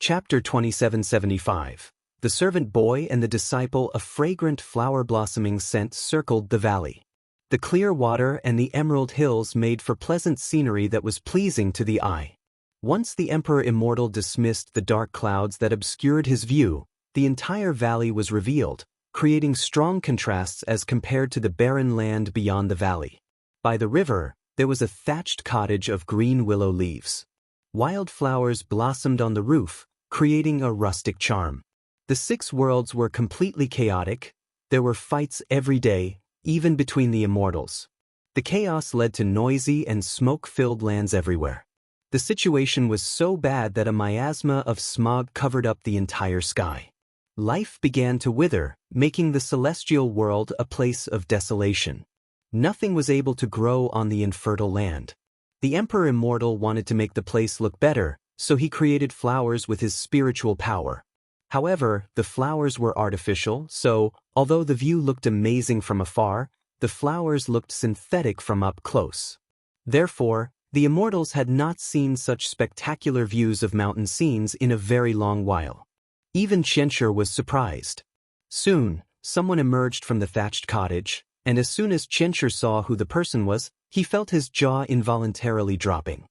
Chapter 2775. The Servant Boy and the Disciple. A fragrant flower-blossoming scent circled the valley. The clear water and the emerald hills made for pleasant scenery that was pleasing to the eye. Once the Emperor Immortal dismissed the dark clouds that obscured his view, the entire valley was revealed, creating strong contrasts as compared to the barren land beyond the valley. By the river, there was a thatched cottage of green willow leaves. Wildflowers blossomed on the roof, creating a rustic charm. The six worlds were completely chaotic. There were fights every day, even between the immortals. The chaos led to noisy and smoke-filled lands everywhere. The situation was so bad that a miasma of smog covered up the entire sky. Life began to wither, making the celestial world a place of desolation. Nothing was able to grow on the infertile land. The Emperor Immortal wanted to make the place look better, so he created flowers with his spiritual power. However, the flowers were artificial, so, although the view looked amazing from afar, the flowers looked synthetic from up close. Therefore, the immortals had not seen such spectacular views of mountain scenes in a very long while. Even Consort was surprised. Soon, someone emerged from the thatched cottage, and as soon as Consort saw who the person was, he felt his jaw involuntarily dropping.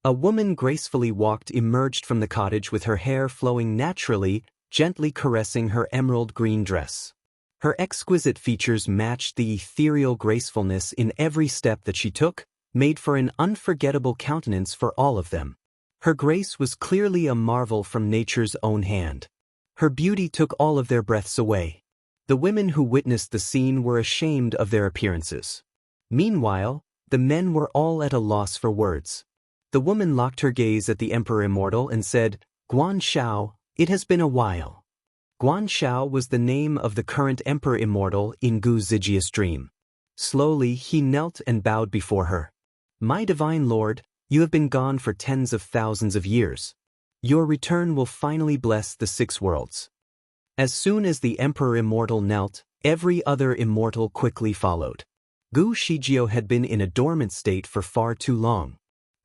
A woman gracefully emerged from the cottage with her hair flowing naturally, gently caressing her emerald green dress. Her exquisite features matched the ethereal gracefulness in every step that she took, made for an unforgettable countenance for all of them. Her grace was clearly a marvel from nature's own hand. Her beauty took all of their breaths away. The women who witnessed the scene were ashamed of their appearances. Meanwhile, the men were all at a loss for words. The woman locked her gaze at the Emperor Immortal and said, "Guan Shao, it has been a while." Guan Shao was the name of the current Emperor Immortal in Gu Zijia's dream. Slowly, he knelt and bowed before her. "My divine lord, you have been gone for tens of thousands of years. Your return will finally bless the six worlds." As soon as the Emperor Immortal knelt, every other immortal quickly followed. Gu Shijio had been in a dormant state for far too long.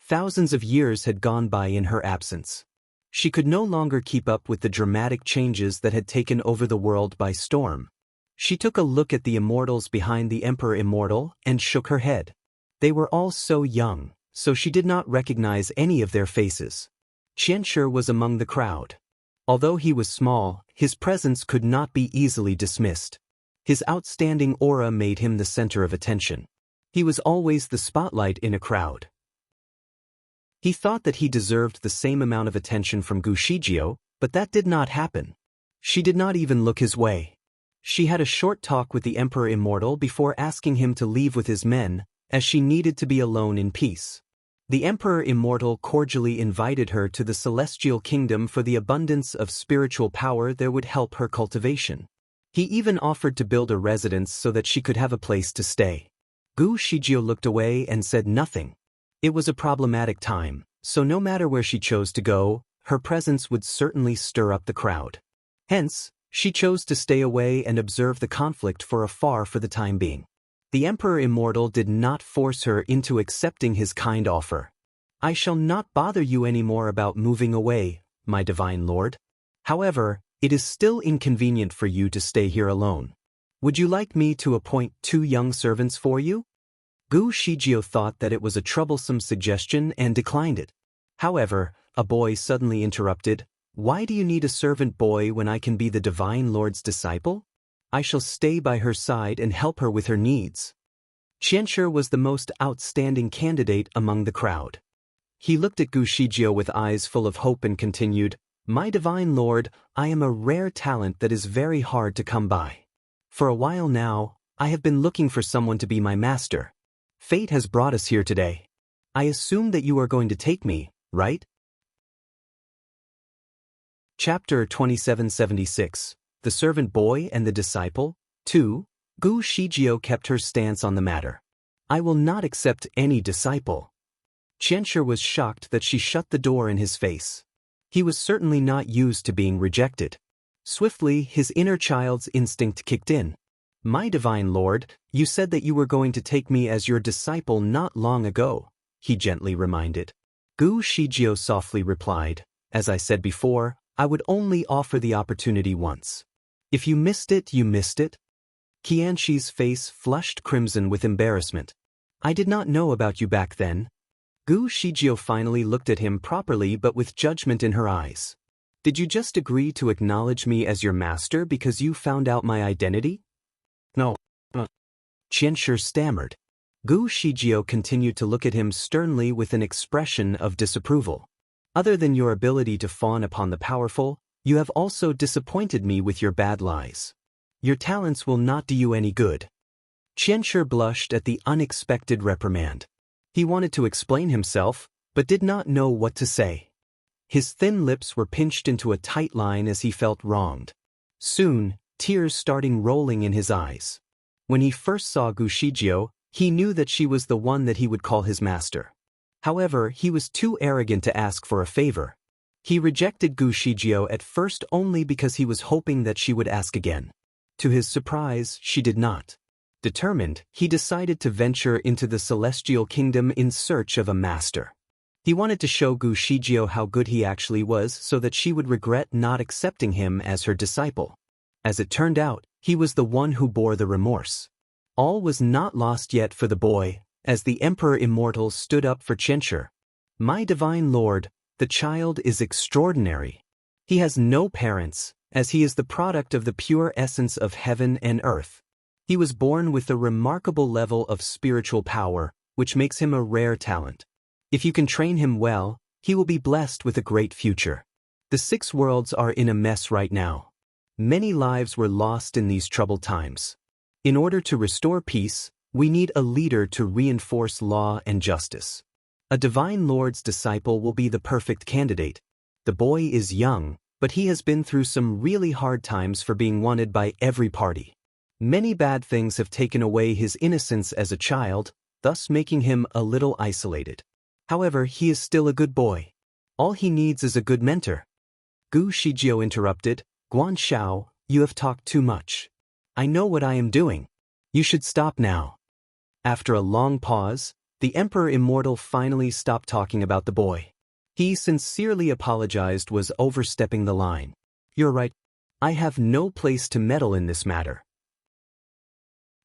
Thousands of years had gone by in her absence. She could no longer keep up with the dramatic changes that had taken over the world by storm. She took a look at the immortals behind the Emperor Immortal and shook her head. They were all so young, so she did not recognize any of their faces. Consort was among the crowd. Although he was small, his presence could not be easily dismissed. His outstanding aura made him the center of attention. He was always the spotlight in a crowd. He thought that he deserved the same amount of attention from Gu Shijio, but that did not happen. She did not even look his way. She had a short talk with the Emperor Immortal before asking him to leave with his men, as she needed to be alone in peace. The Emperor Immortal cordially invited her to the Celestial Kingdom for the abundance of spiritual power that would help her cultivation. He even offered to build a residence so that she could have a place to stay. Gu Shijio looked away and said nothing. It was a problematic time, so no matter where she chose to go, her presence would certainly stir up the crowd. Hence, she chose to stay away and observe the conflict from afar for the time being. The Emperor Immortal did not force her into accepting his kind offer. "I shall not bother you anymore about moving away, my divine lord. However, it is still inconvenient for you to stay here alone. Would you like me to appoint 2 young servants for you?" Gu Shijio thought that it was a troublesome suggestion and declined it. However, a boy suddenly interrupted, "Why do you need a servant boy when I can be the Divine Lord's disciple? I shall stay by her side and help her with her needs." Consort was the most outstanding candidate among the crowd. He looked at Gu Shijio with eyes full of hope and continued, "My divine lord, I am a rare talent that is very hard to come by. For a while now, I have been looking for someone to be my master. Fate has brought us here today. I assume that you are going to take me, right?" Chapter 2776. The Servant Boy and the Disciple. 2. Gu Shijio kept her stance on the matter. "I will not accept any disciple." Consort was shocked that she shut the door in his face. He was certainly not used to being rejected. Swiftly, his inner child's instinct kicked in. "My divine lord, you said that you were going to take me as your disciple not long ago," he gently reminded. Gu Shijio softly replied, "As I said before, I would only offer the opportunity once. If you missed it, you missed it. Qianqi's face flushed crimson with embarrassment. I did not know about you back then. Gu Shijio finally looked at him properly but with judgment in her eyes. Did you just agree to acknowledge me as your master because you found out my identity? No. Qianshi stammered. Gu Shijio continued to look at him sternly with an expression of disapproval. Other than your ability to fawn upon the powerful, you have also disappointed me with your bad lies. Your talents will not do you any good. Qianshi blushed at the unexpected reprimand. He wanted to explain himself, but did not know what to say. His thin lips were pinched into a tight line as he felt wronged. Soon, tears started rolling in his eyes. When he first saw Gu Shijio, he knew that she was the one that he would call his master. However, he was too arrogant to ask for a favor. He rejected Gu Shijio at first only because he was hoping that she would ask again. To his surprise, she did not. Determined, he decided to venture into the celestial kingdom in search of a master. He wanted to show Gu Shijio how good he actually was so that she would regret not accepting him as her disciple. As it turned out, he was the one who bore the remorse. All was not lost yet for the boy, as the Emperor Immortal stood up for Qianshi. My divine lord, the child is extraordinary. He has no parents, as he is the product of the pure essence of heaven and earth. He was born with a remarkable level of spiritual power, which makes him a rare talent. If you can train him well, he will be blessed with a great future. The 6 worlds are in a mess right now. Many lives were lost in these troubled times. In order to restore peace, we need a leader to reinforce law and justice. A divine lord's disciple will be the perfect candidate. The boy is young, but he has been through some really hard times for being wanted by every party. Many bad things have taken away his innocence as a child, thus making him a little isolated. However, he is still a good boy. All he needs is a good mentor. Gu Shijio interrupted. Guan Shao, you have talked too much. I know what I am doing. You should stop now. After a long pause, the Emperor Immortal finally stopped talking about the boy. He sincerely apologized was overstepping the line. You're right. I have no place to meddle in this matter.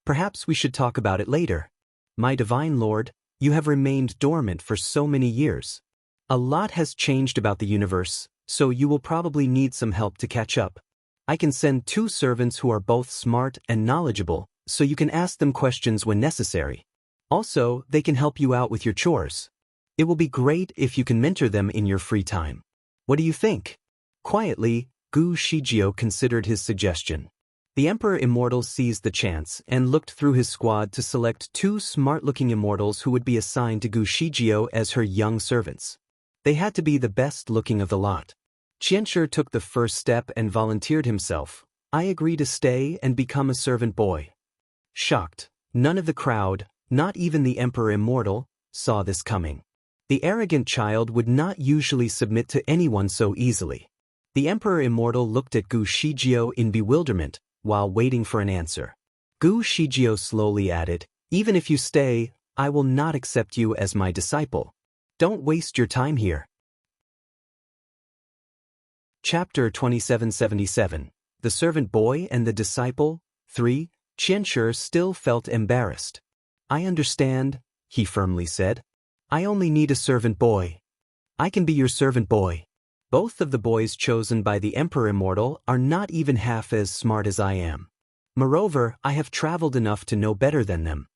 Perhaps we should talk about it later. My divine lord, you have remained dormant for so many years. A lot has changed about the universe, so you will probably need some help to catch up. I can send 2 servants who are both smart and knowledgeable, so you can ask them questions when necessary. Also, they can help you out with your chores. It will be great if you can mentor them in your free time. What do you think? Quietly, Gu Shijio considered his suggestion. The Emperor Immortal seized the chance and looked through his squad to select 2 smart-looking immortals who would be assigned to Gu Shijio as her young servants. They had to be the best-looking of the lot. Qianshi took the first step and volunteered himself. I agree to stay and become a servant boy. Shocked, none of the crowd, not even the Emperor Immortal, saw this coming. The arrogant child would not usually submit to anyone so easily. The Emperor Immortal looked at Gu Shijio in bewilderment, while waiting for an answer. Gu Shijio slowly added, even if you stay, I will not accept you as my disciple. Don't waste your time here. Chapter 2777, The Servant Boy and the Disciple, 3, Qianshi still felt embarrassed. I understand, he firmly said. I only need a servant boy. I can be your servant boy. Both of the boys chosen by the Emperor Immortal are not even half as smart as I am. Moreover, I have traveled enough to know better than them.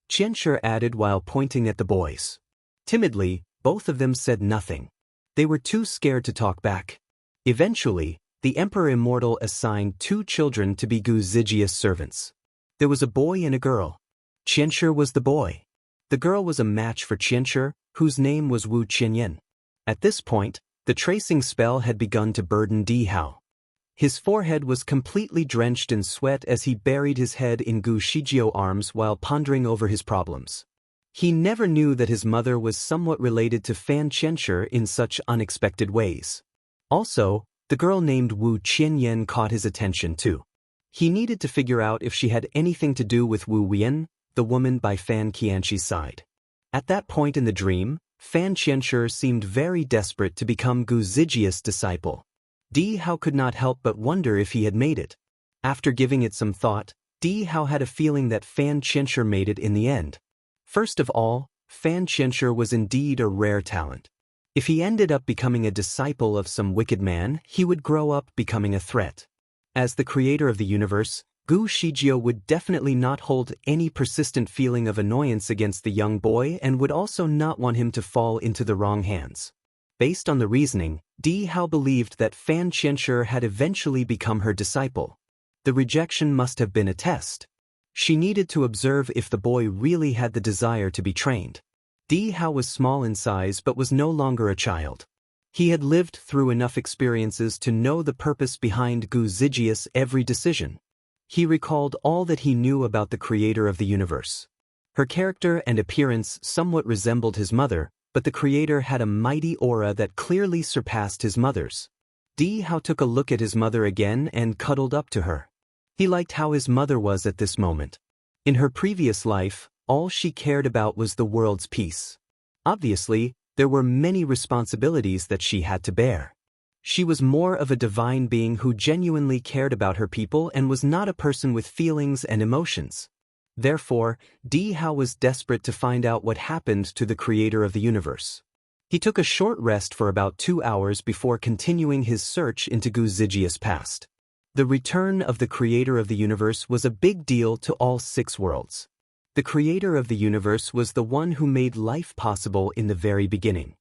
Qianshi added while pointing at the boys. Timidly, both of them said nothing. They were too scared to talk back. Eventually, the Emperor Immortal assigned 2 children to be Gu Zijia's servants. There was a boy and a girl. Qianshi was the boy. The girl was a match for Qianshi, whose name was Wu Qianyan. At this point, the tracing spell had begun to burden Di Hao. His forehead was completely drenched in sweat as he buried his head in Gu Shijio's arms while pondering over his problems. He never knew that his mother was somewhat related to Fan Qianshi in such unexpected ways. Also, the girl named Wu Qianyan caught his attention too. He needed to figure out if she had anything to do with Wu Wian, the woman by Fan Qianqi's side. At that point in the dream, Fan Qianshi seemed very desperate to become Gu Zijia's disciple. Di Hao could not help but wonder if he had made it. After giving it some thought, Di Hao had a feeling that Fan Qianshi made it in the end. First of all, Fan Qianshi was indeed a rare talent. If he ended up becoming a disciple of some wicked man, he would grow up becoming a threat. As the creator of the universe, Gu Shijio would definitely not hold any persistent feeling of annoyance against the young boy and would also not want him to fall into the wrong hands. Based on the reasoning, Di Hao believed that Fan Qianshi had eventually become her disciple. The rejection must have been a test. She needed to observe if the boy really had the desire to be trained. Di Hao was small in size but was no longer a child. He had lived through enough experiences to know the purpose behind Gu Zijia's every decision. He recalled all that he knew about the creator of the universe. Her character and appearance somewhat resembled his mother, but the creator had a mighty aura that clearly surpassed his mother's. Di Hao took a look at his mother again and cuddled up to her. He liked how his mother was at this moment. In her previous life, all she cared about was the world's peace. Obviously, there were many responsibilities that she had to bear. She was more of a divine being who genuinely cared about her people and was not a person with feelings and emotions. Therefore, Di Hao was desperate to find out what happened to the creator of the universe. He took a short rest for about 2 hours before continuing his search into Gu Zijia's past. The return of the creator of the universe was a big deal to all 6 worlds. The creator of the universe was the one who made life possible in the very beginning.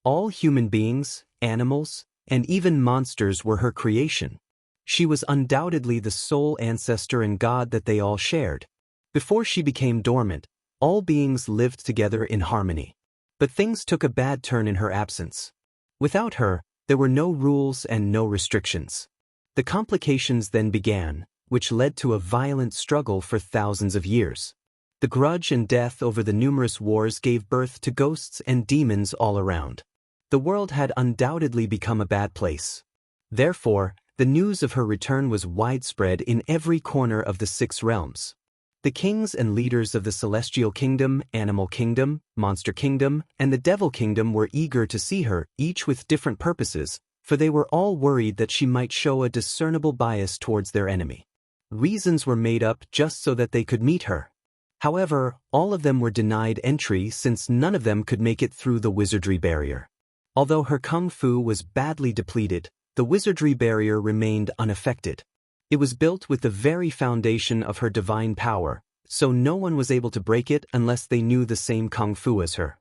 All human beings, animals, and even monsters were her creation. She was undoubtedly the sole ancestor and God that they all shared. Before she became dormant, all beings lived together in harmony. But things took a bad turn in her absence. Without her, there were no rules and no restrictions. The complications then began, which led to a violent struggle for thousands of years. The grudge and death over the numerous wars gave birth to ghosts and demons all around. The world had undoubtedly become a bad place. Therefore, the news of her return was widespread in every corner of the 6 realms. The kings and leaders of the Celestial Kingdom, Animal Kingdom, Monster Kingdom, and the Devil Kingdom were eager to see her, each with different purposes, for they were all worried that she might show a discernible bias towards their enemy. Reasons were made up just so that they could meet her. However, all of them were denied entry since none of them could make it through the wizardry barrier. Although her kung fu was badly depleted, the wizardry barrier remained unaffected. It was built with the very foundation of her divine power, so no one was able to break it unless they knew the same kung fu as her.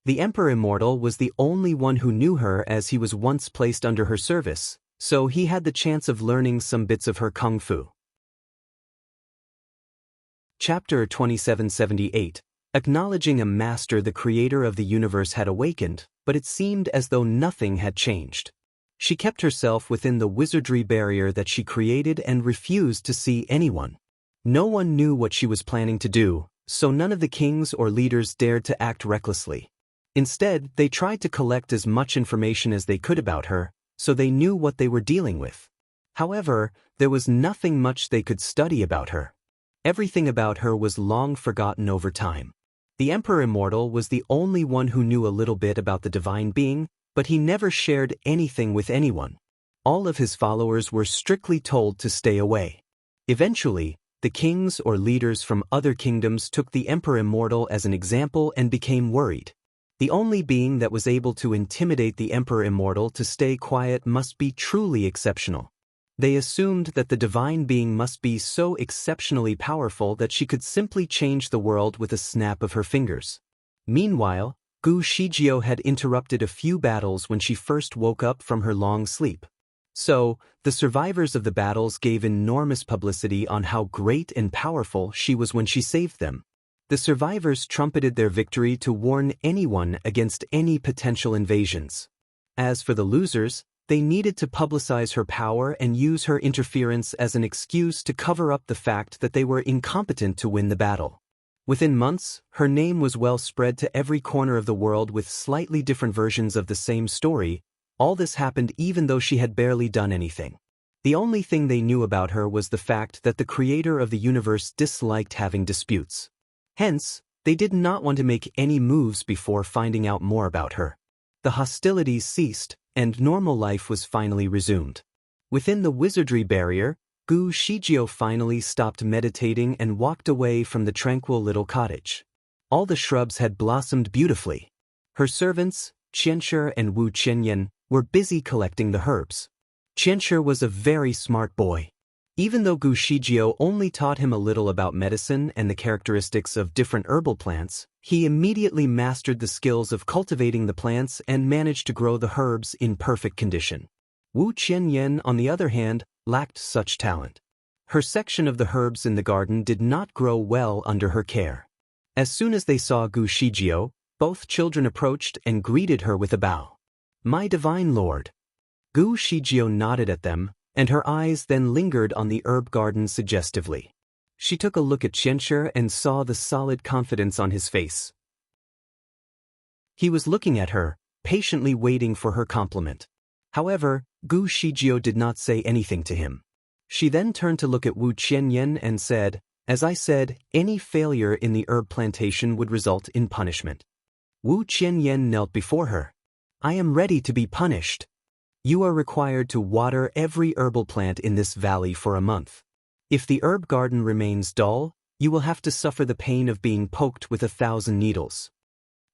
The Emperor Immortal was the only one who knew her as he was once placed under her service, so he had the chance of learning some bits of her kung fu. Chapter 2778. Acknowledging a master the creator of the universe had awakened, but it seemed as though nothing had changed. She kept herself within the wizardry barrier that she created and refused to see anyone. No one knew what she was planning to do, so none of the kings or leaders dared to act recklessly. Instead, they tried to collect as much information as they could about her, so they knew what they were dealing with. However, there was nothing much they could study about her. Everything about her was long forgotten over time. The Emperor Immortal was the only one who knew a little bit about the divine being, but he never shared anything with anyone. All of his followers were strictly told to stay away. Eventually, the kings or leaders from other kingdoms took the Emperor Immortal as an example and became worried. The only being that was able to intimidate the Emperor Immortal to stay quiet must be truly exceptional. They assumed that the divine being must be so exceptionally powerful that she could simply change the world with a snap of her fingers. Meanwhile, Gu Shijio had interrupted a few battles when she first woke up from her long sleep. So, the survivors of the battles gave enormous publicity on how great and powerful she was when she saved them. The survivors trumpeted their victory to warn anyone against any potential invasions. As for the losers, they needed to publicize her power and use her interference as an excuse to cover up the fact that they were incompetent to win the battle. Within months, her name was well spread to every corner of the world with slightly different versions of the same story. All this happened even though she had barely done anything. The only thing they knew about her was the fact that the creator of the universe disliked having disputes. Hence, they did not want to make any moves before finding out more about her. The hostilities ceased, and normal life was finally resumed. Within the wizardry barrier, Gu Shijio finally stopped meditating and walked away from the tranquil little cottage. All the shrubs had blossomed beautifully. Her servants, Qianshi and Wu Qianyan, were busy collecting the herbs. Qianshi was a very smart boy. Even though Gu Shijio only taught him a little about medicine and the characteristics of different herbal plants, he immediately mastered the skills of cultivating the plants and managed to grow the herbs in perfect condition. Wu Qianyan, on the other hand, lacked such talent. Her section of the herbs in the garden did not grow well under her care. As soon as they saw Gu Shijio, both children approached and greeted her with a bow. "My divine lord." Gu Shijio nodded at them, and her eyes then lingered on the herb garden suggestively. She took a look at Qianshi and saw the solid confidence on his face. He was looking at her, patiently waiting for her compliment. However, Gu Shijio did not say anything to him. She then turned to look at Wu Qianyan and said, "As I said, any failure in the herb plantation would result in punishment." Wu Qianyan knelt before her. "I am ready to be punished. You are required to water every herbal plant in this valley for a month. If the herb garden remains dull, you will have to suffer the pain of being poked with 1,000 needles."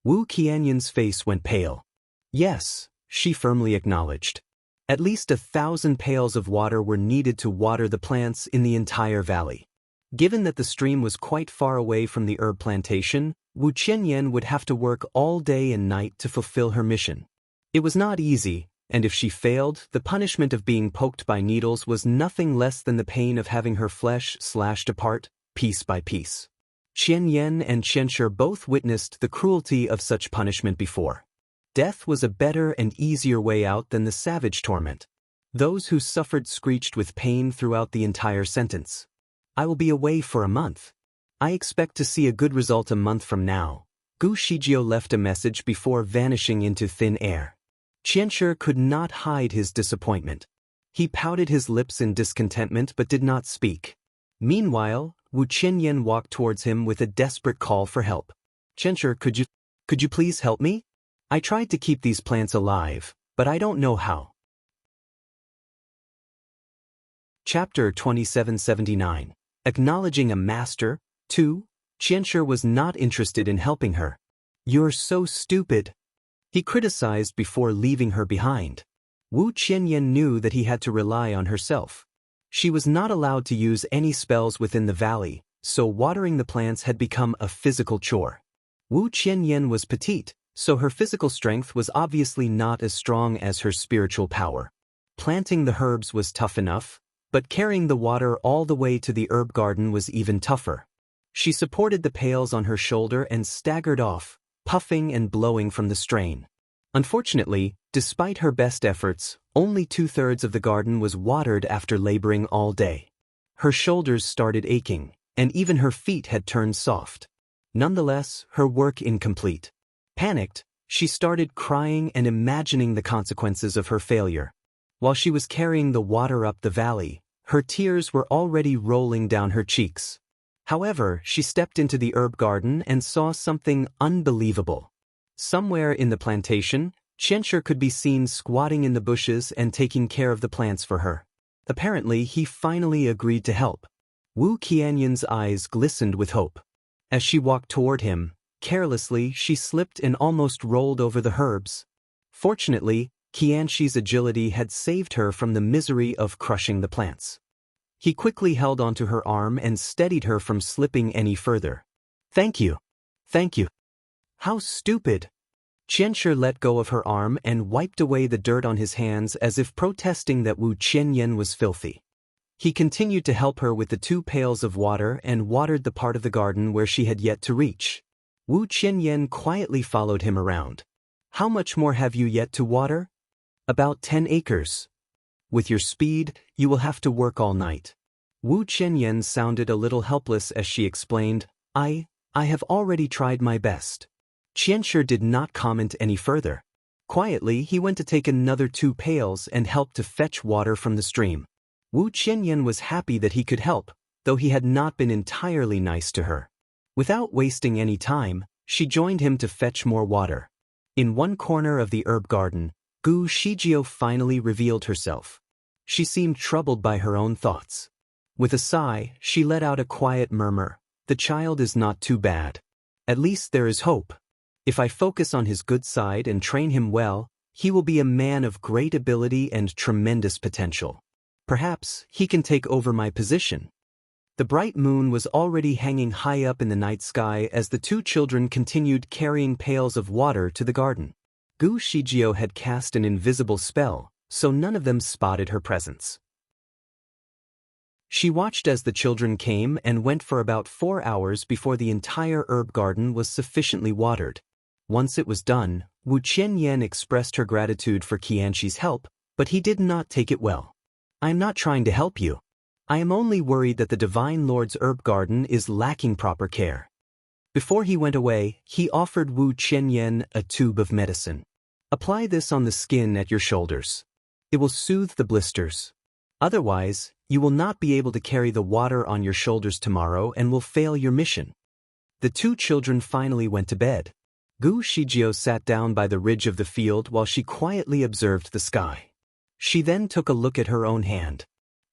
Wu Qianyan's face went pale. "Yes," she firmly acknowledged. At least 1,000 pails of water were needed to water the plants in the entire valley. Given that the stream was quite far away from the herb plantation, Wu Qianyan would have to work all day and night to fulfill her mission. It was not easy, and if she failed, the punishment of being poked by needles was nothing less than the pain of having her flesh slashed apart, piece by piece. Qianyan and Qianshi both witnessed the cruelty of such punishment before. Death was a better and easier way out than the savage torment. Those who suffered screeched with pain throughout the entire sentence. "I will be away for a month. I expect to see a good result a month from now." Gu Shijio left a message before vanishing into thin air. Qianshi could not hide his disappointment. He pouted his lips in discontentment but did not speak. Meanwhile, Wu Qianyan walked towards him with a desperate call for help. "Qianshi, could you please help me? I tried to keep these plants alive, but I don't know how." Chapter 2779. Acknowledging a Master. 2. Qianshi was not interested in helping her. "You're so stupid," he criticized before leaving her behind. Wu Qianyan knew that he had to rely on herself. She was not allowed to use any spells within the valley, so watering the plants had become a physical chore. Wu Qianyan was petite, so her physical strength was obviously not as strong as her spiritual power. Planting the herbs was tough enough, but carrying the water all the way to the herb garden was even tougher. She supported the pails on her shoulder and staggered off, puffing and blowing from the strain. Unfortunately, despite her best efforts, only 2/3 of the garden was watered after laboring all day. Her shoulders started aching, and even her feet had turned soft. Nonetheless, her work incomplete. Panicked, she started crying and imagining the consequences of her failure. While she was carrying the water up the valley, her tears were already rolling down her cheeks. However, she stepped into the herb garden and saw something unbelievable. Somewhere in the plantation, Qianshi could be seen squatting in the bushes and taking care of the plants for her. Apparently, he finally agreed to help. Wu Qianyan's eyes glistened with hope. As she walked toward him, carelessly, she slipped and almost rolled over the herbs. Fortunately, Qianshi's agility had saved her from the misery of crushing the plants. He quickly held onto her arm and steadied her from slipping any further. "Thank you. Thank you." "How stupid." Qianshi let go of her arm and wiped away the dirt on his hands as if protesting that Wu Qianyan was filthy. He continued to help her with the 2 pails of water and watered the part of the garden where she had yet to reach. Wu Qianyan quietly followed him around. "How much more have you yet to water?" "About 10 acres. With your speed, you will have to work all night." Wu Qianyan sounded a little helpless as she explained, I have already tried my best." Qianshi did not comment any further. Quietly, he went to take another 2 pails and helped to fetch water from the stream. Wu Qianyan was happy that he could help, though he had not been entirely nice to her. Without wasting any time, she joined him to fetch more water. In one corner of the herb garden, Gu Shijio finally revealed herself. She seemed troubled by her own thoughts. With a sigh, she let out a quiet murmur. The child is not too bad. At least there is hope. If I focus on his good side and train him well, he will be a man of great ability and tremendous potential. Perhaps he can take over my position. The bright moon was already hanging high up in the night sky as the two children continued carrying pails of water to the garden. Gu Shijio had cast an invisible spell, so none of them spotted her presence. She watched as the children came and went for about 4 hours before the entire herb garden was sufficiently watered. Once it was done, Wu Qianyan expressed her gratitude for Qianqi's help, but he did not take it well. "I am not trying to help you. I am only worried that the Divine Lord's herb garden is lacking proper care." Before he went away, he offered Wu Qianyan a tube of medicine. "Apply this on the skin at your shoulders. It will soothe the blisters. Otherwise, you will not be able to carry the water on your shoulders tomorrow and will fail your mission." The two children finally went to bed. Gu Shijio sat down by the ridge of the field while she quietly observed the sky. She then took a look at her own hand.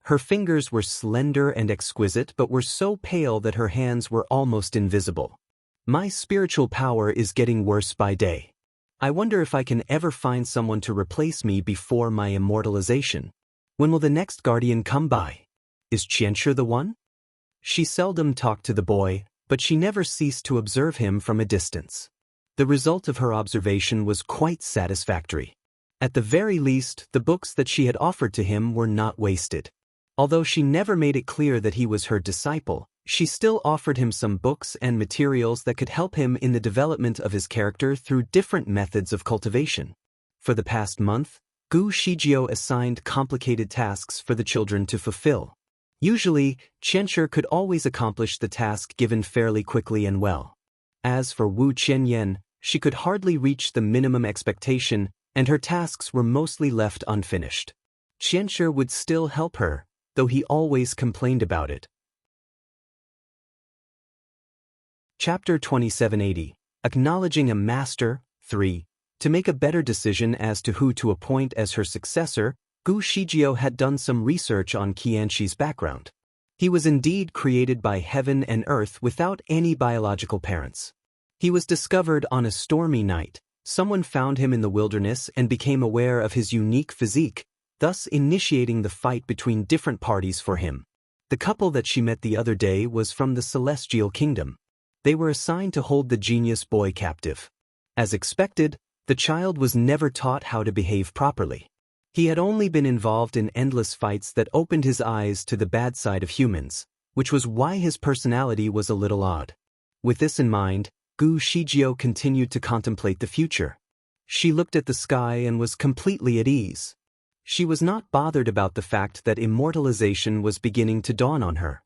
Her fingers were slender and exquisite but were so pale that her hands were almost invisible. "My spiritual power is getting worse by day. I wonder if I can ever find someone to replace me before my immortalization. When will the next guardian come by? Is Qianshi the one?" She seldom talked to the boy, but she never ceased to observe him from a distance. The result of her observation was quite satisfactory. At the very least, the books that she had offered to him were not wasted. Although she never made it clear that he was her disciple, she still offered him some books and materials that could help him in the development of his character through different methods of cultivation. For the past month, Gu Shijio assigned complicated tasks for the children to fulfill. Usually, Qianshi could always accomplish the task given fairly quickly and well. As for Wu Qianyan, she could hardly reach the minimum expectation, and her tasks were mostly left unfinished. Qianshi would still help her, though he always complained about it. Chapter 2780, Acknowledging a Master, 3. To make a better decision as to who to appoint as her successor, Gu Shijio had done some research on Qianqi's background. He was indeed created by heaven and earth without any biological parents. He was discovered on a stormy night. Someone found him in the wilderness and became aware of his unique physique, thus initiating the fight between different parties for him. The couple that she met the other day was from the Celestial Kingdom. They were assigned to hold the genius boy captive. As expected, the child was never taught how to behave properly. He had only been involved in endless fights that opened his eyes to the bad side of humans, which was why his personality was a little odd. With this in mind, Gu Shijio continued to contemplate the future. She looked at the sky and was completely at ease. She was not bothered about the fact that immortalization was beginning to dawn on her.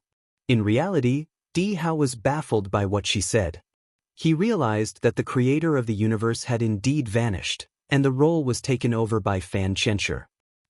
In reality, Di Hao was baffled by what she said. He realized that the creator of the universe had indeed vanished, and the role was taken over by Fan Qianshi.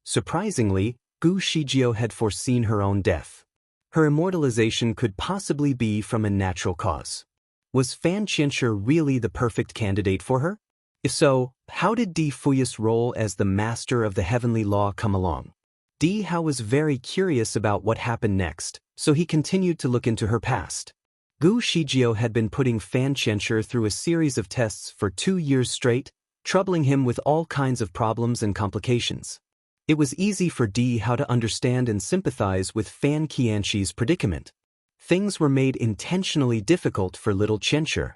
Surprisingly, Gu Shijio had foreseen her own death. Her immortalization could possibly be from a natural cause. Was Fan Qianshi really the perfect candidate for her? If so, how did Di Fuyu's role as the master of the heavenly law come along? Di Hao was very curious about what happened next, so he continued to look into her past. Gu Shijio had been putting Fan Qianshi through a series of tests for 2 years straight, troubling him with all kinds of problems and complications. It was easy for Di Hao to understand and sympathize with Fan Qianqi's predicament. Things were made intentionally difficult for little Qianshi.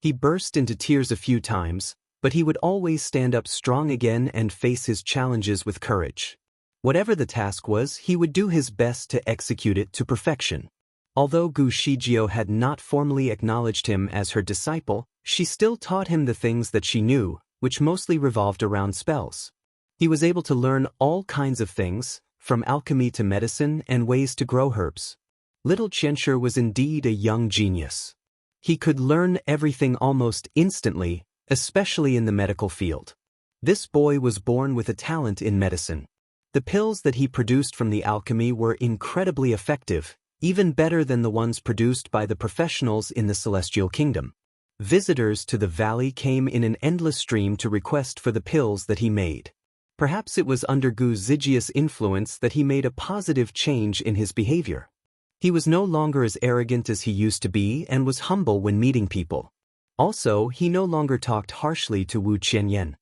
He burst into tears a few times, but he would always stand up strong again and face his challenges with courage. Whatever the task was, he would do his best to execute it to perfection. Although Gu Shijio had not formally acknowledged him as her disciple, she still taught him the things that she knew, which mostly revolved around spells. He was able to learn all kinds of things, from alchemy to medicine and ways to grow herbs. Little Qianshi was indeed a young genius. He could learn everything almost instantly, especially in the medical field. This boy was born with a talent in medicine. The pills that he produced from the alchemy were incredibly effective, even better than the ones produced by the professionals in the Celestial Kingdom. Visitors to the valley came in an endless stream to request for the pills that he made. Perhaps it was under Gu Zijia's influence that he made a positive change in his behavior. He was no longer as arrogant as he used to be and was humble when meeting people. Also, he no longer talked harshly to Wu Qianyan.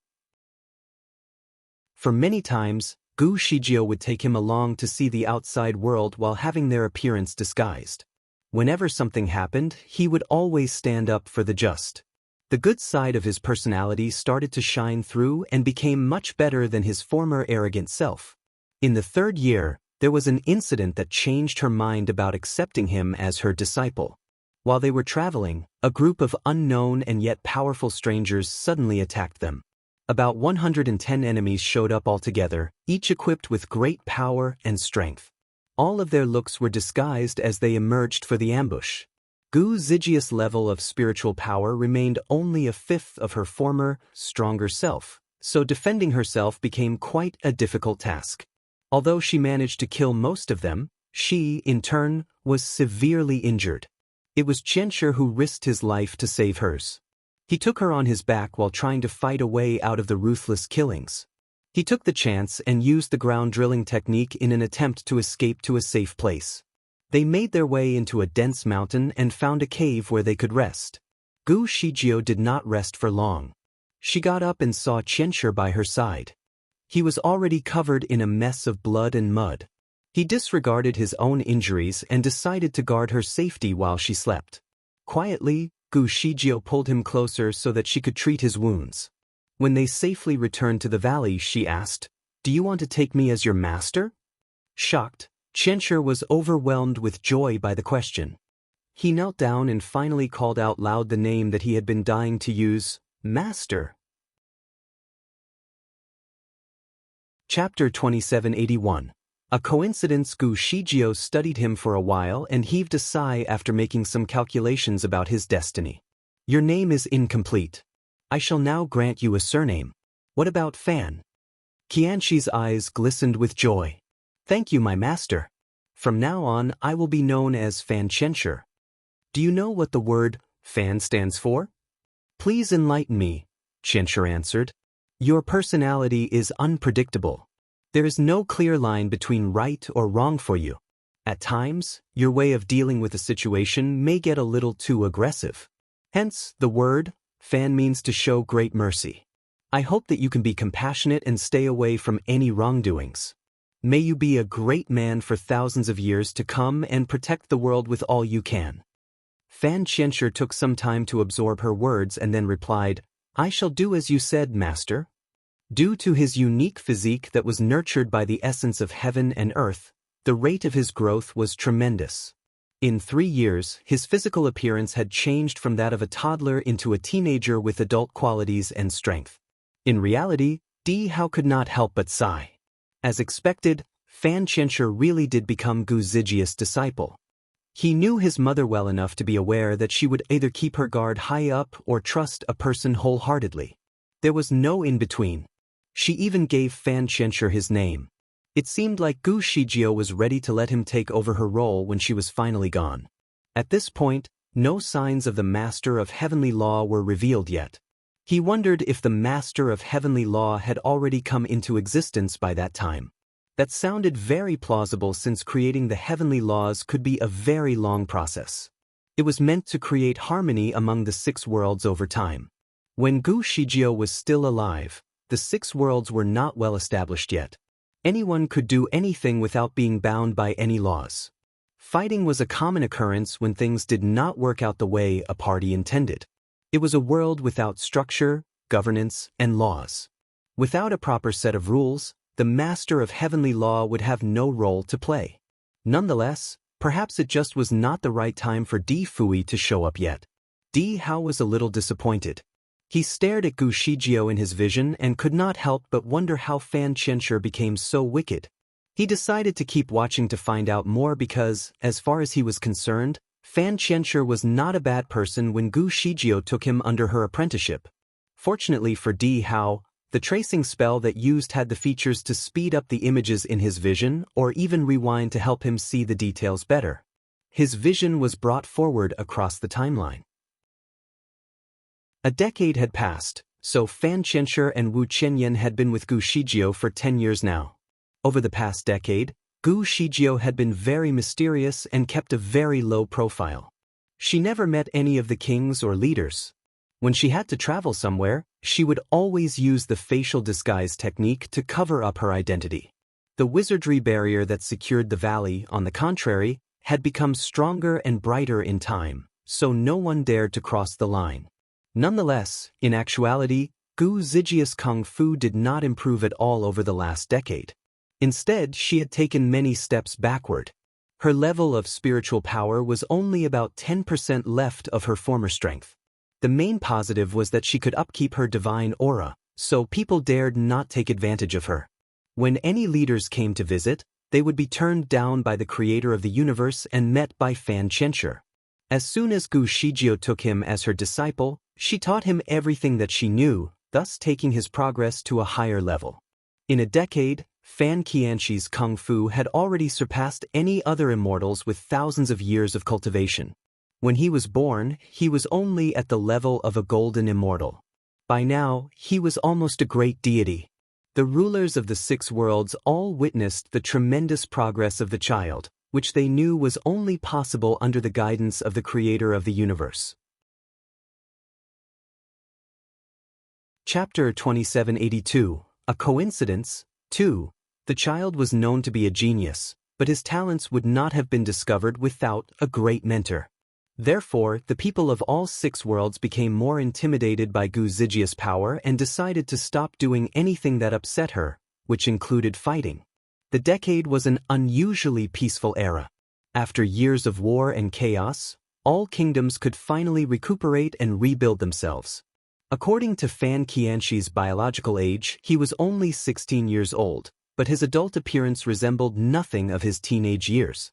For many times, Gu Shijio would take him along to see the outside world while having their appearance disguised. Whenever something happened, he would always stand up for the just. The good side of his personality started to shine through and became much better than his former arrogant self. In the third year, there was an incident that changed her mind about accepting him as her disciple. While they were traveling, a group of unknown and yet powerful strangers suddenly attacked them. About 110 enemies showed up altogether, each equipped with great power and strength. All of their looks were disguised as they emerged for the ambush. Gu Zijia's level of spiritual power remained only a fifth of her former, stronger self, so defending herself became quite a difficult task. Although she managed to kill most of them, she, in turn, was severely injured. It was Qianshi who risked his life to save hers. He took her on his back while trying to fight a way out of the ruthless killings. He took the chance and used the ground drilling technique in an attempt to escape to a safe place. They made their way into a dense mountain and found a cave where they could rest. Gu Shijio did not rest for long. She got up and saw Qianshi by her side. He was already covered in a mess of blood and mud. He disregarded his own injuries and decided to guard her safety while she slept. Quietly, Gu Shijio pulled him closer so that she could treat his wounds. When they safely returned to the valley, she asked, "Do you want to take me as your master?" Shocked, Qianshi was overwhelmed with joy by the question. He knelt down and finally called out loud the name that he had been dying to use, Master. Chapter 2781. A coincidence. Gu Shijio studied him for a while and heaved a sigh after making some calculations about his destiny. Your name is incomplete. I shall now grant you a surname. What about Fan? Qianshi's eyes glistened with joy. Thank you, my master. From now on, I will be known as Fan Qianshi. Do you know what the word Fan stands for? Please enlighten me, Qianshi answered. Your personality is unpredictable. There is no clear line between right or wrong for you. At times, your way of dealing with a situation may get a little too aggressive. Hence, the word Fan means to show great mercy. I hope that you can be compassionate and stay away from any wrongdoings. May you be a great man for thousands of years to come and protect the world with all you can. Fan Qianshi took some time to absorb her words and then replied, I shall do as you said, master. Due to his unique physique that was nurtured by the essence of heaven and earth, the rate of his growth was tremendous. In 3 years, his physical appearance had changed from that of a toddler into a teenager with adult qualities and strength. In reality, Di Hao could not help but sigh. As expected, Fan Qianshi really did become Gu Zijia's disciple. He knew his mother well enough to be aware that she would either keep her guard high up or trust a person wholeheartedly. There was no in-between. She even gave Fan Qianshi his name. It seemed like Gu Shijio was ready to let him take over her role when she was finally gone. At this point, no signs of the Master of Heavenly Law were revealed yet. He wondered if the Master of Heavenly Law had already come into existence by that time. That sounded very plausible since creating the heavenly laws could be a very long process. It was meant to create harmony among the 6 worlds over time. When Gu Shijio was still alive, the 6 worlds were not well established yet. Anyone could do anything without being bound by any laws. Fighting was a common occurrence when things did not work out the way a party intended. It was a world without structure, governance, and laws. Without a proper set of rules, the Master of Heavenly Law would have no role to play. Nonetheless, perhaps it just was not the right time for Di Fui to show up yet. Di Hao was a little disappointed. He stared at Gu Shijio in his vision and could not help but wonder how Fan Qianshi became so wicked. He decided to keep watching to find out more because, as far as he was concerned, Fan Qianshi was not a bad person when Gu Shijio took him under her apprenticeship. Fortunately for Di Hao, the tracing spell that used had the features to speed up the images in his vision or even rewind to help him see the details better. His vision was brought forward across the timeline. A decade had passed, so Fan Qianshi and Wu Qianyan had been with Gu Shijio for 10 years now. Over the past decade, Gu Shijio had been very mysterious and kept a very low profile. She never met any of the kings or leaders. When she had to travel somewhere, she would always use the facial disguise technique to cover up her identity. The wizardry barrier that secured the valley, on the contrary, had become stronger and brighter in time, so no one dared to cross the line. Nonetheless, in actuality, Gu Zijia's kung fu did not improve at all over the last decade. Instead, she had taken many steps backward. Her level of spiritual power was only about 10% left of her former strength. The main positive was that she could upkeep her divine aura, so people dared not take advantage of her. When any leaders came to visit, they would be turned down by the creator of the universe and met by Fan Qianshi. As soon as Gu Shijio took him as her disciple, she taught him everything that she knew, thus taking his progress to a higher level. In a decade, Fan Qianshi's kung fu had already surpassed any other immortals with thousands of years of cultivation. When he was born, he was only at the level of a golden immortal. By now, he was almost a great deity. The rulers of the 6 worlds all witnessed the tremendous progress of the child, which they knew was only possible under the guidance of the creator of the universe. Chapter 2782, A Coincidence, 2. The child was known to be a genius, but his talents would not have been discovered without a great mentor. Therefore, the people of all 6 worlds became more intimidated by Gu Zijia's power and decided to stop doing anything that upset her, which included fighting. The decade was an unusually peaceful era. After years of war and chaos, all kingdoms could finally recuperate and rebuild themselves. According to Fan Qianshi's biological age, he was only 16 years old, but his adult appearance resembled nothing of his teenage years.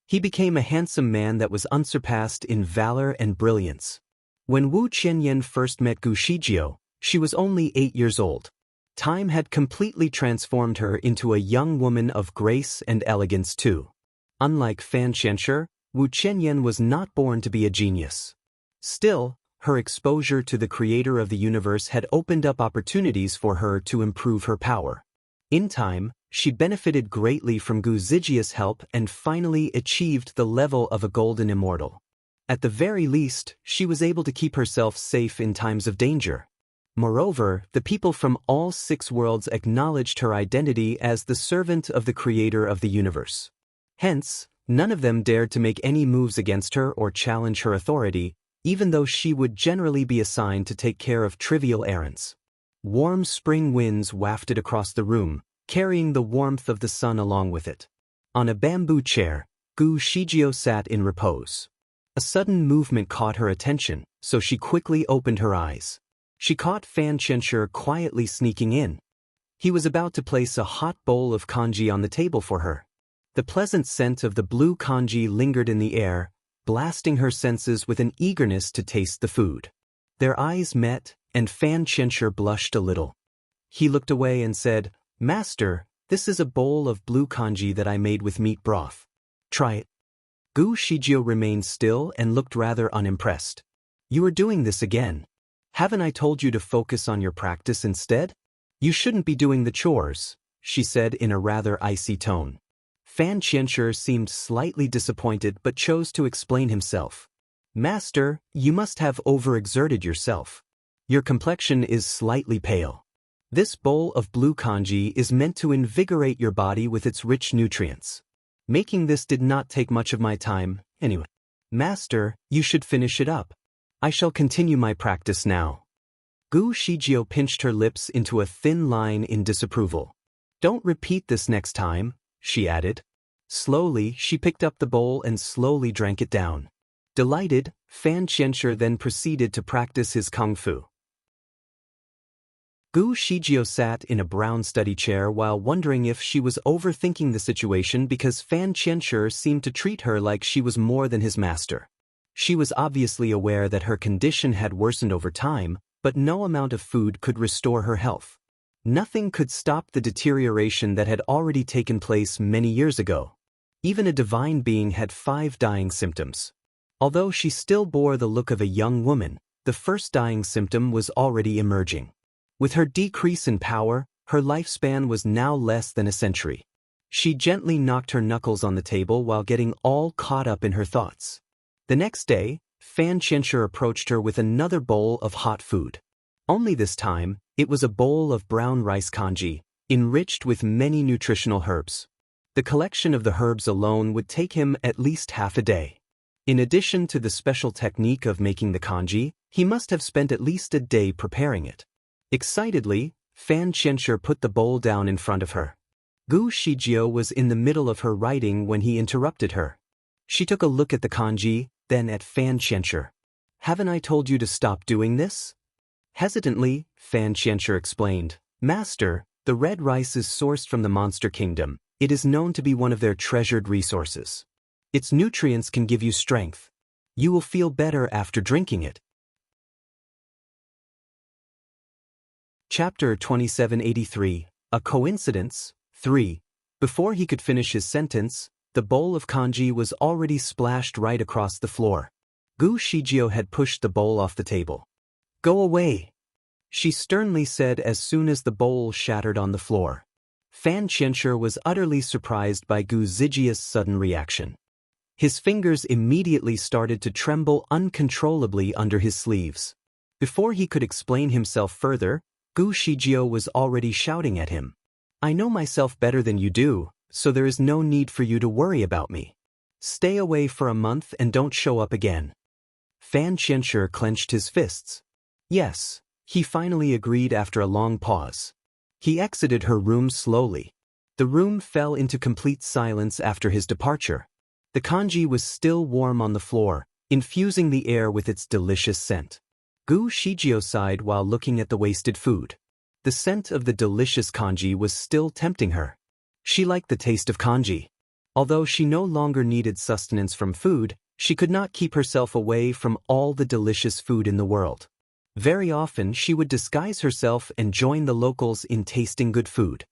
He became a handsome man that was unsurpassed in valor and brilliance. When Wu Qianyan first met Gu Shijio, she was only 8 years old. Time had completely transformed her into a young woman of grace and elegance too. Unlike Fan Qianshi, Wu Qianyan was not born to be a genius. Still, her exposure to the creator of the universe had opened up opportunities for her to improve her power. In time, she benefited greatly from Gu Zijia's help and finally achieved the level of a golden immortal. At the very least, she was able to keep herself safe in times of danger. Moreover, the people from all 6 worlds acknowledged her identity as the servant of the creator of the universe. Hence, none of them dared to make any moves against her or challenge her authority, even though she would generally be assigned to take care of trivial errands. Warm spring winds wafted across the room, carrying the warmth of the sun along with it. On a bamboo chair, Gu Shijio sat in repose. A sudden movement caught her attention, so she quickly opened her eyes. She caught Fan Qianshi quietly sneaking in. He was about to place a hot bowl of congee on the table for her. The pleasant scent of the blue congee lingered in the air, blasting her senses with an eagerness to taste the food. Their eyes met, and Fan Qianshi blushed a little. He looked away and said, "Master, this is a bowl of blue congee that I made with meat broth. Try it." Gu Shijio remained still and looked rather unimpressed. "You are doing this again. Haven't I told you to focus on your practice instead? You shouldn't be doing the chores," she said in a rather icy tone. Fan Qianshi seemed slightly disappointed but chose to explain himself. "Master, you must have overexerted yourself. Your complexion is slightly pale. This bowl of blue congee is meant to invigorate your body with its rich nutrients. Making this did not take much of my time, anyway. Master, you should finish it up. I shall continue my practice now." Gu Shijio pinched her lips into a thin line in disapproval. "Don't repeat this next time," she added. Slowly, she picked up the bowl and slowly drank it down. Delighted, Fan Qianshi then proceeded to practice his kung fu. Gu Shijio sat in a brown study chair while wondering if she was overthinking the situation because Fan Qianshi seemed to treat her like she was more than his master. She was obviously aware that her condition had worsened over time, but no amount of food could restore her health. Nothing could stop the deterioration that had already taken place many years ago. Even a divine being had 5 dying symptoms. Although she still bore the look of a young woman, the first dying symptom was already emerging. With her decrease in power, her lifespan was now less than a century. She gently knocked her knuckles on the table while getting all caught up in her thoughts. The next day, Fan Qianshi approached her with another bowl of hot food. Only this time, it was a bowl of brown rice congee, enriched with many nutritional herbs. The collection of the herbs alone would take him at least half a day. In addition to the special technique of making the congee, he must have spent at least a day preparing it. Excitedly, Fan Qianshi put the bowl down in front of her. Gu Shijio was in the middle of her writing when he interrupted her. She took a look at the congee, then at Fan Qianshi. "Haven't I told you to stop doing this?" Hesitantly, Fan Qianshi explained, "Master, the red rice is sourced from the monster kingdom. It is known to be one of their treasured resources. Its nutrients can give you strength. You will feel better after drinking it." Chapter 2783, A Coincidence, 3. Before he could finish his sentence, the bowl of congee was already splashed right across the floor. Gu Shijio had pushed the bowl off the table. "Go away," she sternly said as soon as the bowl shattered on the floor. Fan Qianshi was utterly surprised by Gu Zijio's sudden reaction. His fingers immediately started to tremble uncontrollably under his sleeves. Before he could explain himself further, Gu Shijio was already shouting at him. "I know myself better than you do, so there is no need for you to worry about me. Stay away for a month and don't show up again." Fan Qianshi clenched his fists. "Yes," he finally agreed after a long pause. He exited her room slowly. The room fell into complete silence after his departure. The congee was still warm on the floor, infusing the air with its delicious scent. Gu Shijio sighed while looking at the wasted food. The scent of the delicious congee was still tempting her. She liked the taste of congee. Although she no longer needed sustenance from food, she could not keep herself away from all the delicious food in the world. Very often she would disguise herself and join the locals in tasting good food.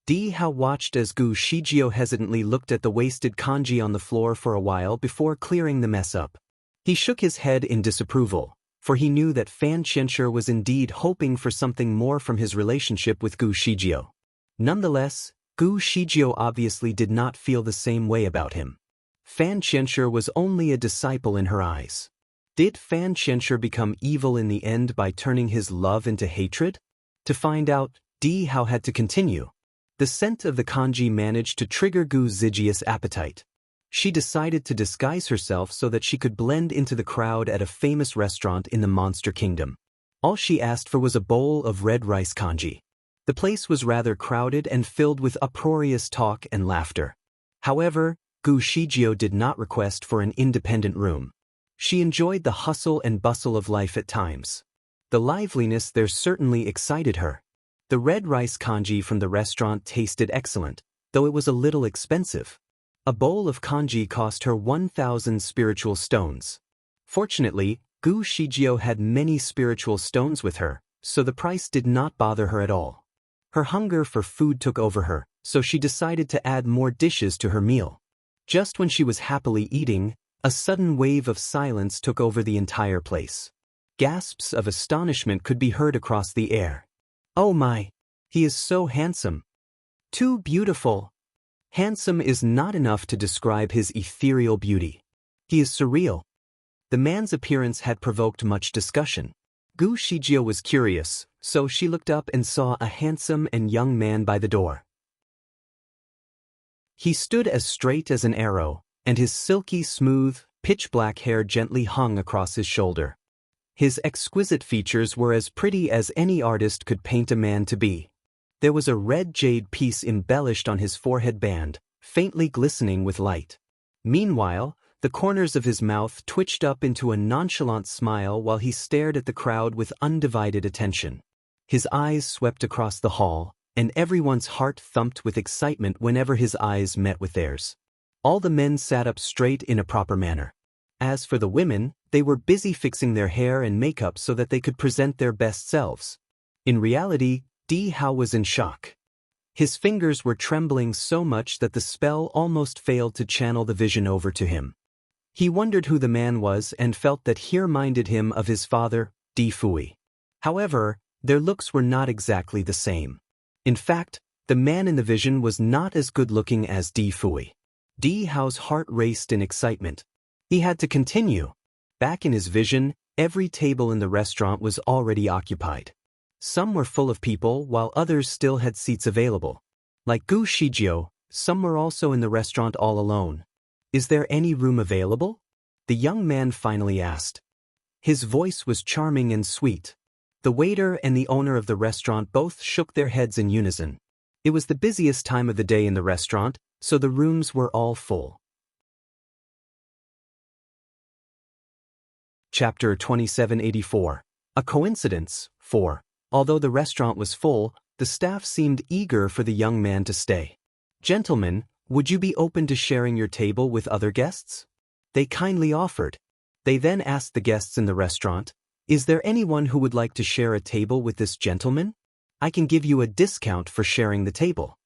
Di Hao watched as Gu Shijio hesitantly looked at the wasted congee on the floor for a while before clearing the mess up. He shook his head in disapproval, for he knew that Fan Qianshi was indeed hoping for something more from his relationship with Gu Shijio. Nonetheless, Gu Shijio obviously did not feel the same way about him. Fan Qianshi was only a disciple in her eyes. Did Fan Qianshi become evil in the end by turning his love into hatred? To find out, Di Hao had to continue. The scent of the congee managed to trigger Gu Zijio's appetite. She decided to disguise herself so that she could blend into the crowd at a famous restaurant in the Monster Kingdom. All she asked for was a bowl of red rice congee. The place was rather crowded and filled with uproarious talk and laughter. However, Gu Shijio did not request for an independent room. She enjoyed the hustle and bustle of life at times. The liveliness there certainly excited her. The red rice congee from the restaurant tasted excellent, though it was a little expensive. A bowl of congee cost her 1,000 spiritual stones. Fortunately, Gu Shijio had many spiritual stones with her, so the price did not bother her at all. Her hunger for food took over her, so she decided to add more dishes to her meal. Just when she was happily eating, a sudden wave of silence took over the entire place. Gasps of astonishment could be heard across the air. "Oh my! He is so handsome! Too beautiful!" Handsome is not enough to describe his ethereal beauty. He is surreal. The man's appearance had provoked much discussion. Gu Shijio was curious, so she looked up and saw a handsome and young man by the door. He stood as straight as an arrow, and his silky smooth, pitch-black hair gently hung across his shoulder. His exquisite features were as pretty as any artist could paint a man to be. There was a red jade piece embellished on his forehead band, faintly glistening with light. Meanwhile, the corners of his mouth twitched up into a nonchalant smile while he stared at the crowd with undivided attention. His eyes swept across the hall, and everyone's heart thumped with excitement whenever his eyes met with theirs. All the men sat up straight in a proper manner. As for the women, they were busy fixing their hair and makeup so that they could present their best selves. In reality, Di Hao was in shock. His fingers were trembling so much that the spell almost failed to channel the vision over to him. He wondered who the man was and felt that he reminded him of his father, Di Fui. However, their looks were not exactly the same. In fact, the man in the vision was not as good-looking as Di Fui. Di Hao's heart raced in excitement. He had to continue. Back in his vision, every table in the restaurant was already occupied. Some were full of people while others still had seats available. Like Gu Shijio, some were also in the restaurant all alone. "Is there any room available?" the young man finally asked. His voice was charming and sweet. The waiter and the owner of the restaurant both shook their heads in unison. It was the busiest time of the day in the restaurant, so the rooms were all full. Chapter 2784. A Coincidence. 4. Although the restaurant was full, the staff seemed eager for the young man to stay. "Gentlemen, would you be open to sharing your table with other guests?" They kindly offered. They then asked the guests in the restaurant, "Is there anyone who would like to share a table with this gentleman? I can give you a discount for sharing the table."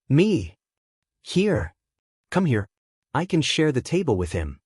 "Me. Here. Come here. I can share the table with him."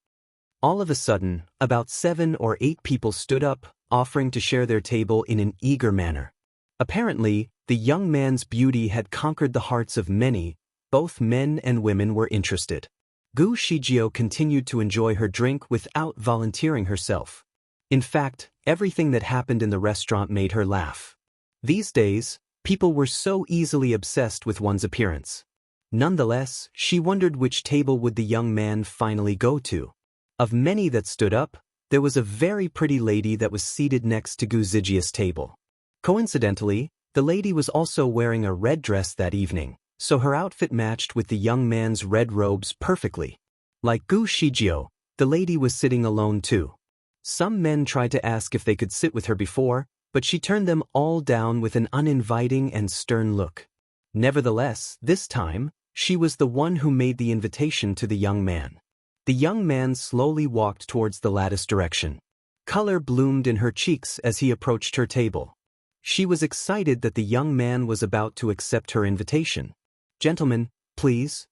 All of a sudden, about 7 or 8 people stood up, offering to share their table in an eager manner. Apparently, the young man's beauty had conquered the hearts of many. Both men and women were interested. Gu Shijio continued to enjoy her drink without volunteering herself. In fact, everything that happened in the restaurant made her laugh. These days, people were so easily obsessed with one's appearance. Nonetheless, she wondered which table would the young man finally go to. Of many that stood up, there was a very pretty lady that was seated next to Gu Zijia's table. Coincidentally, the lady was also wearing a red dress that evening, so her outfit matched with the young man's red robes perfectly. Like Gu Shijio, the lady was sitting alone too. Some men tried to ask if they could sit with her before, but she turned them all down with an uninviting and stern look. Nevertheless, this time, she was the one who made the invitation to the young man. The young man slowly walked towards the lattice direction. Color bloomed in her cheeks as he approached her table. She was excited that the young man was about to accept her invitation. "Gentlemen, please."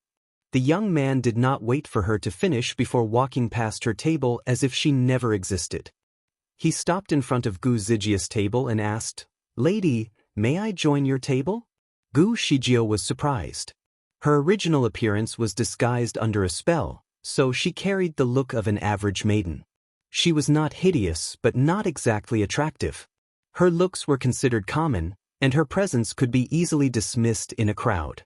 The young man did not wait for her to finish before walking past her table as if she never existed. He stopped in front of Gu Zijia's table and asked, "Lady, may I join your table?" Gu Shijio was surprised. Her original appearance was disguised under a spell, so she carried the look of an average maiden. She was not hideous but not exactly attractive. Her looks were considered common, and her presence could be easily dismissed in a crowd.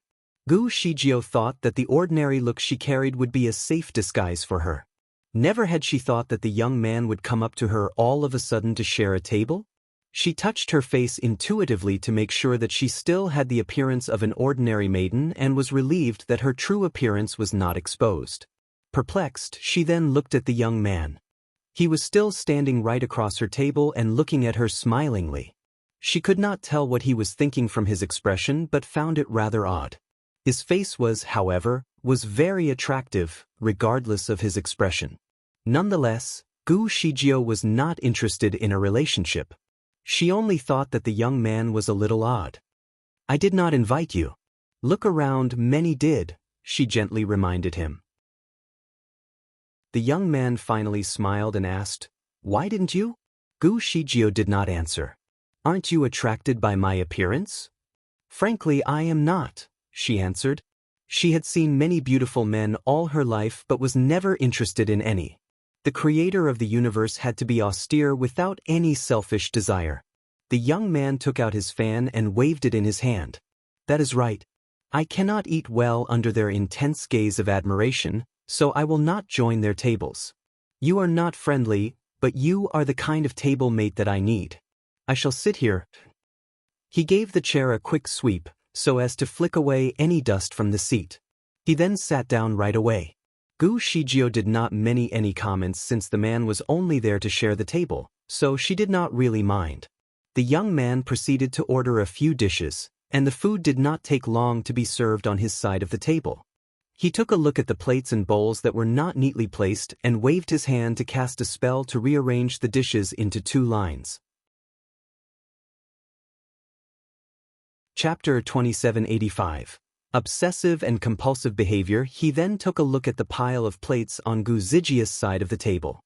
Gu Shijio thought that the ordinary look she carried would be a safe disguise for her. Never had she thought that the young man would come up to her all of a sudden to share a table. She touched her face intuitively to make sure that she still had the appearance of an ordinary maiden and was relieved that her true appearance was not exposed. Perplexed, she then looked at the young man. He was still standing right across her table and looking at her smilingly. She could not tell what he was thinking from his expression but found it rather odd. His face was, however, very attractive, regardless of his expression. Nonetheless, Gu Shijio was not interested in a relationship. She only thought that the young man was a little odd. "I did not invite you." "Look around, many did," she gently reminded him. The young man finally smiled and asked, "Why didn't you?" Gu Shijio did not answer. "Aren't you attracted by my appearance?" "Frankly, I am not," she answered. She had seen many beautiful men all her life but was never interested in any. The creator of the universe had to be austere without any selfish desire. The young man took out his fan and waved it in his hand. "That is right. I cannot eat well under their intense gaze of admiration, so I will not join their tables. You are not friendly, but you are the kind of table mate that I need. I shall sit here." He gave the chair a quick sweep, so as to flick away any dust from the seat. He then sat down right away. Gu Shijio did not make any comments since the man was only there to share the table, so she did not really mind. The young man proceeded to order a few dishes, and the food did not take long to be served on his side of the table. He took a look at the plates and bowls that were not neatly placed and waved his hand to cast a spell to rearrange the dishes into 2 lines. Chapter 2785. Obsessive and Compulsive Behavior. He then took a look at the pile of plates on Gu Zijia's side of the table.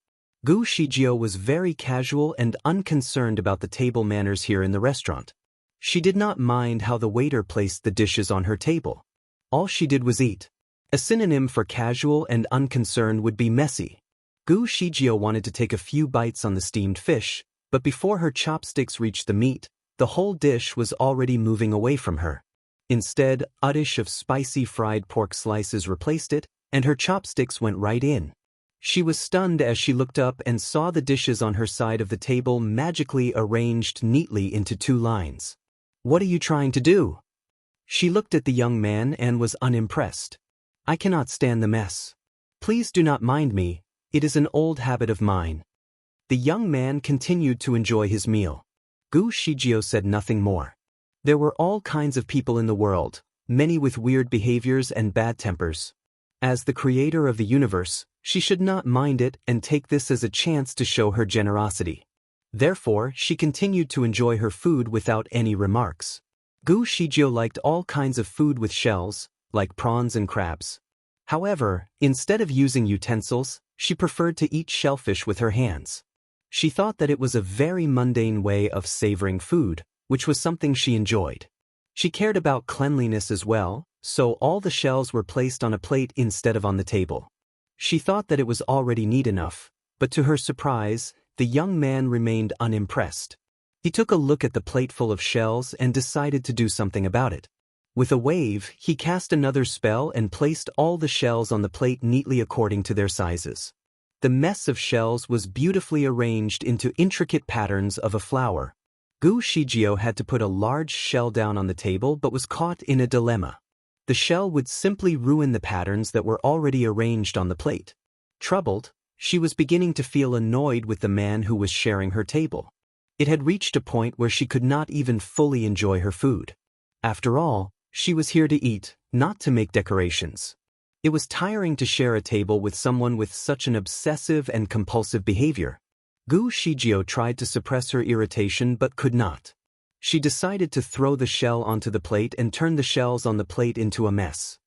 Gu Shijio was very casual and unconcerned about the table manners here in the restaurant. She did not mind how the waiter placed the dishes on her table. All she did was eat. A synonym for casual and unconcerned would be messy. Gu Shijio wanted to take a few bites on the steamed fish, but before her chopsticks reached the meat, the whole dish was already moving away from her. Instead, a dish of spicy fried pork slices replaced it, and her chopsticks went right in. She was stunned as she looked up and saw the dishes on her side of the table magically arranged neatly into 2 lines. "What are you trying to do?" She looked at the young man and was unimpressed. "I cannot stand the mess. Please do not mind me, it is an old habit of mine." The young man continued to enjoy his meal. Gu Shijio said nothing more. There were all kinds of people in the world, many with weird behaviors and bad tempers. As the creator of the universe, she should not mind it and take this as a chance to show her generosity. Therefore, she continued to enjoy her food without any remarks. Gu Shijio liked all kinds of food with shells, like prawns and crabs. However, instead of using utensils, she preferred to eat shellfish with her hands. She thought that it was a very mundane way of savoring food, which was something she enjoyed. She cared about cleanliness as well, so all the shells were placed on a plate instead of on the table. She thought that it was already neat enough, but to her surprise, the young man remained unimpressed. He took a look at the plate full of shells and decided to do something about it. With a wave, he cast another spell and placed all the shells on the plate neatly according to their sizes. The mess of shells was beautifully arranged into intricate patterns of a flower. Gu Shijio had to put a large shell down on the table but was caught in a dilemma. The shell would simply ruin the patterns that were already arranged on the plate. Troubled, she was beginning to feel annoyed with the man who was sharing her table. It had reached a point where she could not even fully enjoy her food. After all, she was here to eat, not to make decorations. It was tiring to share a table with someone with such an obsessive and compulsive behavior. Gu Shijio tried to suppress her irritation but could not. She decided to throw the shell onto the plate and turn the shells on the plate into a mess.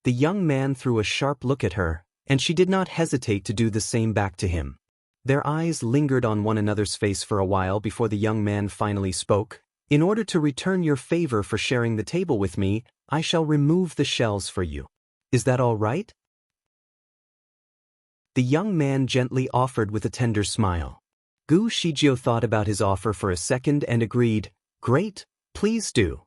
The young man threw a sharp look at her, and she did not hesitate to do the same back to him. Their eyes lingered on one another's face for a while before the young man finally spoke. "In order to return your favor for sharing the table with me, I shall remove the shells for you. Is that all right?" The young man gently offered with a tender smile. Gu Shijio thought about his offer for a second and agreed, "Great, please do."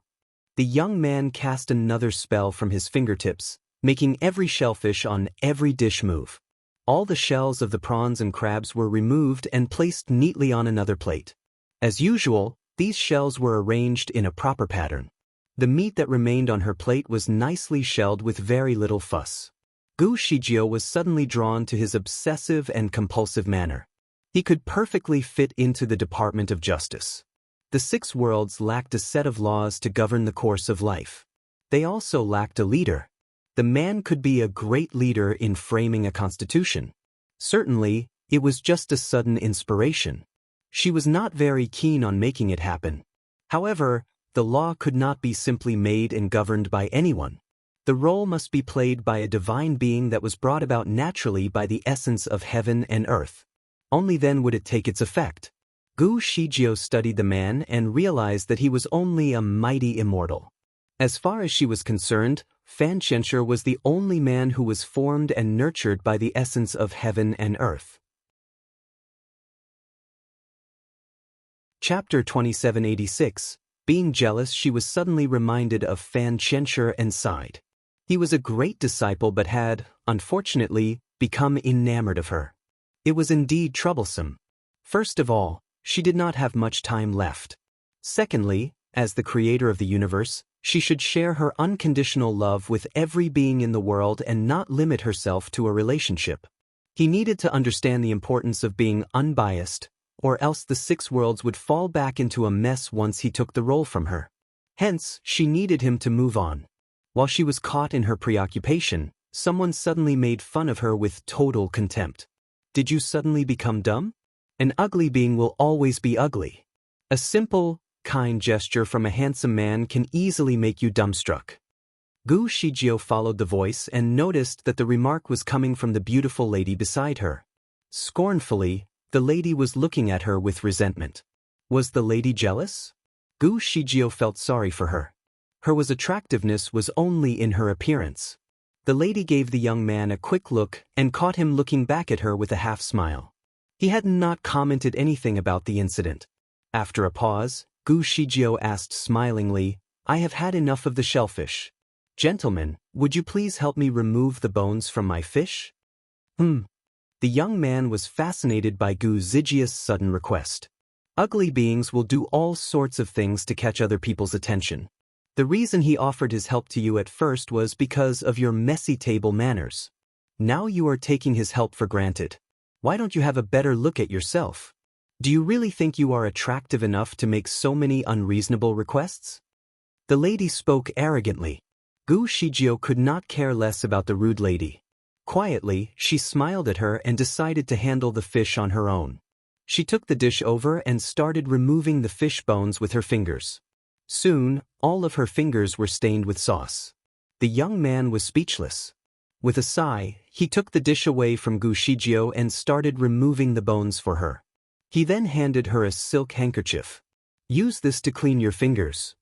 The young man cast another spell from his fingertips, making every shellfish on every dish move. All the shells of the prawns and crabs were removed and placed neatly on another plate. As usual, these shells were arranged in a proper pattern. The meat that remained on her plate was nicely shelled with very little fuss. Gu Shijio was suddenly drawn to his obsessive and compulsive manner. He could perfectly fit into the Department of Justice. The 6 worlds lacked a set of laws to govern the course of life. They also lacked a leader. The man could be a great leader in framing a constitution. Certainly, it was just a sudden inspiration. She was not very keen on making it happen. However, the law could not be simply made and governed by anyone. The role must be played by a divine being that was brought about naturally by the essence of heaven and earth. Only then would it take its effect. Gu Shijio studied the man and realized that he was only a mighty immortal. As far as she was concerned, Fan Qianshi was the only man who was formed and nurtured by the essence of heaven and earth. Chapter 2786. Being jealous, she was suddenly reminded of Fan Qianshi and sighed. He was a great disciple but had, unfortunately, become enamored of her. It was indeed troublesome. First of all, she did not have much time left. Secondly, as the creator of the universe, she should share her unconditional love with every being in the world and not limit herself to a relationship. He needed to understand the importance of being unbiased, or else the 6 worlds would fall back into a mess once he took the role from her. Hence, she needed him to move on. While she was caught in her preoccupation, someone suddenly made fun of her with total contempt. "Did you suddenly become dumb? An ugly being will always be ugly." A simple, kind gesture from a handsome man can easily make you dumbstruck. Gu Shijio followed the voice and noticed that the remark was coming from the beautiful lady beside her. Scornfully, The lady was looking at her with resentment. Was the lady jealous? Gu Shijio felt sorry for her. Her attractiveness was only in her appearance. The lady gave the young man a quick look and caught him looking back at her with a half-smile. He had not commented anything about the incident. After a pause, Gu Shijio asked smilingly, "I have had enough of the shellfish. Gentlemen, would you please help me remove the bones from my fish?" The young man was fascinated by Gu Zhijia's sudden request. Ugly beings will do all sorts of things to catch other people's attention. The reason he offered his help to you at first was because of your messy table manners. Now you are taking his help for granted. Why don't you have a better look at yourself? Do you really think you are attractive enough to make so many unreasonable requests? The lady spoke arrogantly. Gu Shijio could not care less about the rude lady. Quietly, she smiled at her and decided to handle the fish on her own. She took the dish over and started removing the fish bones with her fingers. Soon, all of her fingers were stained with sauce. The young man was speechless. With a sigh, he took the dish away from Gu Shijio and started removing the bones for her. He then handed her a silk handkerchief. "Use this to clean your fingers."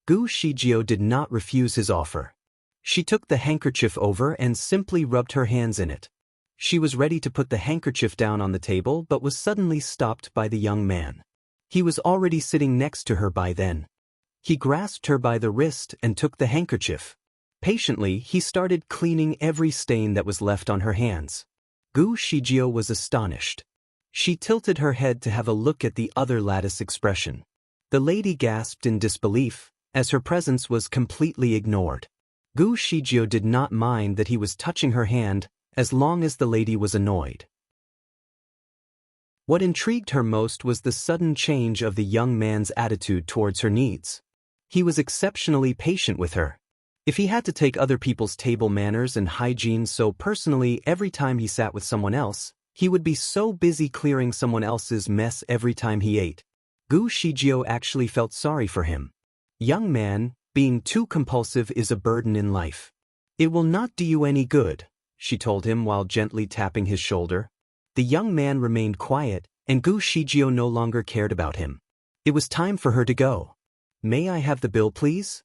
Gu Shijio did not refuse his offer. She took the handkerchief over and simply rubbed her hands in it. She was ready to put the handkerchief down on the table but was suddenly stopped by the young man. He was already sitting next to her by then. He grasped her by the wrist and took the handkerchief. Patiently, he started cleaning every stain that was left on her hands. Gu Shijio was astonished. She tilted her head to have a look at the other lattice expression. The lady gasped in disbelief, as her presence was completely ignored. Gu Shijio did not mind that he was touching her hand, as long as the lady was annoyed. What intrigued her most was the sudden change of the young man's attitude towards her needs. He was exceptionally patient with her. If he had to take other people's table manners and hygiene so personally every time he sat with someone else, he would be so busy clearing someone else's mess every time he ate. Gu Shijio actually felt sorry for him. "Young man, being too compulsive is a burden in life. It will not do you any good," she told him while gently tapping his shoulder. The young man remained quiet, and Gu Shijio no longer cared about him. It was time for her to go. "May I have the bill, please?"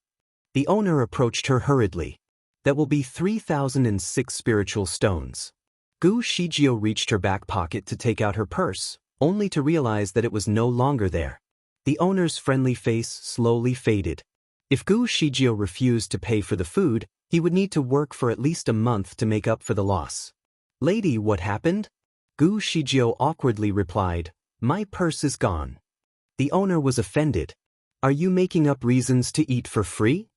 The owner approached her hurriedly. "That will be 3,006 spiritual stones." Gu Shijio reached her back pocket to take out her purse, only to realize that it was no longer there. The owner's friendly face slowly faded. If Gu Shijio refused to pay for the food, he would need to work for at least a month to make up for the loss. "Lady, what happened?" Gu Shijio awkwardly replied, "My purse is gone." The owner was offended. "Are you making up reasons to eat for free?"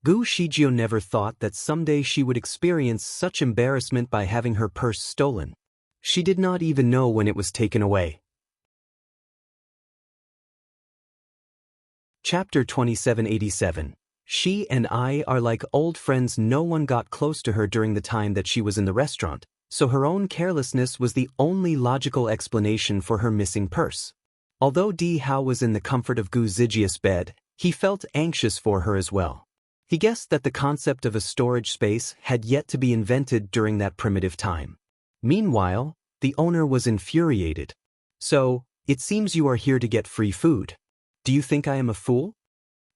Gu Shijio never thought that someday she would experience such embarrassment by having her purse stolen. She did not even know when it was taken away. Chapter 2787. She and I are like old friends. No one got close to her during the time that she was in the restaurant, so her own carelessness was the only logical explanation for her missing purse. Although Di Hao was in the comfort of Gu Zijia's bed, he felt anxious for her as well. He guessed that the concept of a storage space had yet to be invented during that primitive time. Meanwhile, the owner was infuriated. "So, it seems you are here to get free food. Do you think I am a fool?"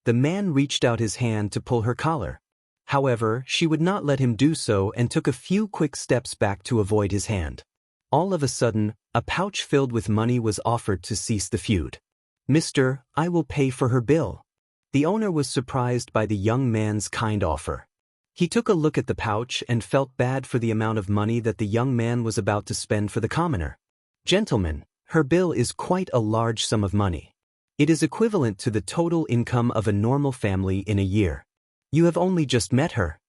The man reached out his hand to pull her collar. However, she would not let him do so and took a few quick steps back to avoid his hand. All of a sudden, a pouch filled with money was offered to cease the feud. "Mister, I will pay for her bill." The owner was surprised by the young man's kind offer. He took a look at the pouch and felt bad for the amount of money that the young man was about to spend for the commoner. "Gentlemen, her bill is quite a large sum of money. It is equivalent to the total income of a normal family in a year. You have only just met her.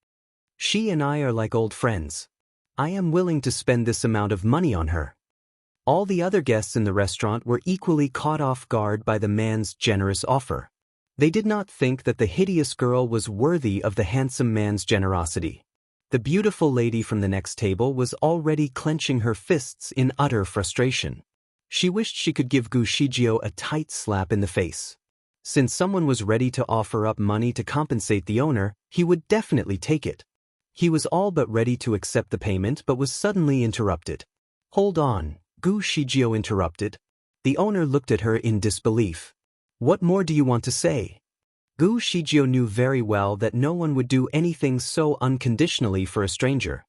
She and I are like old friends. I am willing to spend this amount of money on her." All the other guests in the restaurant were equally caught off guard by the man's generous offer. They did not think that the hideous girl was worthy of the handsome man's generosity. The beautiful lady from the next table was already clenching her fists in utter frustration. She wished she could give Gu Shijio a tight slap in the face. Since someone was ready to offer up money to compensate the owner, he would definitely take it. He was all but ready to accept the payment but was suddenly interrupted. "Hold on, Gu Shijio interrupted. The owner looked at her in disbelief. What more do you want to say? Gu Shijio knew very well that no one would do anything so unconditionally for a stranger.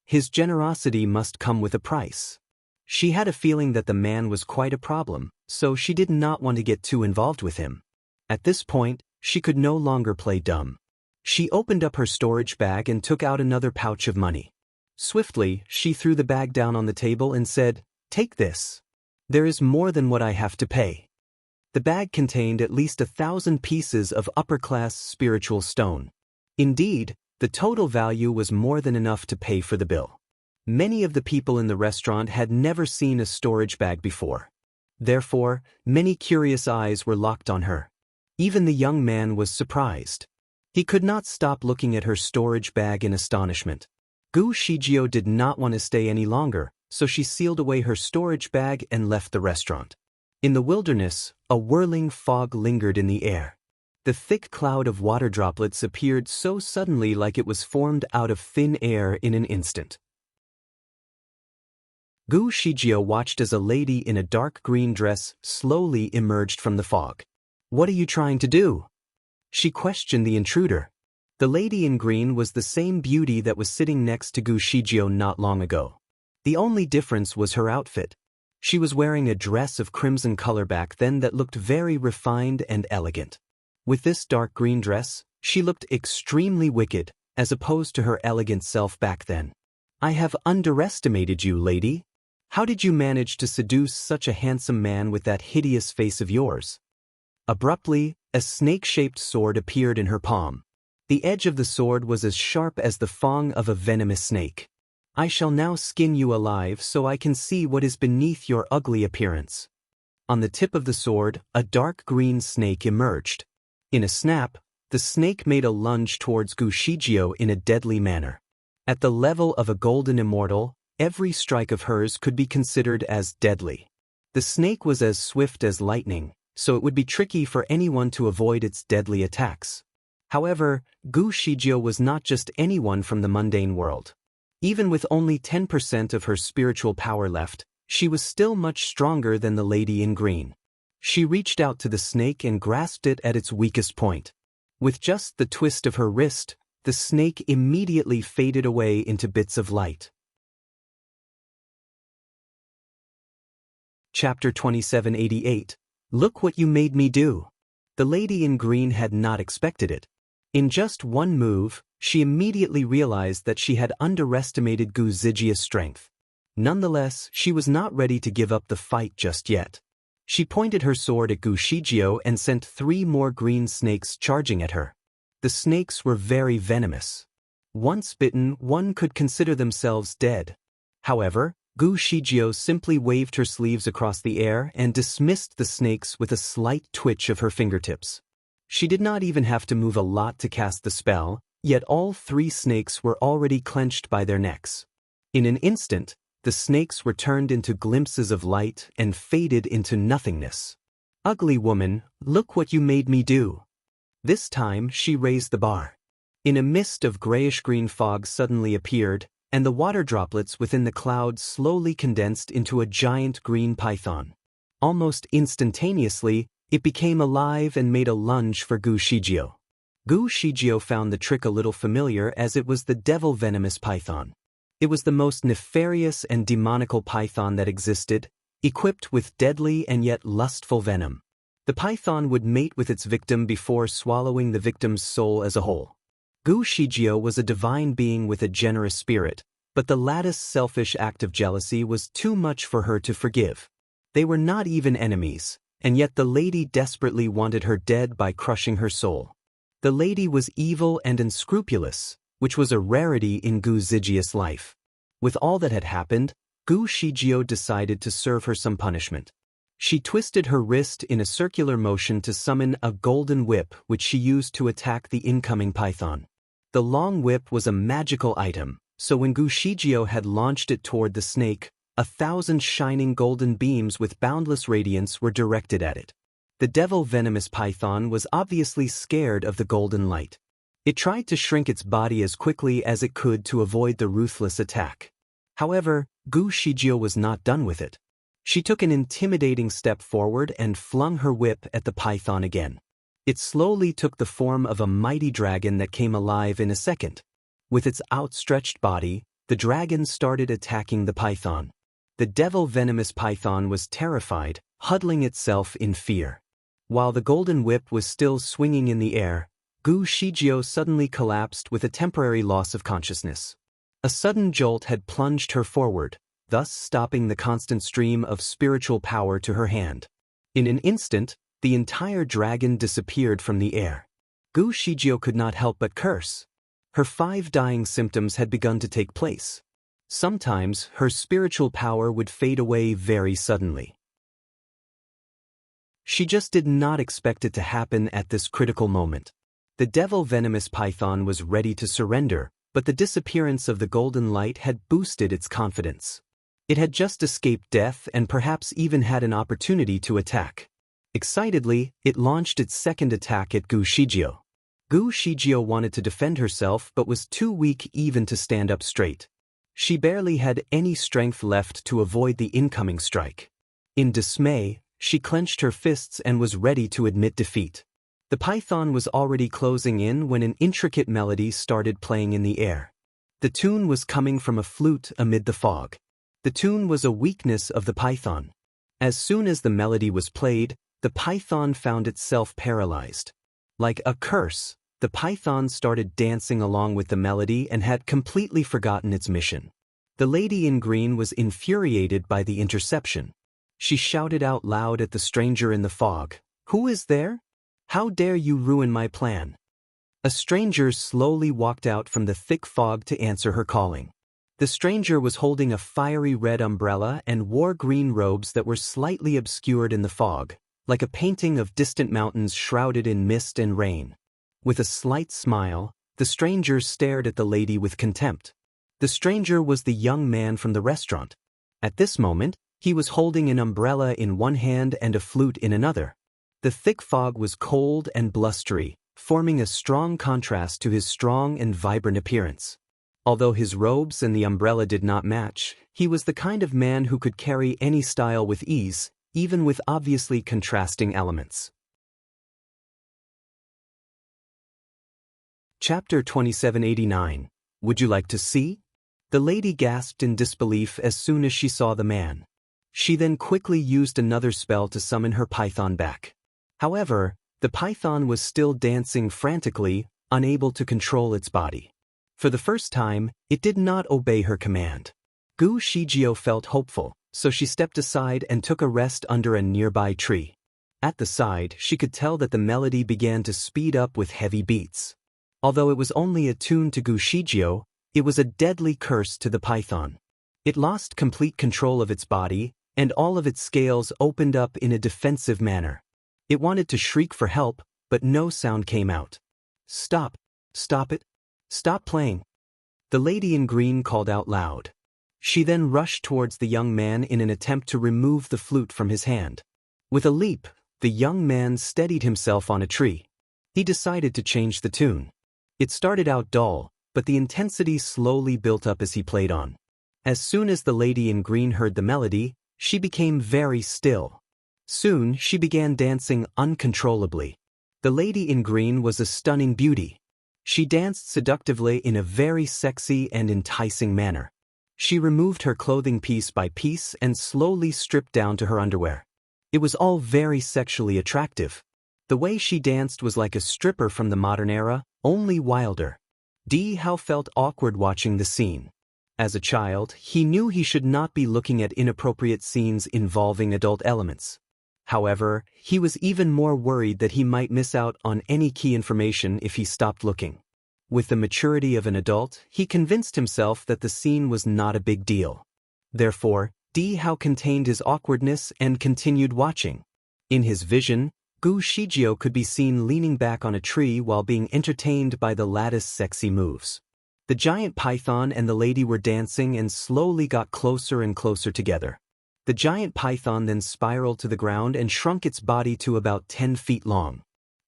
His generosity must come with a price. She had a feeling that the man was quite a problem, so she did not want to get too involved with him. At this point, she could no longer play dumb. She opened up her storage bag and took out another pouch of money. Swiftly, she threw the bag down on the table and said, "Take this. There is more than what I have to pay." The bag contained at least 1,000 pieces of upper-class spiritual stone. Indeed, the total value was more than enough to pay for the bill. Many of the people in the restaurant had never seen a storage bag before. Therefore, many curious eyes were locked on her. Even the young man was surprised. He could not stop looking at her storage bag in astonishment. Gu Shijio did not want to stay any longer, so she sealed away her storage bag and left the restaurant. In the wilderness, a whirling fog lingered in the air. The thick cloud of water droplets appeared so suddenly like it was formed out of thin air in an instant. Gu Shijio watched as a lady in a dark green dress slowly emerged from the fog. "What are you trying to do?" she questioned the intruder. The lady in green was the same beauty that was sitting next to Gu Shijio not long ago. The only difference was her outfit. She was wearing a dress of crimson color back then that looked very refined and elegant. With this dark green dress, she looked extremely wicked, as opposed to her elegant self back then. "I have underestimated you, lady. How did you manage to seduce such a handsome man with that hideous face of yours?" Abruptly, a snake-shaped sword appeared in her palm. The edge of the sword was as sharp as the fang of a venomous snake. "I shall now skin you alive so I can see what is beneath your ugly appearance." On the tip of the sword, a dark green snake emerged. In a snap, the snake made a lunge towards Gu Shijio in a deadly manner. At the level of a golden immortal, every strike of hers could be considered as deadly. The snake was as swift as lightning, so it would be tricky for anyone to avoid its deadly attacks. However, Gu Shijio was not just anyone from the mundane world. Even with only 10% of her spiritual power left, she was still much stronger than the lady in green. She reached out to the snake and grasped it at its weakest point. With just the twist of her wrist, the snake immediately faded away into bits of light. Chapter 2788. Look what you made me do. The lady in green had not expected it. In just one move, she immediately realized that she had underestimated Gu Zijia's strength. Nonetheless, she was not ready to give up the fight just yet. She pointed her sword at Gu Shijio and sent 3 more green snakes charging at her. The snakes were very venomous. Once bitten, one could consider themselves dead. However, Gu Shijio simply waved her sleeves across the air and dismissed the snakes with a slight twitch of her fingertips. She did not even have to move a lot to cast the spell, yet all 3 snakes were already clenched by their necks. In an instant, the snakes were turned into glimpses of light and faded into nothingness. "Ugly woman, look what you made me do." This time she raised the bar. In a mist of grayish-green fog suddenly appeared, and the water droplets within the cloud slowly condensed into a giant green python. Almost instantaneously, it became alive and made a lunge for Gu Shijio. Gu Shijio found the trick a little familiar as it was the devil venomous python. It was the most nefarious and demonical python that existed, equipped with deadly and yet lustful venom. The python would mate with its victim before swallowing the victim's soul as a whole. Gu Shijio was a divine being with a generous spirit, but the latter's selfish act of jealousy was too much for her to forgive. They were not even enemies, and yet the lady desperately wanted her dead by crushing her soul. The lady was evil and unscrupulous, which was a rarity in Gu Zijia's life. With all that had happened, Gu Shijio decided to serve her some punishment. She twisted her wrist in a circular motion to summon a golden whip which she used to attack the incoming python. The long whip was a magical item, so when Gu Shijio had launched it toward the snake, 1,000 shining golden beams with boundless radiance were directed at it. The devil venomous python was obviously scared of the golden light. It tried to shrink its body as quickly as it could to avoid the ruthless attack. However, Gu Shijio was not done with it. She took an intimidating step forward and flung her whip at the python again. It slowly took the form of a mighty dragon that came alive in a second. With its outstretched body, the dragon started attacking the python. The devil-venomous python was terrified, huddling itself in fear. While the golden whip was still swinging in the air, Gu Shijio suddenly collapsed with a temporary loss of consciousness. A sudden jolt had plunged her forward, thus stopping the constant stream of spiritual power to her hand. In an instant, the entire dragon disappeared from the air. Gu Shijio could not help but curse. Her 5 dying symptoms had begun to take place. Sometimes her spiritual power would fade away very suddenly. She just did not expect it to happen at this critical moment. The devil-venomous python was ready to surrender, but the disappearance of the golden light had boosted its confidence. It had just escaped death and perhaps even had an opportunity to attack. Excitedly, it launched its second attack at Gu Shijio. Gu Shijio wanted to defend herself but was too weak even to stand up straight. She barely had any strength left to avoid the incoming strike. In dismay, she clenched her fists and was ready to admit defeat. The python was already closing in when an intricate melody started playing in the air. The tune was coming from a flute amid the fog. The tune was a weakness of the python. As soon as the melody was played, the python found itself paralyzed. Like a curse, the python started dancing along with the melody and had completely forgotten its mission. The lady in green was infuriated by the interception. She shouted out loud at the stranger in the fog, "Who is there? How dare you ruin my plan?" A stranger slowly walked out from the thick fog to answer her calling. The stranger was holding a fiery red umbrella and wore green robes that were slightly obscured in the fog, like a painting of distant mountains shrouded in mist and rain. With a slight smile, the stranger stared at the lady with contempt. The stranger was the young man from the restaurant. At this moment, he was holding an umbrella in one hand and a flute in another. The thick fog was cold and blustery, forming a strong contrast to his strong and vibrant appearance. Although his robes and the umbrella did not match, he was the kind of man who could carry any style with ease, even with obviously contrasting elements. Chapter 2789. Would you like to see? The lady gasped in disbelief as soon as she saw the man. She then quickly used another spell to summon her python back. However, the python was still dancing frantically, unable to control its body. For the first time, it did not obey her command. Gu Shijio felt hopeful, so she stepped aside and took a rest under a nearby tree. At the side, she could tell that the melody began to speed up with heavy beats. Although it was only a tune to Gu Shijio, it was a deadly curse to the python. It lost complete control of its body, and all of its scales opened up in a defensive manner. It wanted to shriek for help, but no sound came out. "Stop! Stop it! Stop playing!" The lady in green called out loud. She then rushed towards the young man in an attempt to remove the flute from his hand. With a leap, the young man steadied himself on a tree. He decided to change the tune. It started out dull, but the intensity slowly built up as he played on. As soon as the lady in green heard the melody, she became very still. Soon, she began dancing uncontrollably. The lady in green was a stunning beauty. She danced seductively in a very sexy and enticing manner. She removed her clothing piece by piece and slowly stripped down to her underwear. It was all very sexually attractive. The way she danced was like a stripper from the modern era, only wilder. Di Hao felt awkward watching the scene. As a child, he knew he should not be looking at inappropriate scenes involving adult elements. However, he was even more worried that he might miss out on any key information if he stopped looking. With the maturity of an adult, he convinced himself that the scene was not a big deal. Therefore, Di Hao contained his awkwardness and continued watching. In his vision, Gu Shijio could be seen leaning back on a tree while being entertained by the lattice sexy moves. The giant python and the lady were dancing and slowly got closer and closer together. The giant python then spiraled to the ground and shrunk its body to about 10 feet long.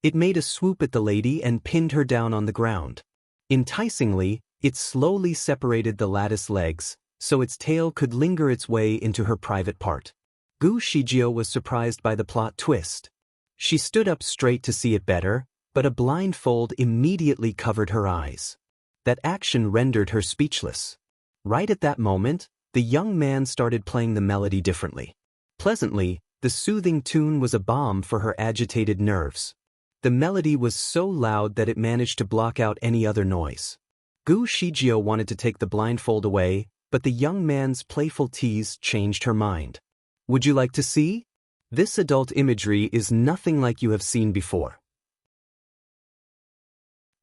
It made a swoop at the lady and pinned her down on the ground. Enticingly, it slowly separated the lattice legs, so its tail could linger its way into her private part. Gu Shijio was surprised by the plot twist. She stood up straight to see it better, but a blindfold immediately covered her eyes. That action rendered her speechless. Right at that moment, the young man started playing the melody differently. Pleasantly, the soothing tune was a balm for her agitated nerves. The melody was so loud that it managed to block out any other noise. Gu Shijio wanted to take the blindfold away, but the young man's playful tease changed her mind. Would you like to see? This adult imagery is nothing like you have seen before.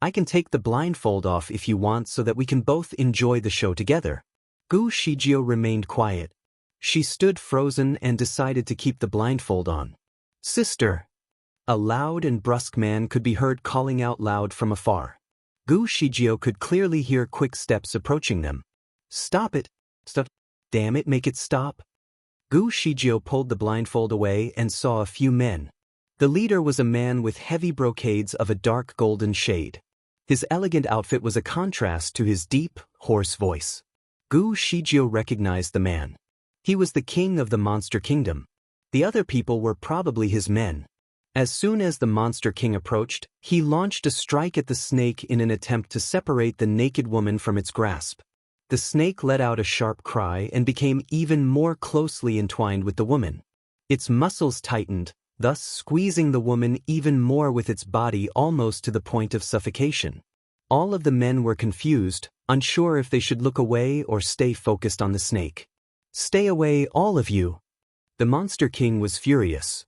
I can take the blindfold off if you want so that we can both enjoy the show together. Gu Shijio remained quiet. She stood frozen and decided to keep the blindfold on. Sister! A loud and brusque man could be heard calling out loud from afar. Gu Shijio could clearly hear quick steps approaching them. Stop it! Stop! Damn it, make it stop! Gu Shijio pulled the blindfold away and saw a few men. The leader was a man with heavy brocades of a dark golden shade. His elegant outfit was a contrast to his deep, hoarse voice. Gu Shijio recognized the man. He was the king of the Monster Kingdom. The other people were probably his men. As soon as the Monster King approached, he launched a strike at the snake in an attempt to separate the naked woman from its grasp. The snake let out a sharp cry and became even more closely entwined with the woman. Its muscles tightened, thus squeezing the woman even more with its body almost to the point of suffocation. All of the men were confused, unsure if they should look away or stay focused on the snake. Stay away, all of you! The Monster King was furious.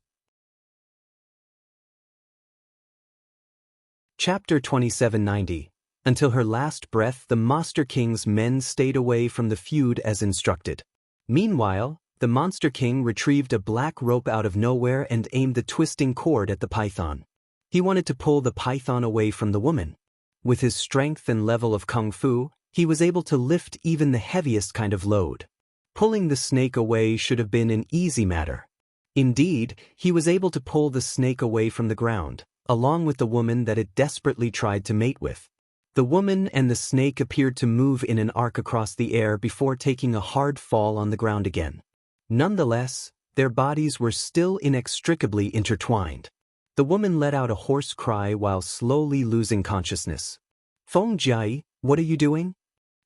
Chapter 2790. Until her last breath, the Monster King's men stayed away from the feud as instructed. Meanwhile, the Monster King retrieved a black rope out of nowhere and aimed the twisting cord at the python. He wanted to pull the python away from the woman. With his strength and level of kung fu, he was able to lift even the heaviest kind of load. Pulling the snake away should have been an easy matter. Indeed, he was able to pull the snake away from the ground, along with the woman that it desperately tried to mate with. The woman and the snake appeared to move in an arc across the air before taking a hard fall on the ground again. Nonetheless, their bodies were still inextricably intertwined. The woman let out a hoarse cry while slowly losing consciousness. Feng Jiai, what are you doing?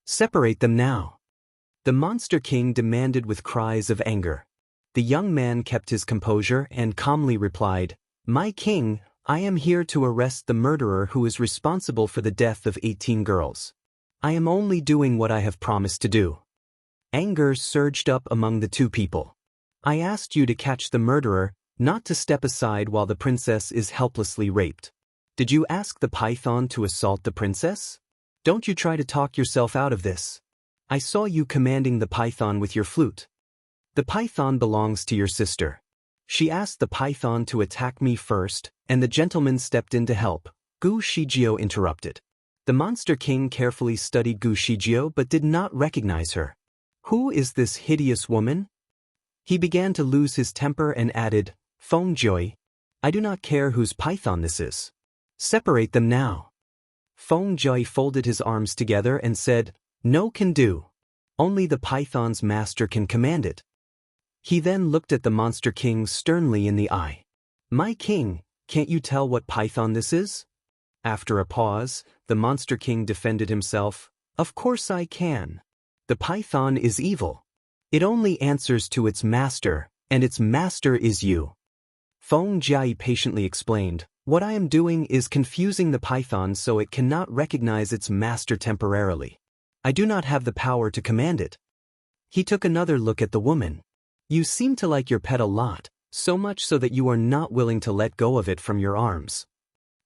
Separate them now! The Monster King demanded with cries of anger. The young man kept his composure and calmly replied, My king, I am here to arrest the murderer who is responsible for the death of 18 girls. I am only doing what I have promised to do. Anger surged up among the two people. I asked you to catch the murderer, not to step aside while the princess is helplessly raped. Did you ask the python to assault the princess? Don't you try to talk yourself out of this. I saw you commanding the python with your flute. The python belongs to your sister. She asked the python to attack me first, and the gentleman stepped in to help. Gu Shijio interrupted. The Monster King carefully studied Gu Shijio but did not recognize her. Who is this hideous woman? He began to lose his temper and added, Feng Jiai, I do not care whose python this is. Separate them now. Feng Jiai folded his arms together and said, No can do. Only the python's master can command it. He then looked at the Monster King sternly in the eye. My king, can't you tell what python this is? After a pause, the Monster King defended himself. Of course I can. The python is evil. It only answers to its master, and its master is you. Feng Jiai patiently explained, What I am doing is confusing the python so it cannot recognize its master temporarily. I do not have the power to command it. He took another look at the woman. You seem to like your pet a lot, so much so that you are not willing to let go of it from your arms.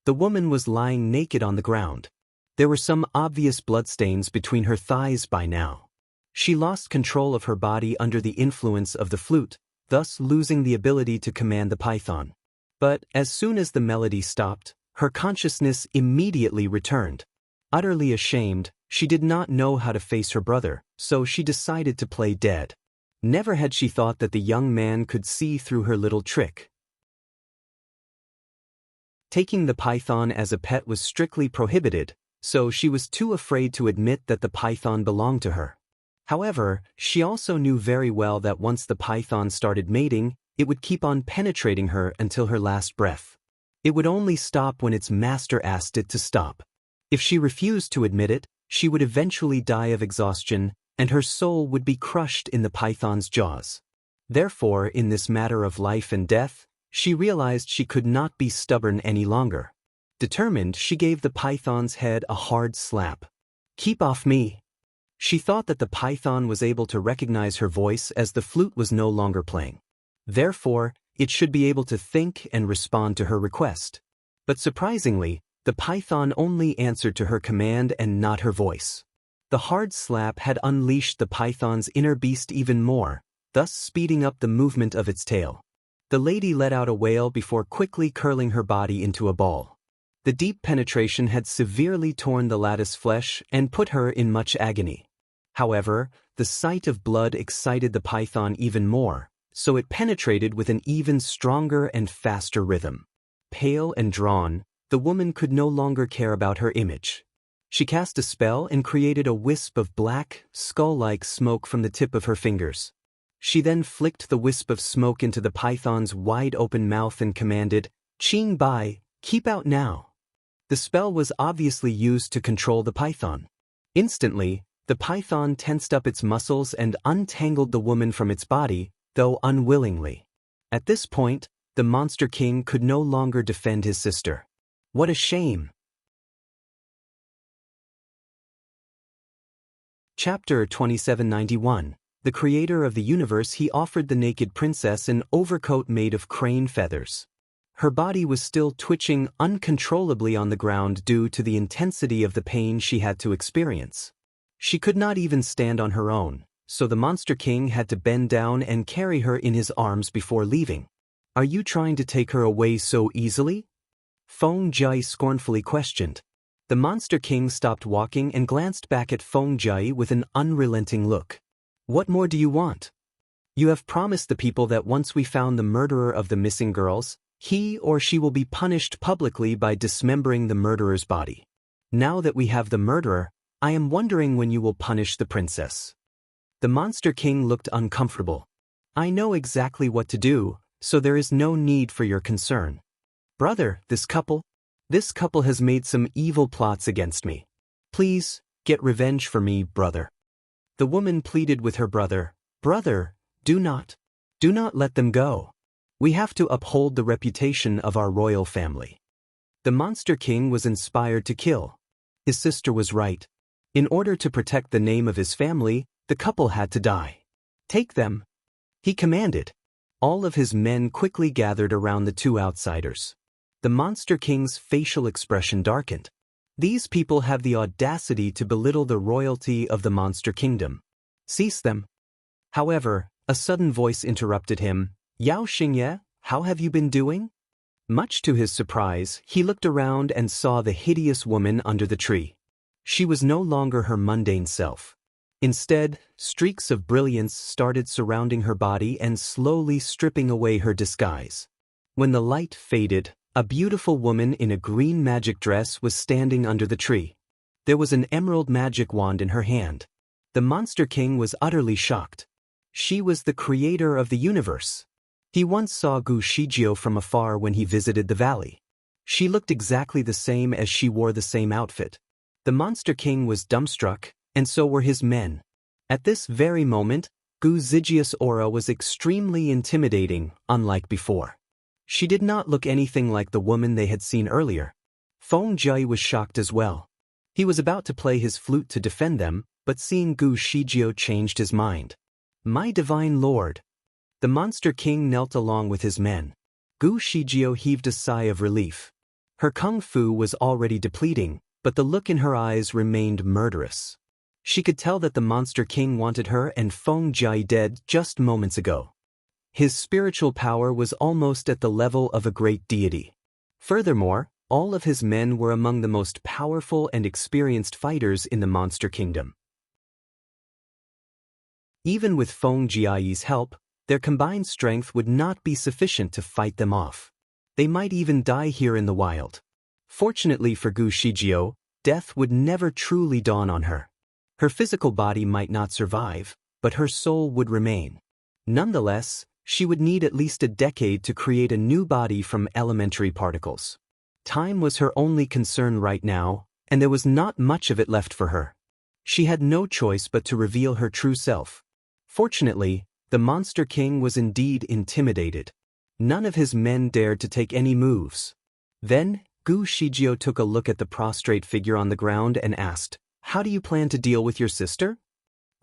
The woman was lying naked on the ground. There were some obvious bloodstains between her thighs by now. She lost control of her body under the influence of the flute, thus losing the ability to command the python. But as soon as the melody stopped, her consciousness immediately returned. Utterly ashamed, she did not know how to face her brother, so she decided to play dead. Never had she thought that the young man could see through her little trick. Taking the python as a pet was strictly prohibited, so she was too afraid to admit that the python belonged to her. However, she also knew very well that once the python started mating, it would keep on penetrating her until her last breath. It would only stop when its master asked it to stop. If she refused to admit it, she would eventually die of exhaustion, and her soul would be crushed in the python's jaws. Therefore, in this matter of life and death, she realized she could not be stubborn any longer. Determined, she gave the python's head a hard slap. "Keep off me." She thought that the python was able to recognize her voice as the flute was no longer playing. Therefore, it should be able to think and respond to her request. But surprisingly, the python only answered to her command and not her voice. The hard slap had unleashed the python's inner beast even more, thus speeding up the movement of its tail. The lady let out a wail before quickly curling her body into a ball. The deep penetration had severely torn the lattice flesh and put her in much agony. However, the sight of blood excited the python even more, so it penetrated with an even stronger and faster rhythm. Pale and drawn, the woman could no longer care about her image. She cast a spell and created a wisp of black, skull-like smoke from the tip of her fingers. She then flicked the wisp of smoke into the python's wide-open mouth and commanded, "Ching Bai, keep out now." The spell was obviously used to control the python. Instantly, the python tensed up its muscles and untangled the woman from its body, though unwillingly. At this point, the Monster King could no longer defend his sister. What a shame! Chapter 2791. The creator of the universe, he offered the naked princess an overcoat made of crane feathers. Her body was still twitching uncontrollably on the ground due to the intensity of the pain she had to experience. She could not even stand on her own, so the Monster King had to bend down and carry her in his arms before leaving. "Are you trying to take her away so easily?" Feng Jai scornfully questioned. The Monster King stopped walking and glanced back at Feng Jai with an unrelenting look. "What more do you want? You have promised the people that once we found the murderer of the missing girls, he or she will be punished publicly by dismembering the murderer's body. Now that we have the murderer, I am wondering when you will punish the princess." The Monster King looked uncomfortable. "I know exactly what to do, so there is no need for your concern. Brother, this couple has made some evil plots against me. Please, get revenge for me, brother." The woman pleaded with her brother. "Brother, do not let them go. We have to uphold the reputation of our royal family." The Monster King was inspired to kill. His sister was right. In order to protect the name of his family, the couple had to die. "Take them," he commanded. All of his men quickly gathered around the two outsiders. The Monster King's facial expression darkened. These people have the audacity to belittle the royalty of the Monster Kingdom. "Cease them." However, a sudden voice interrupted him. "Yao Xingye, how have you been doing?" Much to his surprise, he looked around and saw the hideous woman under the tree. She was no longer her mundane self. Instead, streaks of brilliance started surrounding her body and slowly stripping away her disguise. When the light faded, a beautiful woman in a green magic dress was standing under the tree. There was an emerald magic wand in her hand. The Monster King was utterly shocked. She was the creator of the universe. He once saw Gu Shijio from afar when he visited the valley. She looked exactly the same as she wore the same outfit. The Monster King was dumbstruck, and so were his men. At this very moment, Gu Zijia's aura was extremely intimidating, unlike before. She did not look anything like the woman they had seen earlier. Feng Jai was shocked as well. He was about to play his flute to defend them, but seeing Gu Shijio changed his mind. "My divine lord." The Monster King knelt along with his men. Gu Shijio heaved a sigh of relief. Her kung fu was already depleting, but the look in her eyes remained murderous. She could tell that the Monster King wanted her and Feng Jai dead just moments ago. His spiritual power was almost at the level of a great deity. Furthermore, all of his men were among the most powerful and experienced fighters in the Monster Kingdom. Even with Feng Jiayi's help, their combined strength would not be sufficient to fight them off. They might even die here in the wild. Fortunately for Gu Shijio, death would never truly dawn on her. Her physical body might not survive, but her soul would remain. Nonetheless, she would need at least a decade to create a new body from elementary particles. Time was her only concern right now, and there was not much of it left for her. She had no choice but to reveal her true self. Fortunately, the Monster King was indeed intimidated. None of his men dared to take any moves. Then, Gu Shijio took a look at the prostrate figure on the ground and asked, "How do you plan to deal with your sister?"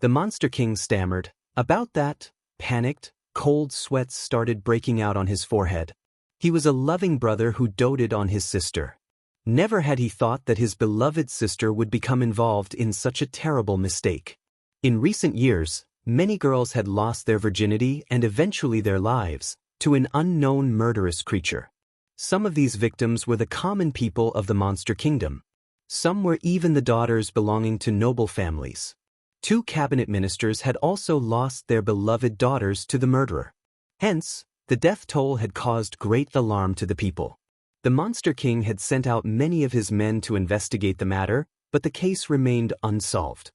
The Monster King stammered, "About that," panicked, cold sweats started breaking out on his forehead. He was a loving brother who doted on his sister. Never had he thought that his beloved sister would become involved in such a terrible mistake. In recent years, many girls had lost their virginity and eventually their lives to an unknown murderous creature. Some of these victims were the common people of the Monster Kingdom. Some were even the daughters belonging to noble families. 2 cabinet ministers had also lost their beloved daughters to the murderer. Hence, the death toll had caused great alarm to the people. The Monster King had sent out many of his men to investigate the matter, but the case remained unsolved.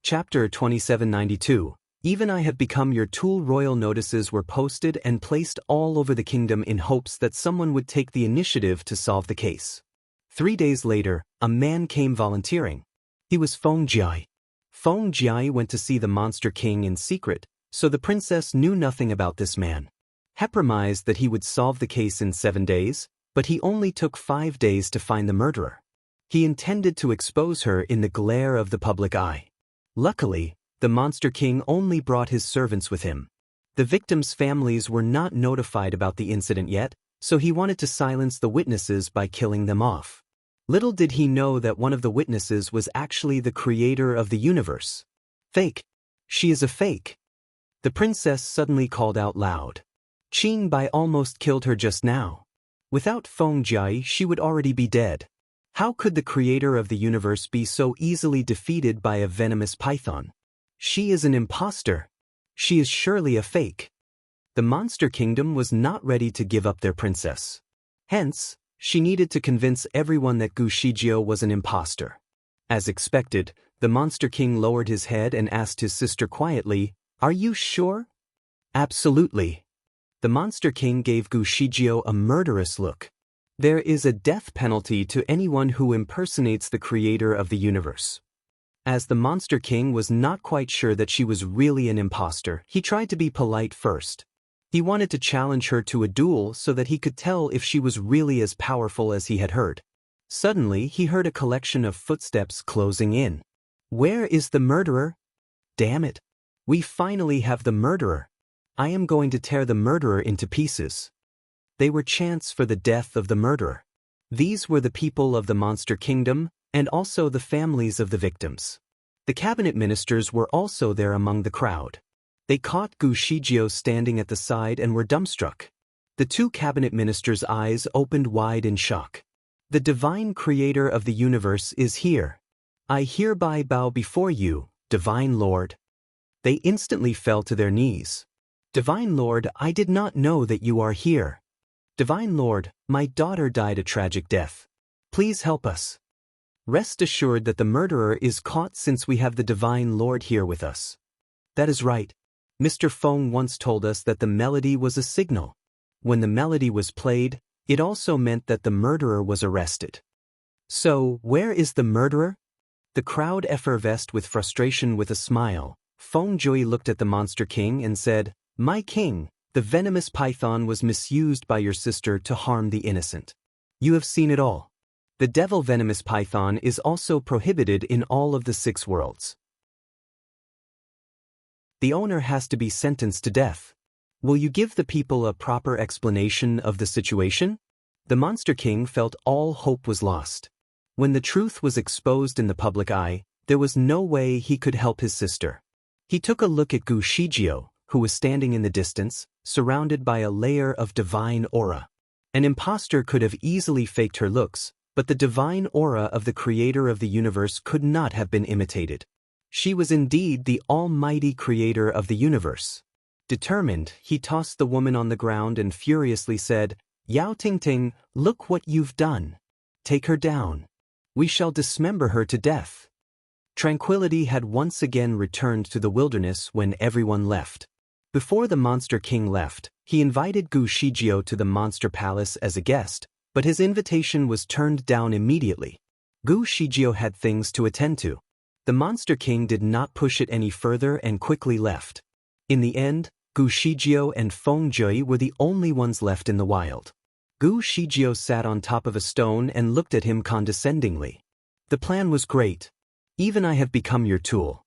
Chapter 2792. Even I have become your tool. Royal notices were posted and placed all over the kingdom in hopes that someone would take the initiative to solve the case. 3 days later, a man came volunteering. He was Feng Jiai. Feng Jiai went to see the Monster King in secret, so the princess knew nothing about this man. He promised that he would solve the case in 7 days, but he only took 5 days to find the murderer. He intended to expose her in the glare of the public eye. Luckily, the Monster King only brought his servants with him. The victims' families were not notified about the incident yet, so he wanted to silence the witnesses by killing them off. Little did he know that one of the witnesses was actually the creator of the universe. Fake. She is a fake. The princess suddenly called out loud. Qing Bai almost killed her just now. Without Feng Jiai, she would already be dead. How could the creator of the universe be so easily defeated by a venomous python? She is an imposter. She is surely a fake. The Monster Kingdom was not ready to give up their princess. Hence, she needed to convince everyone that Gu Shijio was an imposter. As expected, the Monster King lowered his head and asked his sister quietly, "Are you sure?" "Absolutely." The Monster King gave Gu Shijio a murderous look. There is a death penalty to anyone who impersonates the creator of the universe. As the Monster King was not quite sure that she was really an imposter, he tried to be polite first. He wanted to challenge her to a duel so that he could tell if she was really as powerful as he had heard. Suddenly, he heard a collection of footsteps closing in. Where is the murderer? Damn it. We finally have the murderer. I am going to tear the murderer into pieces. They were chants for the death of the murderer. These were the people of the Monster Kingdom, and also the families of the victims. The cabinet ministers were also there among the crowd. They caught Gu Shijio standing at the side and were dumbstruck. The 2 cabinet ministers' eyes opened wide in shock. The divine creator of the universe is here. I hereby bow before you, divine lord. They instantly fell to their knees. Divine Lord, I did not know that you are here. Divine Lord, my daughter died a tragic death. Please help us. Rest assured that the murderer is caught since we have the Divine Lord here with us. That is right. Mr. Feng once told us that the melody was a signal. When the melody was played, it also meant that the murderer was arrested. So, where is the murderer? The crowd effervesced with frustration. With a smile, Feng Jui looked at the Monster King and said, My king, the venomous python was misused by your sister to harm the innocent. You have seen it all. The devil venomous python is also prohibited in all of the 6 worlds. The owner has to be sentenced to death. Will you give the people a proper explanation of the situation? The Monster King felt all hope was lost. When the truth was exposed in the public eye, there was no way he could help his sister. He took a look at Gu Shijio, who was standing in the distance, surrounded by a layer of divine aura. An imposter could have easily faked her looks, but the divine aura of the creator of the universe could not have been imitated. She was indeed the almighty creator of the universe. Determined, he tossed the woman on the ground and furiously said, Yao Tingting, look what you've done. Take her down. We shall dismember her to death. Tranquility had once again returned to the wilderness when everyone left. Before the Monster King left, he invited Gu Shijio to the Monster Palace as a guest, but his invitation was turned down immediately. Gu Shijio had things to attend to. The Monster King did not push it any further and quickly left. In the end, Gu Shijio and Feng Jui were the only ones left in the wild. Gu Shijio sat on top of a stone and looked at him condescendingly. The plan was great. Even I have become your tool.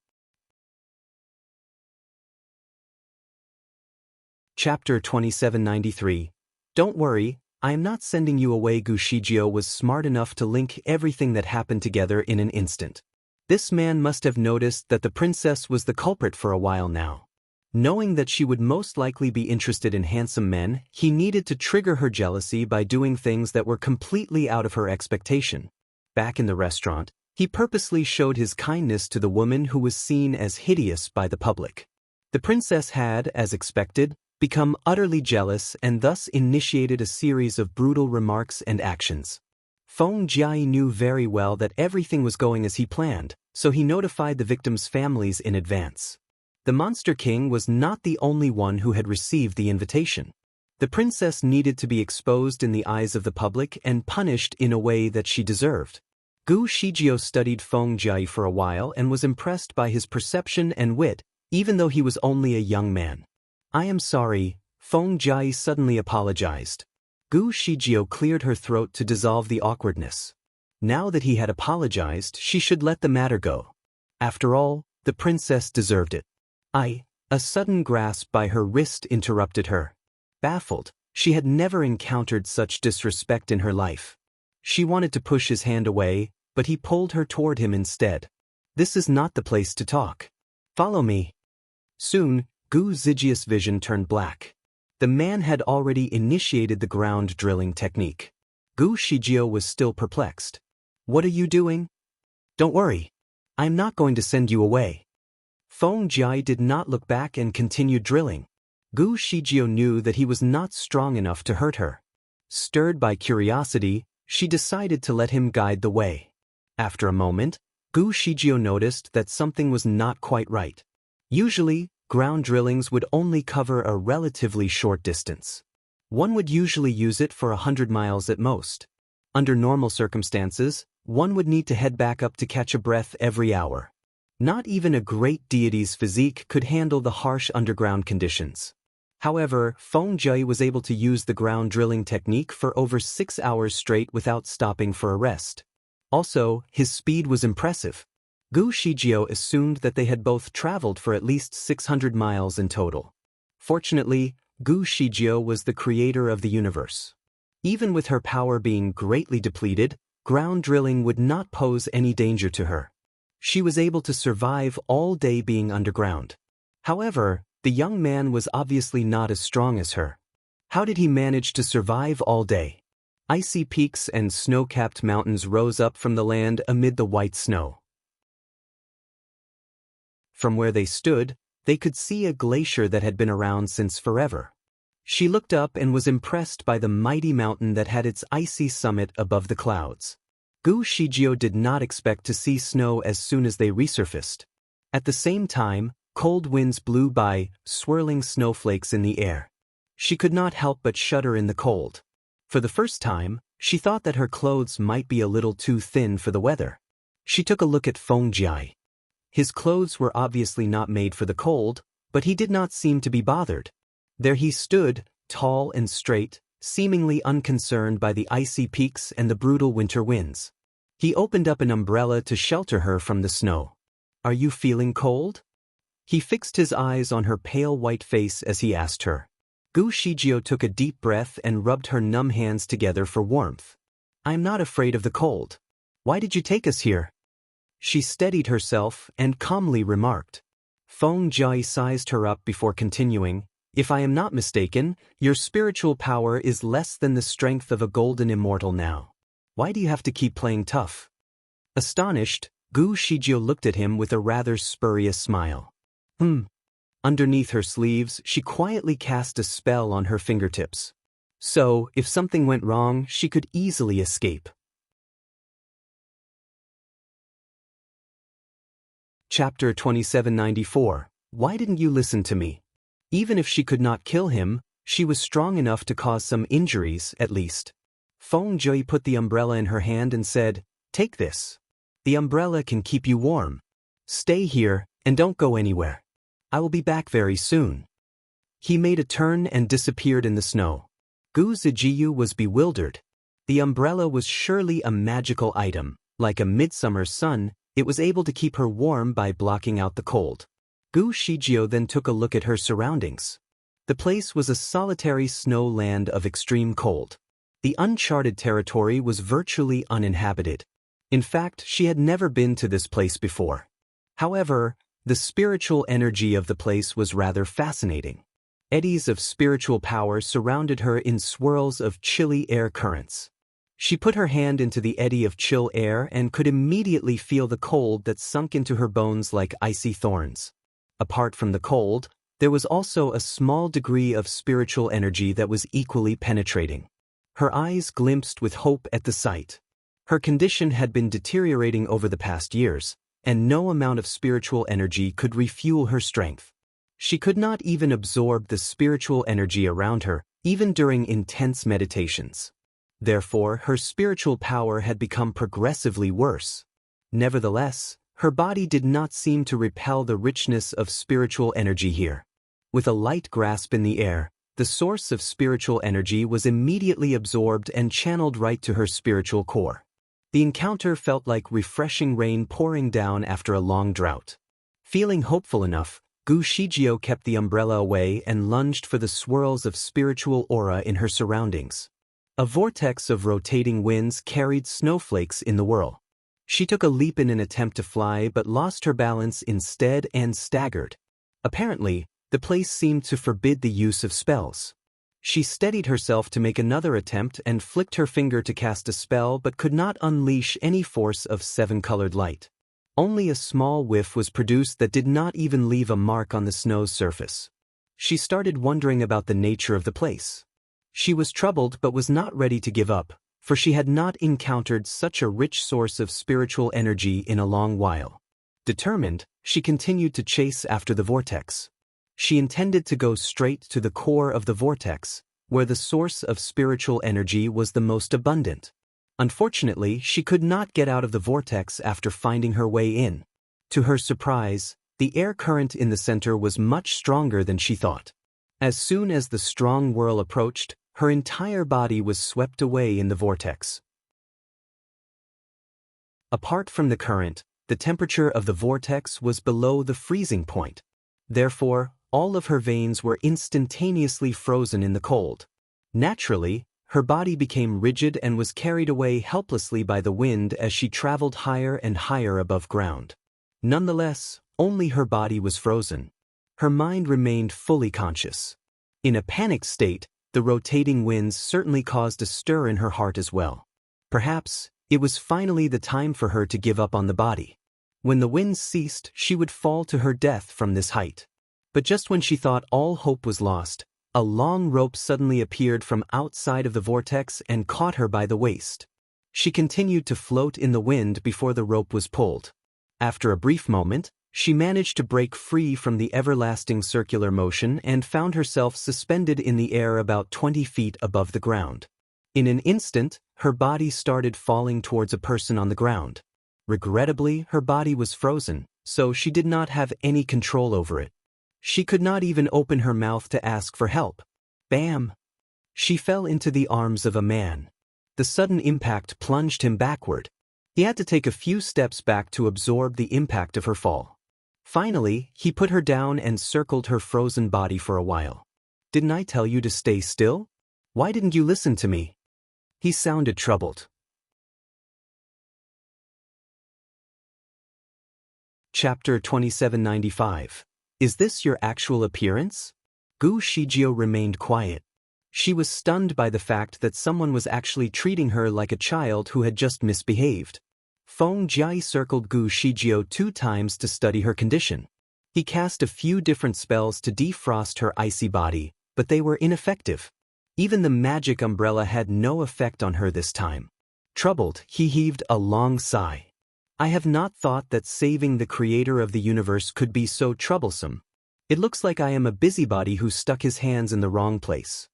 Chapter 2793. Don't worry, I am not sending you away. Gu Shijio was smart enough to link everything that happened together in an instant. This man must have noticed that the princess was the culprit for a while now. Knowing that she would most likely be interested in handsome men, he needed to trigger her jealousy by doing things that were completely out of her expectation. Back in the restaurant, he purposely showed his kindness to the woman who was seen as hideous by the public. The princess had, as expected, become utterly jealous and thus initiated a series of brutal remarks and actions. Feng Jia knew very well that everything was going as he planned, so he notified the victims' families in advance. The Monster King was not the only one who had received the invitation. The princess needed to be exposed in the eyes of the public and punished in a way that she deserved. Gu Shijio studied Feng Jia for a while and was impressed by his perception and wit, even though he was only a young man. I am sorry, Feng Jia suddenly apologized. Gu Shijio cleared her throat to dissolve the awkwardness. Now that he had apologized, she should let the matter go. After all, the princess deserved it. A sudden grasp by her wrist interrupted her. Baffled, she had never encountered such disrespect in her life. She wanted to push his hand away, but he pulled her toward him instead. This is not the place to talk. Follow me. Soon, Gu Zijia's vision turned black. The man had already initiated the ground drilling technique. Gu Shijio was still perplexed. What are you doing? Don't worry. I'm not going to send you away. Feng Jia did not look back and continued drilling. Gu Shijio knew that he was not strong enough to hurt her. Stirred by curiosity, she decided to let him guide the way. After a moment, Gu Shijio noticed that something was not quite right. Usually, ground drillings would only cover a relatively short distance. One would usually use it for 100 miles at most. Under normal circumstances, one would need to head back up to catch a breath every hour. Not even a great deity's physique could handle the harsh underground conditions. However, Feng Jia was able to use the ground drilling technique for over 6 hours straight without stopping for a rest. Also, his speed was impressive. Gu Shijio assumed that they had both traveled for at least 600 miles in total. Fortunately, Gu Shijio was the creator of the universe. Even with her power being greatly depleted, ground drilling would not pose any danger to her. She was able to survive all day being underground. However, the young man was obviously not as strong as her. How did he manage to survive all day? Icy peaks and snow-capped mountains rose up from the land amid the white snow. From where they stood, they could see a glacier that had been around since forever. She looked up and was impressed by the mighty mountain that had its icy summit above the clouds. Gu Shijio did not expect to see snow as soon as they resurfaced. At the same time, cold winds blew by, swirling snowflakes in the air. She could not help but shudder in the cold. For the first time, she thought that her clothes might be a little too thin for the weather. She took a look at Feng Jia. His clothes were obviously not made for the cold, but he did not seem to be bothered. There he stood, tall and straight, seemingly unconcerned by the icy peaks and the brutal winter winds. He opened up an umbrella to shelter her from the snow. Are you feeling cold? He fixed his eyes on her pale white face as he asked her. Gu Shijio took a deep breath and rubbed her numb hands together for warmth. I'm not afraid of the cold. Why did you take us here? She steadied herself and calmly remarked. Feng Jia sized her up before continuing, if I am not mistaken, your spiritual power is less than the strength of a golden immortal now. Why do you have to keep playing tough? Astonished, Gu Shijio looked at him with a rather spurious smile. Underneath her sleeves, she quietly cast a spell on her fingertips. So, if something went wrong, she could easily escape. Chapter 2794. Why didn't you listen to me? Even if she could not kill him, she was strong enough to cause some injuries, at least. Feng Jui put the umbrella in her hand and said, "Take this. The umbrella can keep you warm. Stay here, and don't go anywhere. I will be back very soon." He made a turn and disappeared in the snow. Gu Zijiu was bewildered. The umbrella was surely a magical item. Like a midsummer sun, it was able to keep her warm by blocking out the cold. Gu Shijio then took a look at her surroundings. The place was a solitary snow land of extreme cold. The uncharted territory was virtually uninhabited. In fact, she had never been to this place before. However, the spiritual energy of the place was rather fascinating. Eddies of spiritual power surrounded her in swirls of chilly air currents. She put her hand into the eddy of chill air and could immediately feel the cold that sunk into her bones like icy thorns. Apart from the cold, there was also a small degree of spiritual energy that was equally penetrating. Her eyes glimpsed with hope at the sight. Her condition had been deteriorating over the past years, and no amount of spiritual energy could refuel her strength. She could not even absorb the spiritual energy around her, even during intense meditations. Therefore, her spiritual power had become progressively worse. Nevertheless, her body did not seem to repel the richness of spiritual energy here. With a light grasp in the air, the source of spiritual energy was immediately absorbed and channeled right to her spiritual core. The encounter felt like refreshing rain pouring down after a long drought. Feeling hopeful enough, Gu Shijio kept the umbrella away and lunged for the swirls of spiritual aura in her surroundings. A vortex of rotating winds carried snowflakes in the whirl. She took a leap in an attempt to fly but lost her balance instead and staggered. Apparently, the place seemed to forbid the use of spells. She steadied herself to make another attempt and flicked her finger to cast a spell but could not unleash any force of seven-colored light. Only a small whiff was produced that did not even leave a mark on the snow's surface. She started wondering about the nature of the place. She was troubled but was not ready to give up, for she had not encountered such a rich source of spiritual energy in a long while. Determined, she continued to chase after the vortex. She intended to go straight to the core of the vortex, where the source of spiritual energy was the most abundant. Unfortunately, she could not get out of the vortex after finding her way in. To her surprise, the air current in the center was much stronger than she thought. As soon as the strong whirl approached, her entire body was swept away in the vortex. Apart from the current, the temperature of the vortex was below the freezing point. Therefore, all of her veins were instantaneously frozen in the cold. Naturally, her body became rigid and was carried away helplessly by the wind as she traveled higher and higher above ground. Nonetheless, only her body was frozen. Her mind remained fully conscious. In a panicked state, the rotating winds certainly caused a stir in her heart as well. Perhaps, it was finally the time for her to give up on the body. When the winds ceased, she would fall to her death from this height. But just when she thought all hope was lost, a long rope suddenly appeared from outside of the vortex and caught her by the waist. She continued to float in the wind before the rope was pulled. After a brief moment, she managed to break free from the everlasting circular motion and found herself suspended in the air about 20 feet above the ground. In an instant, her body started falling towards a person on the ground. Regrettably, her body was frozen, so she did not have any control over it. She could not even open her mouth to ask for help. Bam! She fell into the arms of a man. The sudden impact plunged him backward. He had to take a few steps back to absorb the impact of her fall. Finally, he put her down and circled her frozen body for a while. "Didn't I tell you to stay still? Why didn't you listen to me?" He sounded troubled. Chapter 2795. Is this your actual appearance? Gu Shijio remained quiet. She was stunned by the fact that someone was actually treating her like a child who had just misbehaved. Feng Jia circled Gu Shijio 2 times to study her condition. He cast a few different spells to defrost her icy body, but they were ineffective. Even the magic umbrella had no effect on her this time. Troubled, he heaved a long sigh. I have not thought that saving the creator of the universe could be so troublesome. It looks like I am a busybody who stuck his hands in the wrong place.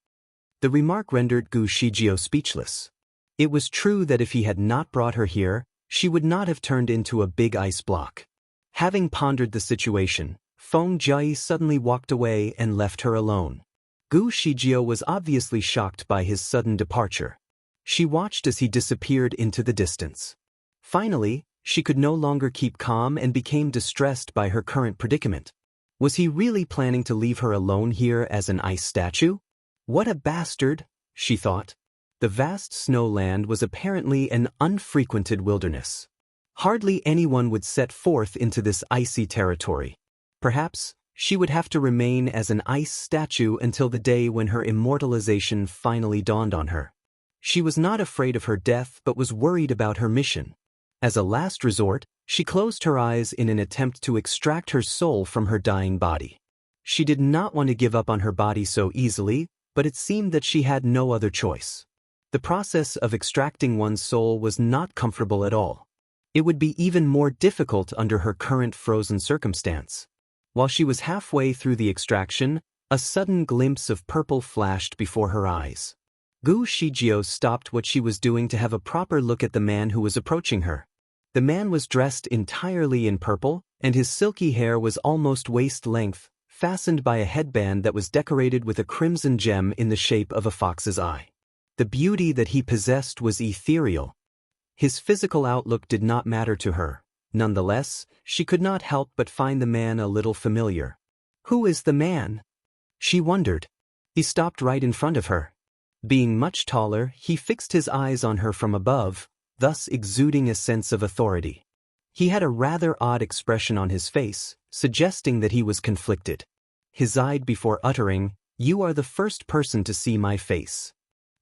The remark rendered Gu Shijio speechless. It was true that if he had not brought her here, she would not have turned into a big ice block. Having pondered the situation, Feng Jai suddenly walked away and left her alone. Gu Shijio was obviously shocked by his sudden departure. She watched as he disappeared into the distance. Finally, she could no longer keep calm and became distressed by her current predicament. Was he really planning to leave her alone here as an ice statue? What a bastard, she thought. The vast snowland was apparently an unfrequented wilderness. Hardly anyone would set forth into this icy territory. Perhaps she would have to remain as an ice statue until the day when her immortalization finally dawned on her. She was not afraid of her death but was worried about her mission. As a last resort, she closed her eyes in an attempt to extract her soul from her dying body. She did not want to give up on her body so easily, but it seemed that she had no other choice. The process of extracting one's soul was not comfortable at all. It would be even more difficult under her current frozen circumstance. While she was halfway through the extraction, a sudden glimpse of purple flashed before her eyes. Gu Shijio stopped what she was doing to have a proper look at the man who was approaching her. The man was dressed entirely in purple, and his silky hair was almost waist-length, fastened by a headband that was decorated with a crimson gem in the shape of a fox's eye. The beauty that he possessed was ethereal. His physical outlook did not matter to her. Nonetheless, she could not help but find the man a little familiar. Who is the man? She wondered. He stopped right in front of her. Being much taller, he fixed his eyes on her from above, thus exuding a sense of authority. He had a rather odd expression on his face, suggesting that he was conflicted. He sighed before uttering, "You are the first person to see my face."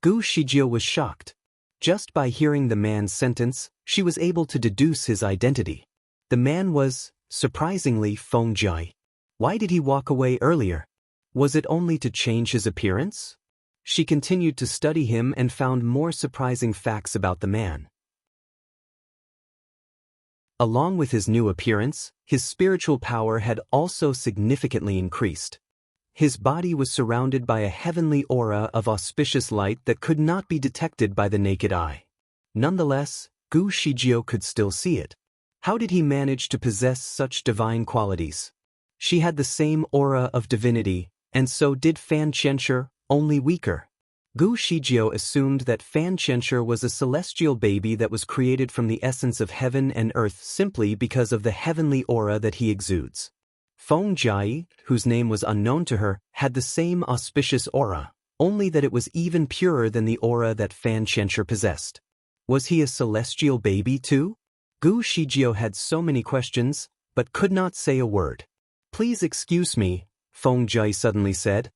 Gu Shijio was shocked. Just by hearing the man's sentence, she was able to deduce his identity. The man was, surprisingly, Feng Jai. Why did he walk away earlier? Was it only to change his appearance? She continued to study him and found more surprising facts about the man. Along with his new appearance, his spiritual power had also significantly increased. His body was surrounded by a heavenly aura of auspicious light that could not be detected by the naked eye. Nonetheless, Gu Shijio could still see it. How did he manage to possess such divine qualities? She had the same aura of divinity, and so did Fan Qianshi, only weaker. Gu Shijio assumed that Fan Qianshi was a celestial baby that was created from the essence of heaven and earth simply because of the heavenly aura that he exudes. Feng Jai, whose name was unknown to her, had the same auspicious aura, only that it was even purer than the aura that Fan Qianshi possessed. Was he a celestial baby too? Gu Shijio had so many questions, but could not say a word. "Please excuse me," Feng Jai suddenly said.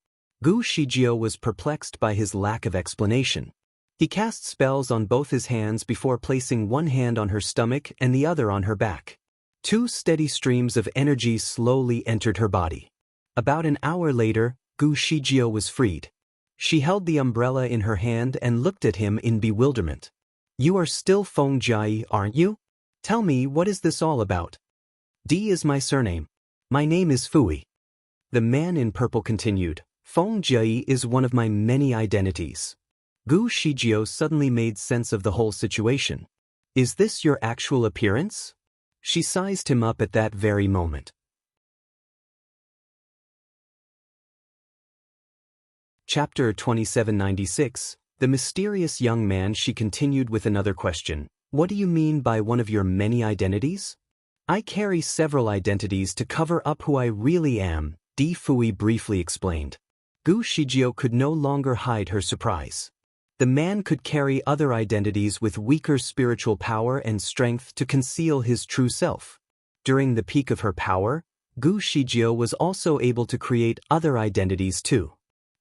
Gu Shijio was perplexed by his lack of explanation. He cast spells on both his hands before placing one hand on her stomach and the other on her back. Two steady streams of energy slowly entered her body. About an hour later, Gu Shijio was freed. She held the umbrella in her hand and looked at him in bewilderment. "You are still Feng Jai, aren't you? Tell me, what is this all about?" "D is my surname. My name is Fui." The man in purple continued. "Feng Jai is one of my many identities." Gu Shijio suddenly made sense of the whole situation. "Is this your actual appearance?" She sized him up at that very moment. Chapter 2796, The Mysterious Young Man. She continued with another question. "What do you mean by one of your many identities?" "I carry several identities to cover up who I really am," Di Fui briefly explained. Gu Shijio could no longer hide her surprise. The man could carry other identities with weaker spiritual power and strength to conceal his true self. During the peak of her power, Gu Shijio was also able to create other identities too.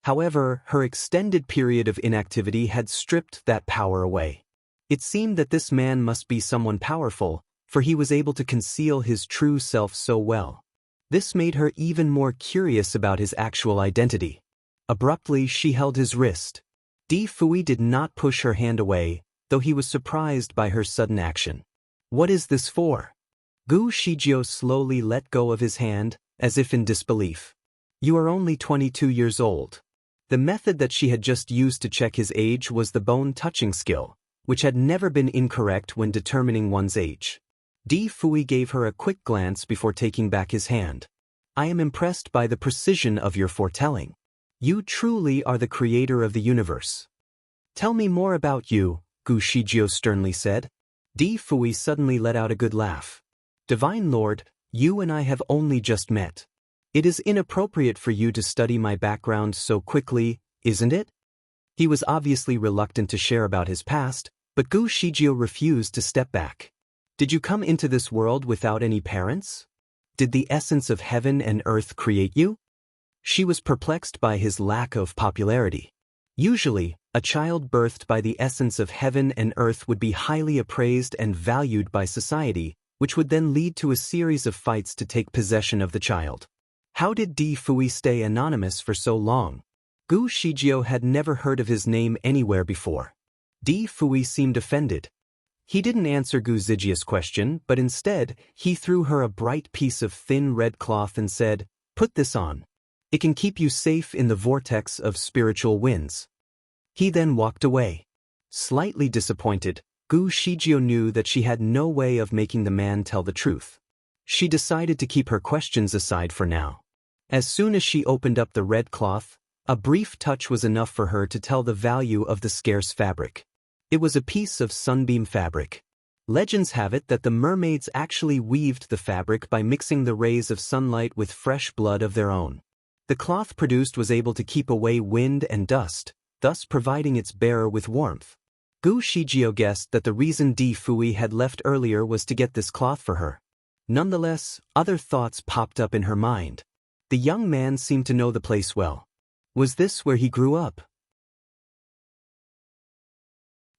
However, her extended period of inactivity had stripped that power away. It seemed that this man must be someone powerful, for he was able to conceal his true self so well. This made her even more curious about his actual identity. Abruptly, she held his wrist. Di Fui did not push her hand away, though he was surprised by her sudden action. What is this for? Gu Shijio slowly let go of his hand, as if in disbelief. You are only 22 years old. The method that she had just used to check his age was the bone-touching skill, which had never been incorrect when determining one's age. Di Fui gave her a quick glance before taking back his hand. I am impressed by the precision of your foretelling. You truly are the creator of the universe. Tell me more about you, Gu Shijio sternly said. Di Fui suddenly let out a good laugh. Divine Lord, you and I have only just met. It is inappropriate for you to study my background so quickly, isn't it? He was obviously reluctant to share about his past, but Gu Shijio refused to step back. Did you come into this world without any parents? Did the essence of heaven and earth create you? She was perplexed by his lack of popularity. Usually, a child birthed by the essence of heaven and earth would be highly appraised and valued by society, which would then lead to a series of fights to take possession of the child. How did Di Fui stay anonymous for so long? Gu Shijio had never heard of his name anywhere before. Di Fui seemed offended. He didn't answer Gu Zijia's question, but instead, he threw her a bright piece of thin red cloth and said, "Put this on. It can keep you safe in the vortex of spiritual winds." He then walked away. Slightly disappointed, Gu Shijio knew that she had no way of making the man tell the truth. She decided to keep her questions aside for now. As soon as she opened up the red cloth, a brief touch was enough for her to tell the value of the scarce fabric. It was a piece of sunbeam fabric. Legends have it that the mermaids actually weaved the fabric by mixing the rays of sunlight with fresh blood of their own. The cloth produced was able to keep away wind and dust, thus providing its bearer with warmth. Gu Shijio guessed that the reason Di Fui had left earlier was to get this cloth for her. Nonetheless, other thoughts popped up in her mind. The young man seemed to know the place well. Was this where he grew up?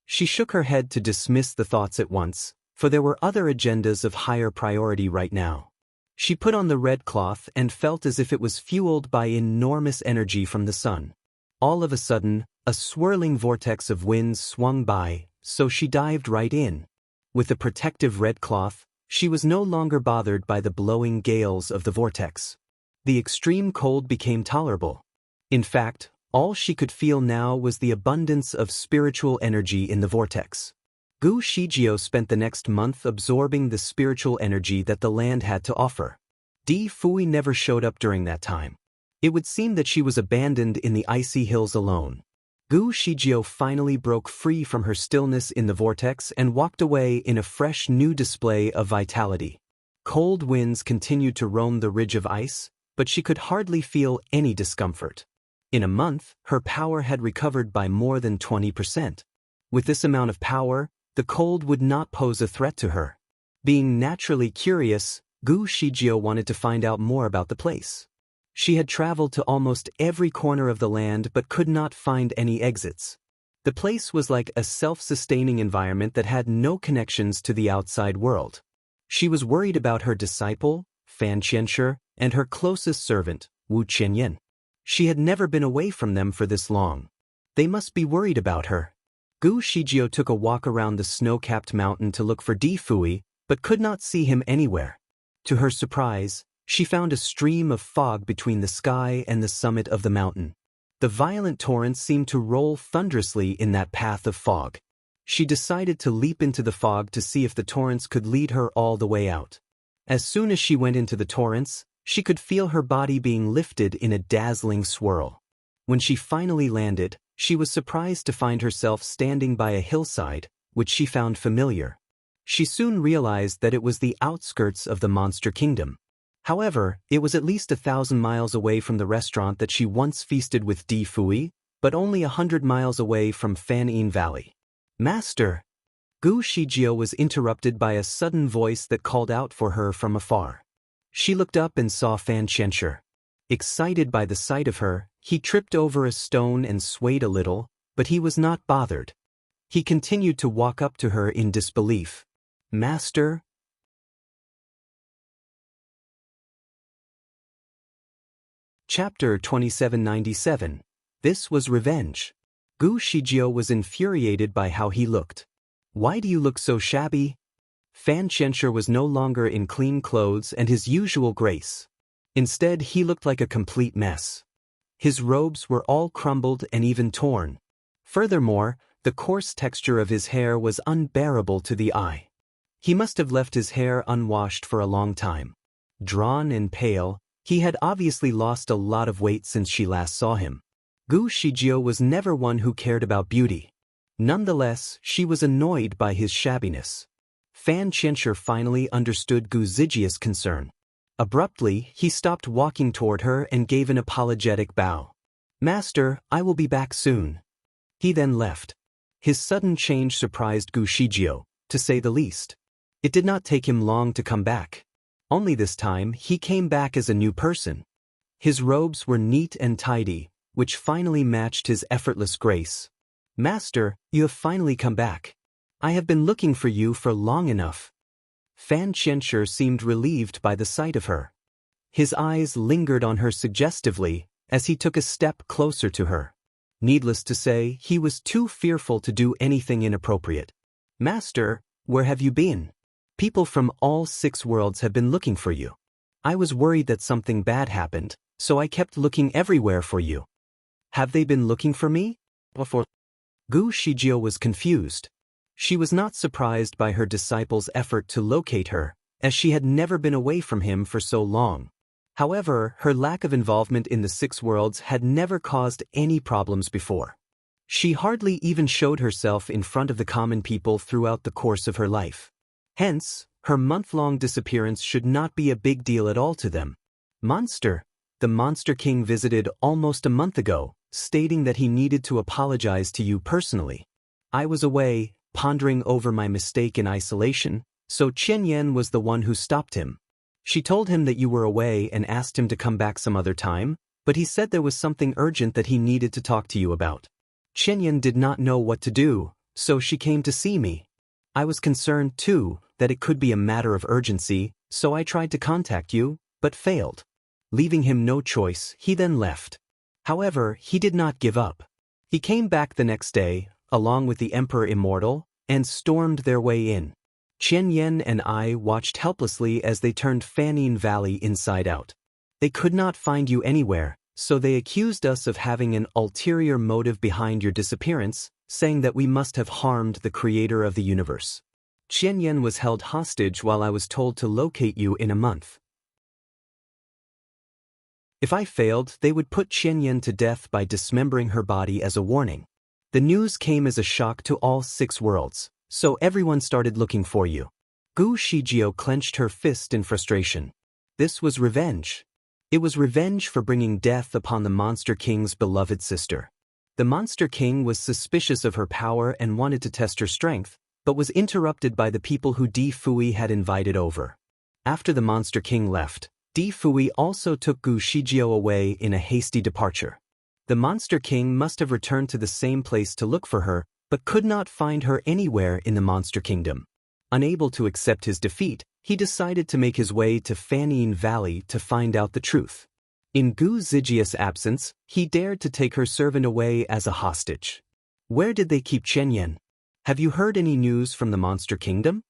She shook her head to dismiss the thoughts at once, for there were other agendas of higher priority right now. She put on the red cloth and felt as if it was fueled by enormous energy from the sun. All of a sudden, a swirling vortex of winds swung by, so she dived right in. With the protective red cloth, she was no longer bothered by the blowing gales of the vortex. The extreme cold became tolerable. In fact, all she could feel now was the abundance of spiritual energy in the vortex. Gu Shijio spent the next month absorbing the spiritual energy that the land had to offer. Di Fui never showed up during that time. It would seem that she was abandoned in the icy hills alone. Gu Shijio finally broke free from her stillness in the vortex and walked away in a fresh new display of vitality. Cold winds continued to roam the ridge of ice, but she could hardly feel any discomfort. In a month, her power had recovered by more than 20%. With this amount of power, the cold would not pose a threat to her. Being naturally curious, Gu Shijio wanted to find out more about the place. She had traveled to almost every corner of the land but could not find any exits. The place was like a self-sustaining environment that had no connections to the outside world. She was worried about her disciple, Fan Qianshi, and her closest servant, Wu Qianyan. She had never been away from them for this long. They must be worried about her. Gu Shijio took a walk around the snow-capped mountain to look for Di Fui, but could not see him anywhere. To her surprise, she found a stream of fog between the sky and the summit of the mountain. The violent torrents seemed to roll thunderously in that path of fog. She decided to leap into the fog to see if the torrents could lead her all the way out. As soon as she went into the torrents, she could feel her body being lifted in a dazzling swirl. When she finally landed, she was surprised to find herself standing by a hillside, which she found familiar. She soon realized that it was the outskirts of the monster kingdom. However, it was at least 1,000 miles away from the restaurant that she once feasted with Di Fui, but only 100 miles away from Fanyin Valley. Master! Gu Shijio was interrupted by a sudden voice that called out for her from afar. She looked up and saw Fan Qianshi. Excited by the sight of her, he tripped over a stone and swayed a little, but he was not bothered. He continued to walk up to her in disbelief. Master? Chapter 2797. This was revenge. Gu Shijio was infuriated by how he looked. Why do you look so shabby? Fan Qianshi was no longer in clean clothes and his usual grace. Instead, he looked like a complete mess. His robes were all crumbled and even torn. Furthermore, the coarse texture of his hair was unbearable to the eye. He must have left his hair unwashed for a long time. Drawn and pale, he had obviously lost a lot of weight since she last saw him. Gu Shijio was never one who cared about beauty. Nonetheless, she was annoyed by his shabbiness. Fan Qianshi finally understood Gu Zijia's concern. Abruptly, he stopped walking toward her and gave an apologetic bow. "Master, I will be back soon." He then left. His sudden change surprised Gu Shijio, to say the least. It did not take him long to come back. Only this time, he came back as a new person. His robes were neat and tidy, which finally matched his effortless grace. "Master, you have finally come back. I have been looking for you for long enough." Fan Qianshi seemed relieved by the sight of her. His eyes lingered on her suggestively as he took a step closer to her. Needless to say, he was too fearful to do anything inappropriate. "Master, where have you been? People from all 6 worlds have been looking for you. I was worried that something bad happened, so I kept looking everywhere for you." "Have they been looking for me?" Gu Shijio was confused. She was not surprised by her disciple's effort to locate her, as she had never been away from him for so long. However, her lack of involvement in the 6 worlds had never caused any problems before. She hardly even showed herself in front of the common people throughout the course of her life. Hence, her month-long disappearance should not be a big deal at all to them. "Monster, the Monster King visited almost a month ago, stating that he needed to apologize to you personally. I was away, pondering over my mistake in isolation, so Qian Yan was the one who stopped him. She told him that you were away and asked him to come back some other time, but he said there was something urgent that he needed to talk to you about. Qian Yan did not know what to do, so she came to see me. I was concerned, too, that it could be a matter of urgency, so I tried to contact you, but failed." Leaving him no choice, he then left. However, he did not give up. He came back the next day, along with the Emperor Immortal, and stormed their way in. Qian Yan and I watched helplessly as they turned Fanning Valley inside out. They could not find you anywhere, so they accused us of having an ulterior motive behind your disappearance, saying that we must have harmed the creator of the universe. Qian Yan was held hostage while I was told to locate you in a month. If I failed, they would put Qian Yan to death by dismembering her body as a warning. The news came as a shock to all 6 worlds, so everyone started looking for you. Gu Shijio clenched her fist in frustration. This was revenge. It was revenge for bringing death upon the Monster King's beloved sister. The Monster King was suspicious of her power and wanted to test her strength, but was interrupted by the people who Di Fui had invited over. After the Monster King left, Di Fui also took Gu Shijio away in a hasty departure. The Monster King must have returned to the same place to look for her, but could not find her anywhere in the Monster Kingdom. Unable to accept his defeat, he decided to make his way to Fanning Valley to find out the truth. In Gu Zijia's absence, he dared to take her servant away as a hostage. Where did they keep Qian Yan? Have you heard any news from the Monster Kingdom?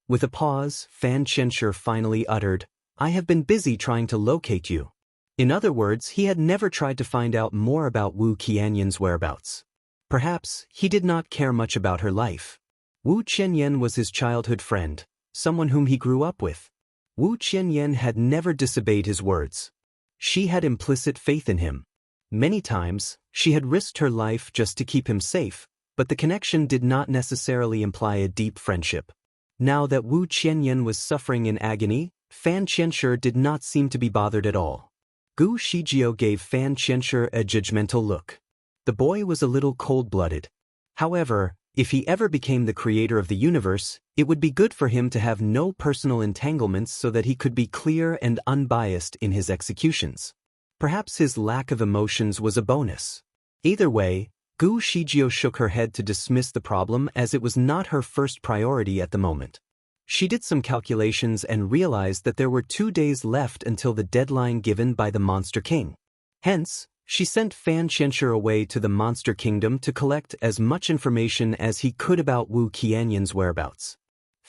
With a pause, Fan Qianshi finally uttered, "I have been busy trying to locate you." In other words, he had never tried to find out more about Wu Qianyan's whereabouts. Perhaps he did not care much about her life. Wu Qianyan was his childhood friend, someone whom he grew up with. Wu Qianyan had never disobeyed his words. She had implicit faith in him. Many times, she had risked her life just to keep him safe, but the connection did not necessarily imply a deep friendship. Now that Wu Qianyan was suffering in agony, Fan Qianshi did not seem to be bothered at all. Gu Shijio gave Fan Qianshi a judgmental look. The boy was a little cold-blooded. However, if he ever became the creator of the universe, it would be good for him to have no personal entanglements so that he could be clear and unbiased in his executions. Perhaps his lack of emotions was a bonus. Either way, Gu Shijio shook her head to dismiss the problem as it was not her first priority at the moment. She did some calculations and realized that there were 2 days left until the deadline given by the Monster King. Hence, she sent Fan Qianshi away to the Monster Kingdom to collect as much information as he could about Wu Qianyan's whereabouts.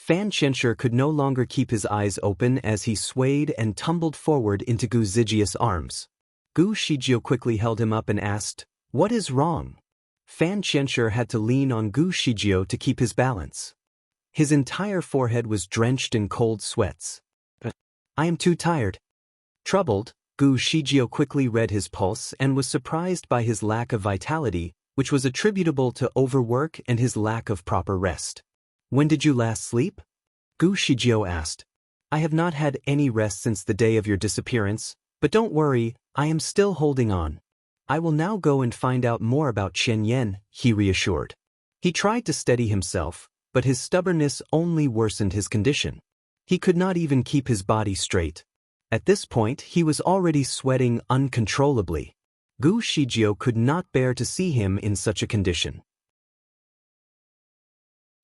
Fan Qianshi could no longer keep his eyes open as he swayed and tumbled forward into Gu Zijia's arms. Gu Shijio quickly held him up and asked, "What is wrong?" Fan Qianshi had to lean on Gu Shijio to keep his balance. His entire forehead was drenched in cold sweats. "I am too tired." Troubled, Gu Shijio quickly read his pulse and was surprised by his lack of vitality, which was attributable to overwork and his lack of proper rest. "When did you last sleep?" Gu Shijio asked. "I have not had any rest since the day of your disappearance, but don't worry, I am still holding on. I will now go and find out more about Chen Yan," he reassured. He tried to steady himself, but his stubbornness only worsened his condition. He could not even keep his body straight. At this point, he was already sweating uncontrollably. Gu Shijio could not bear to see him in such a condition.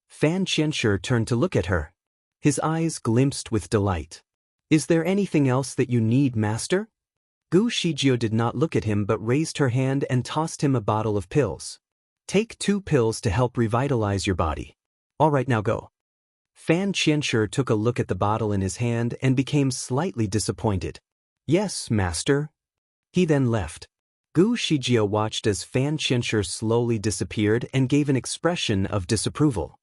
Fan Qianshi turned to look at her. His eyes glimpsed with delight. "Is there anything else that you need, master?" Gu Shijio did not look at him but raised her hand and tossed him a bottle of pills. "Take 2 pills to help revitalize your body. All right, now go." Fan Qianshi took a look at the bottle in his hand and became slightly disappointed. "Yes, master." He then left. Gu Shijio watched as Fan Qianshi slowly disappeared and gave an expression of disapproval.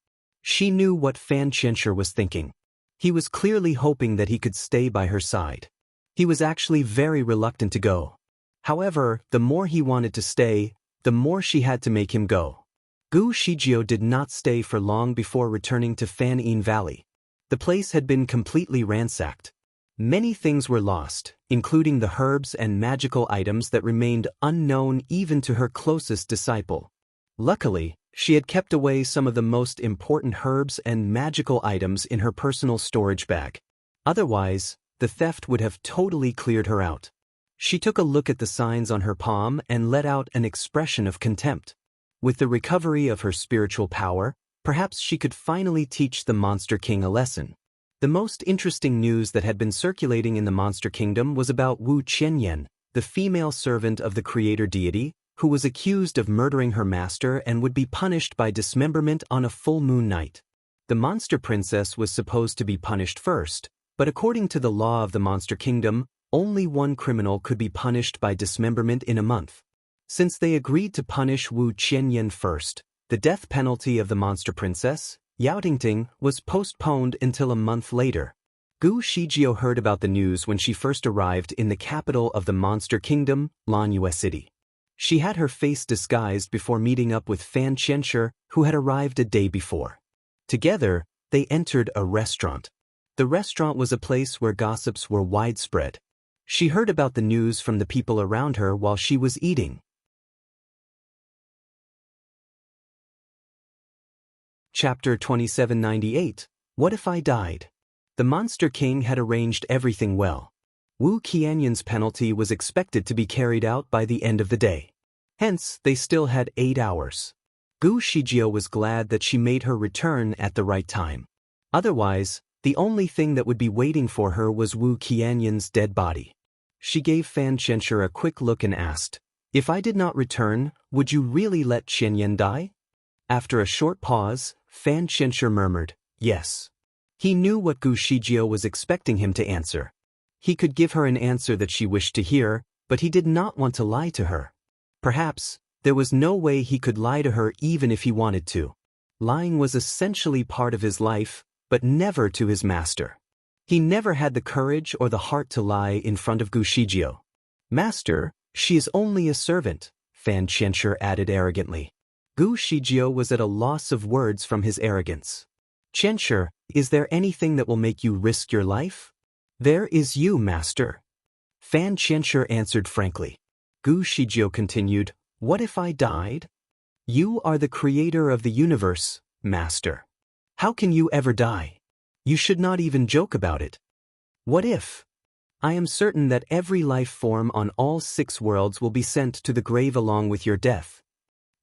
She knew what Fan Qianshi was thinking. He was clearly hoping that he could stay by her side. He was actually very reluctant to go. However, the more he wanted to stay, the more she had to make him go. Gu Shijio did not stay for long before returning to Fanyin Valley. The place had been completely ransacked. Many things were lost, including the herbs and magical items that remained unknown even to her closest disciple. Luckily, she had kept away some of the most important herbs and magical items in her personal storage bag. Otherwise, the theft would have totally cleared her out. She took a look at the signs on her palm and let out an expression of contempt. With the recovery of her spiritual power, perhaps she could finally teach the Monster King a lesson. The most interesting news that had been circulating in the Monster Kingdom was about Wu Qianyan, the female servant of the creator deity, who was accused of murdering her master and would be punished by dismemberment on a full moon night. The monster princess was supposed to be punished first, but according to the law of the Monster Kingdom, only one criminal could be punished by dismemberment in a month. Since they agreed to punish Wu Qianyan first, the death penalty of the monster princess, Yaotingting, was postponed until a month later. Gu Shijio heard about the news when she first arrived in the capital of the Monster Kingdom, Lanyue City. She had her face disguised before meeting up with Fan Qianshi, who had arrived a day before. Together, they entered a restaurant. The restaurant was a place where gossips were widespread. She heard about the news from the people around her while she was eating. Chapter 2798. What if I died? The Monster King had arranged everything well. Wu Qianyan's penalty was expected to be carried out by the end of the day. Hence, they still had 8 hours. Gu Shijio was glad that she made her return at the right time. Otherwise, the only thing that would be waiting for her was Wu Qianyan's dead body. She gave Fan Qianshi a quick look and asked, "If I did not return, would you really let Qianyan die?" After a short pause, Fan Qianshi murmured, "Yes." He knew what Gu Shijio was expecting him to answer. He could give her an answer that she wished to hear, but he did not want to lie to her. Perhaps, there was no way he could lie to her even if he wanted to. Lying was essentially part of his life, but never to his master. He never had the courage or the heart to lie in front of Gu Shijio. "Master, she is only a servant," Fan Qianshi added arrogantly. Gu Shijio was at a loss of words from his arrogance. "Qianshi, is there anything that will make you risk your life?" "There is you, master." Fan Qianshi answered frankly. Gu Shijio continued, "What if I died?" "You are the creator of the universe, master. How can you ever die? You should not even joke about it." "What if? I am certain that every life form on all 6 worlds will be sent to the grave along with your death."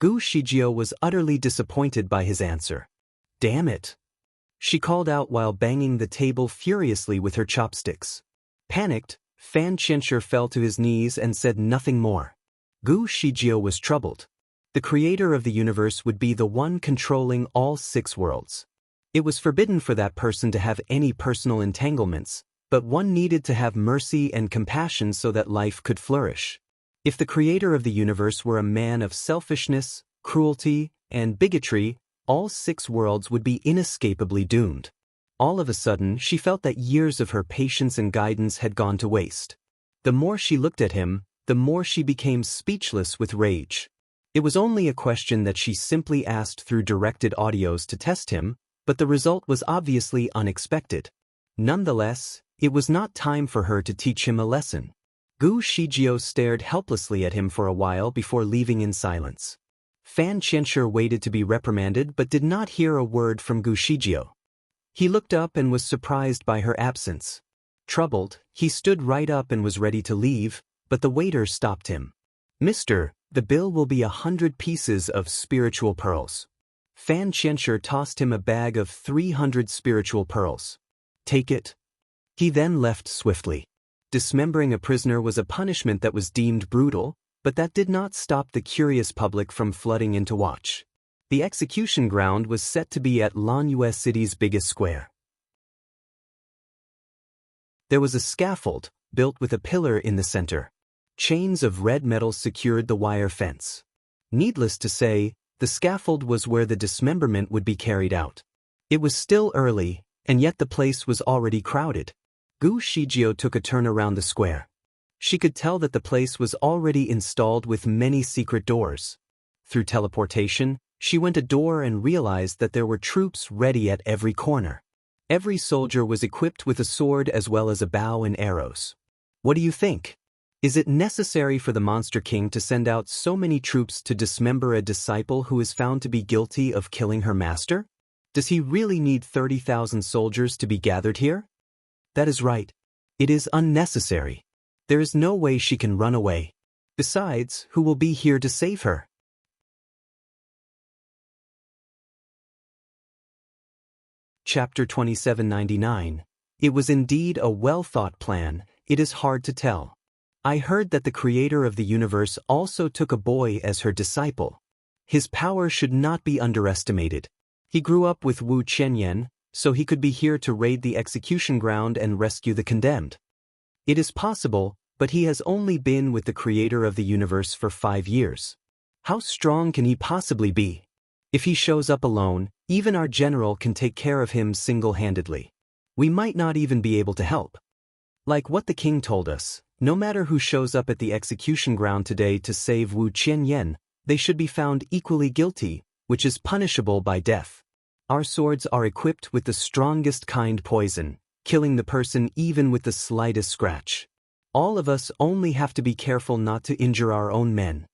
Gu Shijio was utterly disappointed by his answer. "Damn it," she called out while banging the table furiously with her chopsticks. Panicked, Fan Qianshi fell to his knees and said nothing more. Gu Shijio was troubled. The creator of the universe would be the one controlling all 6 worlds. It was forbidden for that person to have any personal entanglements, but one needed to have mercy and compassion so that life could flourish. If the creator of the universe were a man of selfishness, cruelty, and bigotry, all 6 worlds would be inescapably doomed. All of a sudden, she felt that years of her patience and guidance had gone to waste. The more she looked at him, the more she became speechless with rage. It was only a question that she simply asked through directed audios to test him, but the result was obviously unexpected. Nonetheless, it was not time for her to teach him a lesson. Gu Shijio stared helplessly at him for a while before leaving in silence. Fan Qianshi waited to be reprimanded but did not hear a word from Gu Shijio. He looked up and was surprised by her absence. Troubled, he stood right up and was ready to leave, but the waiter stopped him. "Mister, the bill will be 100 pieces of spiritual pearls." Fan Qianshi tossed him a bag of 300 spiritual pearls. "Take it." He then left swiftly. Dismembering a prisoner was a punishment that was deemed brutal, but that did not stop the curious public from flooding in to watch. The execution ground was set to be at Lanyue City's biggest square. There was a scaffold, built with a pillar in the center. Chains of red metal secured the wire fence. Needless to say, the scaffold was where the dismemberment would be carried out. It was still early, and yet the place was already crowded. Gu Shijio took a turn around the square. She could tell that the place was already installed with many secret doors. Through teleportation, she went a door and realized that there were troops ready at every corner. Every soldier was equipped with a sword as well as a bow and arrows. What do you think? Is it necessary for the Monster King to send out so many troops to dismember a disciple who is found to be guilty of killing her master? Does he really need 30,000 soldiers to be gathered here? That is right. It is unnecessary. There is no way she can run away. Besides, who will be here to save her? Chapter 2799. It was indeed a well-thought plan. It is hard to tell. I heard that the creator of the universe also took a boy as her disciple. His power should not be underestimated. He grew up with Wu Qianyan, so he could be here to raid the execution ground and rescue the condemned. It is possible, but he has only been with the creator of the universe for 5 years. How strong can he possibly be? If he shows up alone, even our general can take care of him single-handedly. We might not even be able to help. Like what the king told us, no matter who shows up at the execution ground today to save Wu Qianyan, they should be found equally guilty, which is punishable by death. Our swords are equipped with the strongest kind poison, killing the person even with the slightest scratch. All of us only have to be careful not to injure our own men.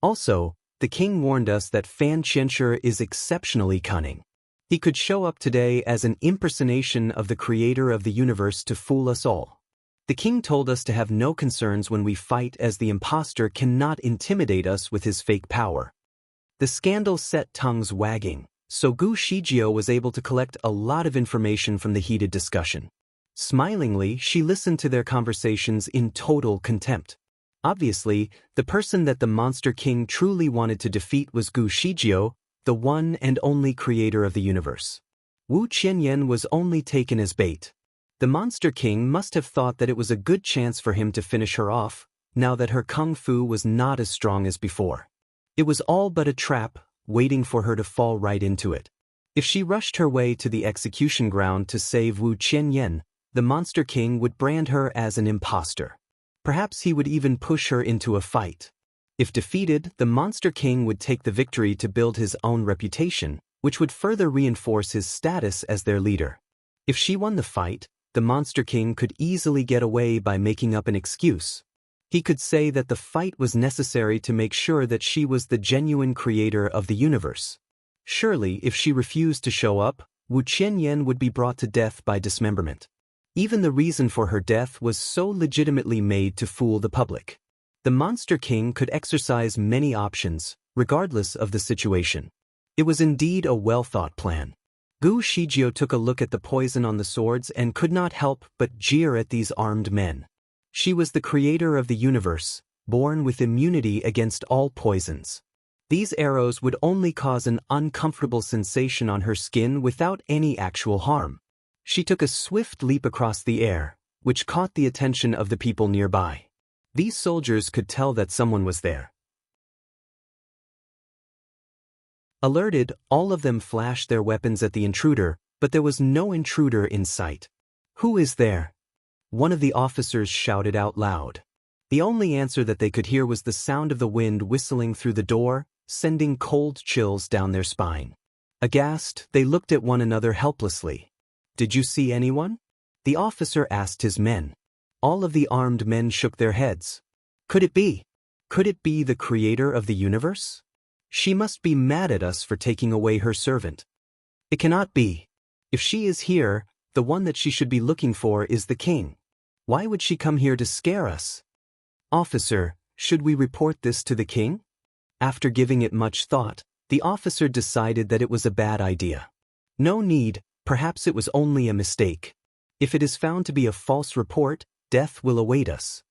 Also, the king warned us that Fan Qianshi is exceptionally cunning. He could show up today as an impersonation of the creator of the universe to fool us all. The king told us to have no concerns when we fight, as the impostor cannot intimidate us with his fake power. The scandal set tongues wagging, so Gu Shijio was able to collect a lot of information from the heated discussion. Smilingly, she listened to their conversations in total contempt. Obviously, the person that the Monster King truly wanted to defeat was Gu Shijio, the one and only creator of the universe. Wu Qianyan was only taken as bait. The Monster King must have thought that it was a good chance for him to finish her off, now that her kung fu was not as strong as before. It was all but a trap, waiting for her to fall right into it. If she rushed her way to the execution ground to save Wu Qianyan, the Monster King would brand her as an imposter. Perhaps he would even push her into a fight. If defeated, the Monster King would take the victory to build his own reputation, which would further reinforce his status as their leader. If she won the fight, the Monster King could easily get away by making up an excuse. He could say that the fight was necessary to make sure that she was the genuine creator of the universe. Surely, if she refused to show up, Wu Qianyan would be brought to death by dismemberment. Even the reason for her death was so legitimately made to fool the public. The Monster King could exercise many options, regardless of the situation. It was indeed a well-thought plan. Gu Shijio took a look at the poison on the swords and could not help but jeer at these armed men. She was the creator of the universe, born with immunity against all poisons. These arrows would only cause an uncomfortable sensation on her skin without any actual harm. She took a swift leap across the air, which caught the attention of the people nearby. These soldiers could tell that someone was there. Alerted, all of them flashed their weapons at the intruder, but there was no intruder in sight. "Who is there?" one of the officers shouted out loud. The only answer that they could hear was the sound of the wind whistling through the door, sending cold chills down their spine. Aghast, they looked at one another helplessly. "Did you see anyone?" the officer asked his men. All of the armed men shook their heads. Could it be? Could it be the creator of the universe? She must be mad at us for taking away her servant. It cannot be. If she is here, the one that she should be looking for is the king. Why would she come here to scare us? "Officer, should we report this to the king?" After giving it much thought, the officer decided that it was a bad idea. No need, perhaps it was only a mistake. If it is found to be a false report, death will await us.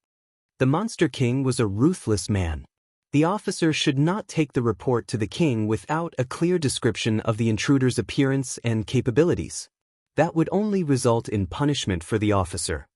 The Monster King was a ruthless man. The officer should not take the report to the king without a clear description of the intruder's appearance and capabilities. That would only result in punishment for the officer.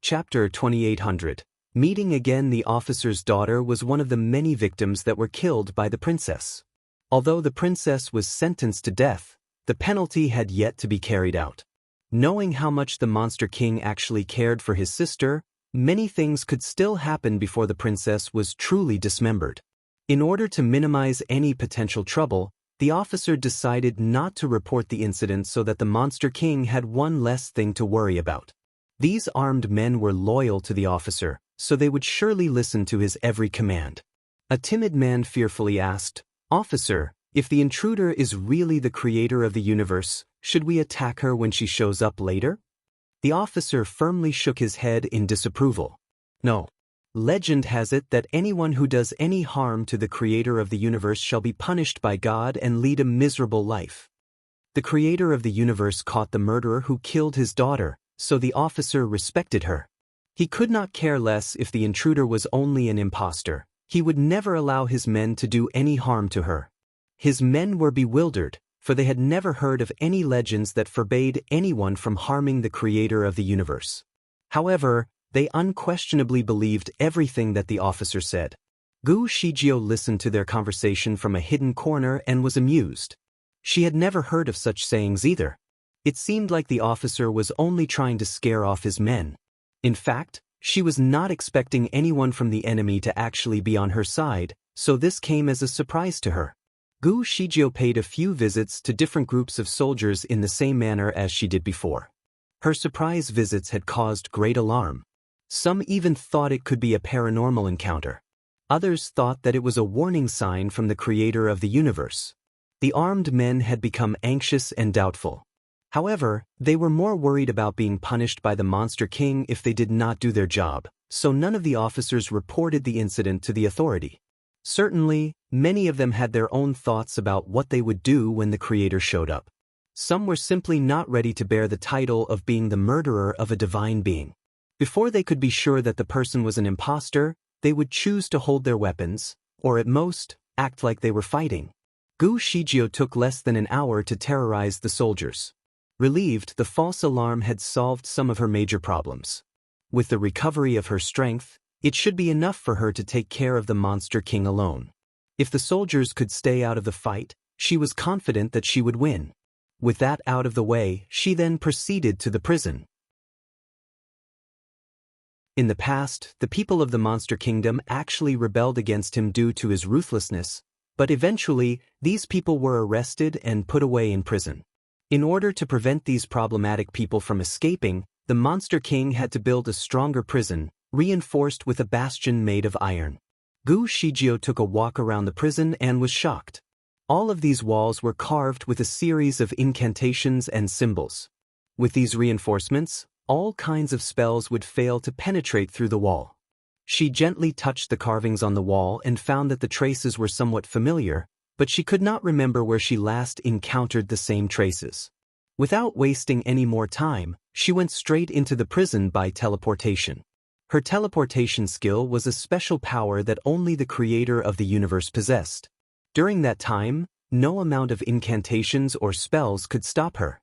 Chapter 2800. Meeting again. The officer's daughter was one of the many victims that were killed by the princess. Although the princess was sentenced to death, the penalty had yet to be carried out. Knowing how much the Monster King actually cared for his sister, many things could still happen before the princess was truly dismembered. In order to minimize any potential trouble, the officer decided not to report the incident so that the Monster King had one less thing to worry about. These armed men were loyal to the officer, so they would surely listen to his every command. A timid man fearfully asked, "Officer, if the intruder is really the creator of the universe, should we attack her when she shows up later?" The officer firmly shook his head in disapproval. "No. Legend has it that anyone who does any harm to the creator of the universe shall be punished by God and lead a miserable life." The creator of the universe caught the murderer who killed his daughter, so the officer respected her. He could not care less if the intruder was only an impostor. He would never allow his men to do any harm to her. His men were bewildered, for they had never heard of any legends that forbade anyone from harming the creator of the universe. However, they unquestionably believed everything that the officer said. Gu Shijio listened to their conversation from a hidden corner and was amused. She had never heard of such sayings either. It seemed like the officer was only trying to scare off his men. In fact, she was not expecting anyone from the enemy to actually be on her side, so this came as a surprise to her. Gu Shijio paid a few visits to different groups of soldiers in the same manner as she did before. Her surprise visits had caused great alarm. Some even thought it could be a paranormal encounter. Others thought that it was a warning sign from the creator of the universe. The armed men had become anxious and doubtful. However, they were more worried about being punished by the Monster King if they did not do their job, so none of the officers reported the incident to the authority. Certainly, many of them had their own thoughts about what they would do when the creator showed up. Some were simply not ready to bear the title of being the murderer of a divine being. Before they could be sure that the person was an impostor, they would choose to hold their weapons, or at most, act like they were fighting. Gu Shijio took less than an hour to terrorize the soldiers. Relieved, the false alarm had solved some of her major problems. With the recovery of her strength, it should be enough for her to take care of the Monster King alone. If the soldiers could stay out of the fight, she was confident that she would win. With that out of the way, she then proceeded to the prison. In the past, the people of the Monster Kingdom actually rebelled against him due to his ruthlessness, but eventually, these people were arrested and put away in prison. In order to prevent these problematic people from escaping, the Monster King had to build a stronger prison, reinforced with a bastion made of iron. Gu Shijio took a walk around the prison and was shocked. All of these walls were carved with a series of incantations and symbols. With these reinforcements, all kinds of spells would fail to penetrate through the wall. She gently touched the carvings on the wall and found that the traces were somewhat familiar, but she could not remember where she last encountered the same traces. Without wasting any more time, she went straight into the prison by teleportation. Her teleportation skill was a special power that only the creator of the universe possessed. During that time, no amount of incantations or spells could stop her.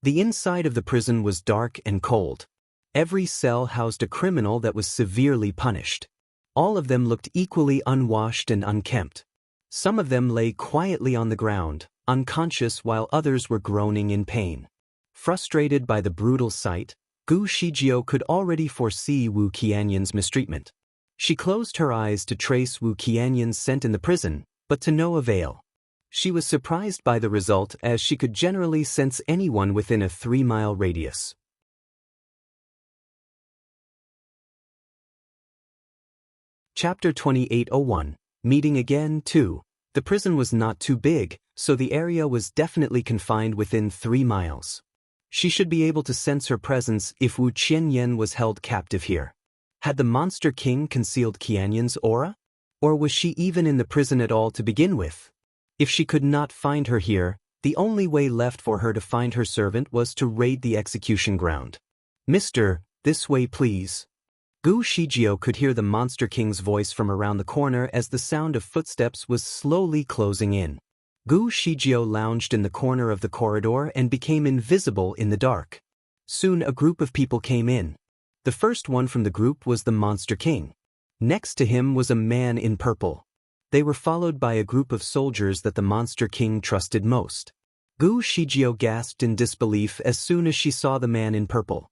The inside of the prison was dark and cold. Every cell housed a criminal that was severely punished. All of them looked equally unwashed and unkempt. Some of them lay quietly on the ground, unconscious, while others were groaning in pain. Frustrated by the brutal sight, Gu Shijio could already foresee Wu Qianyan's mistreatment. She closed her eyes to trace Wu Qianyan's scent in the prison, but to no avail. She was surprised by the result, as she could generally sense anyone within a 3-mile radius. Chapter 2801. Meeting Again 2. The prison was not too big, so the area was definitely confined within 3 miles. She should be able to sense her presence if Wu Qianyan was held captive here. Had the Monster King concealed Qianyan's aura? Or was she even in the prison at all to begin with? If she could not find her here, the only way left for her to find her servant was to raid the execution ground. "Mister, this way please." Gu Shijio could hear the Monster King's voice from around the corner as the sound of footsteps was slowly closing in. Gu Shijio lounged in the corner of the corridor and became invisible in the dark. Soon a group of people came in. The first one from the group was the Monster King. Next to him was a man in purple. They were followed by a group of soldiers that the Monster King trusted most. Gu Shijio gasped in disbelief as soon as she saw the man in purple.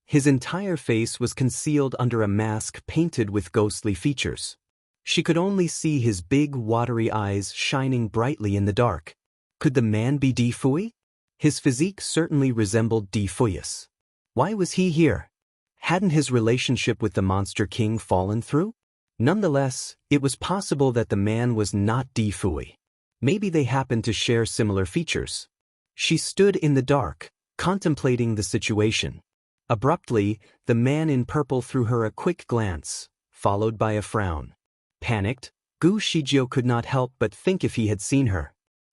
His entire face was concealed under a mask painted with ghostly features. She could only see his big, watery eyes shining brightly in the dark. Could the man be Di Fui? His physique certainly resembled Di Fui's. Why was he here? Hadn't his relationship with the Monster King fallen through? Nonetheless, it was possible that the man was not Di Fui. Maybe they happened to share similar features. She stood in the dark, contemplating the situation. Abruptly, the man in purple threw her a quick glance, followed by a frown. Panicked, Gu Shijio could not help but think if he had seen her.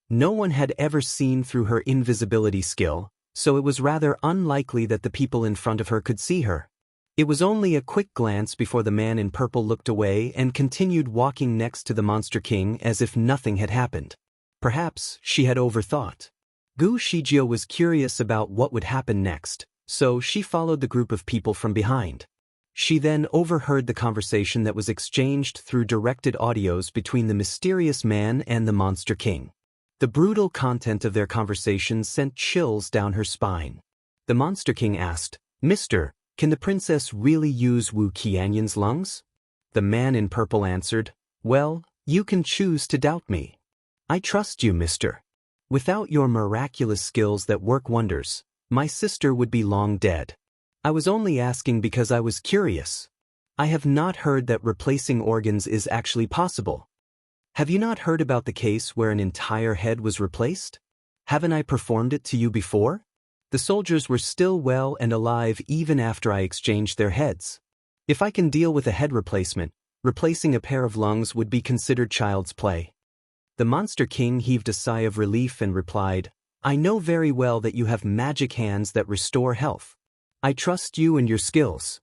No one had ever seen through her invisibility skill, so it was rather unlikely that the people in front of her could see her. It was only a quick glance before the man in purple looked away and continued walking next to the Monster King as if nothing had happened. Perhaps she had overthought. Gu Shijio was curious about what would happen next, so she followed the group of people from behind. She then overheard the conversation that was exchanged through directed audios between the mysterious man and the Monster King. The brutal content of their conversation sent chills down her spine. The Monster King asked, "Mister, can the princess really use Wu Qianyan's lungs?" The man in purple answered, "Well, you can choose to doubt me. I trust you, mister. Without your miraculous skills that work wonders, my sister would be long dead. I was only asking because I was curious. I have not heard that replacing organs is actually possible. Have you not heard about the case where an entire head was replaced? Haven't I performed it to you before? The soldiers were still well and alive even after I exchanged their heads. If I can deal with a head replacement, replacing a pair of lungs would be considered child's play." The Monster King heaved a sigh of relief and replied, "I know very well that you have magic hands that restore health. I trust you and your skills.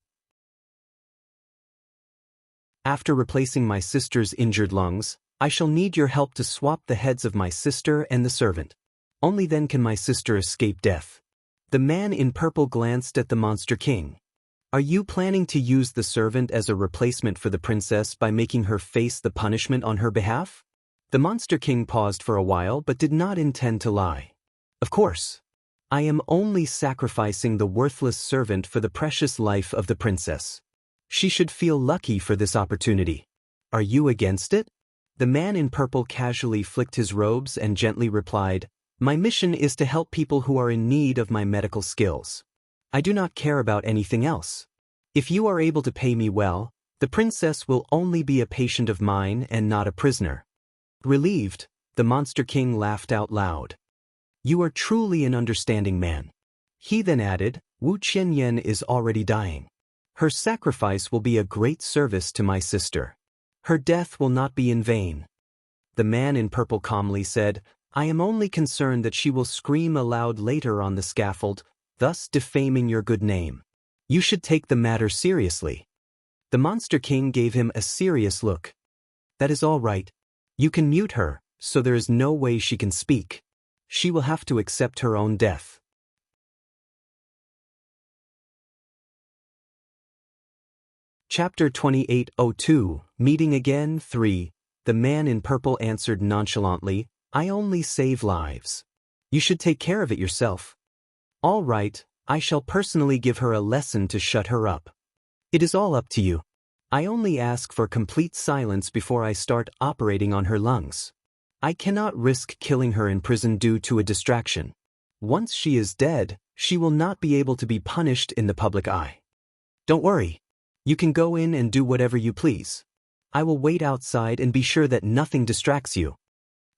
After replacing my sister's injured lungs, I shall need your help to swap the heads of my sister and the servant. Only then can my sister escape death." The man in purple glanced at the Monster King. "Are you planning to use the servant as a replacement for the princess by making her face the punishment on her behalf?" The Monster King paused for a while but did not intend to lie. "Of course. I am only sacrificing the worthless servant for the precious life of the princess. She should feel lucky for this opportunity. Are you against it?" The man in purple casually flicked his robes and gently replied, "My mission is to help people who are in need of my medical skills. I do not care about anything else. If you are able to pay me well, the princess will only be a patient of mine and not a prisoner." Relieved, the Monster King laughed out loud. "You are truly an understanding man." He then added, "Wu Qianyan is already dying. Her sacrifice will be a great service to my sister. Her death will not be in vain." The man in purple calmly said, "I am only concerned that she will scream aloud later on the scaffold, thus defaming your good name. You should take the matter seriously." The Monster King gave him a serious look. That is all right. You can mute her, so there is no way she can speak. She will have to accept her own death. Chapter 2802, Meeting Again 3. The man in purple answered nonchalantly, I only save lives. You should take care of it yourself. All right, I shall personally give her a lesson to shut her up. It is all up to you. I only ask for complete silence before I start operating on her lungs. I cannot risk killing her in prison due to a distraction. Once she is dead, she will not be able to be punished in the public eye. Don't worry. You can go in and do whatever you please. I will wait outside and be sure that nothing distracts you.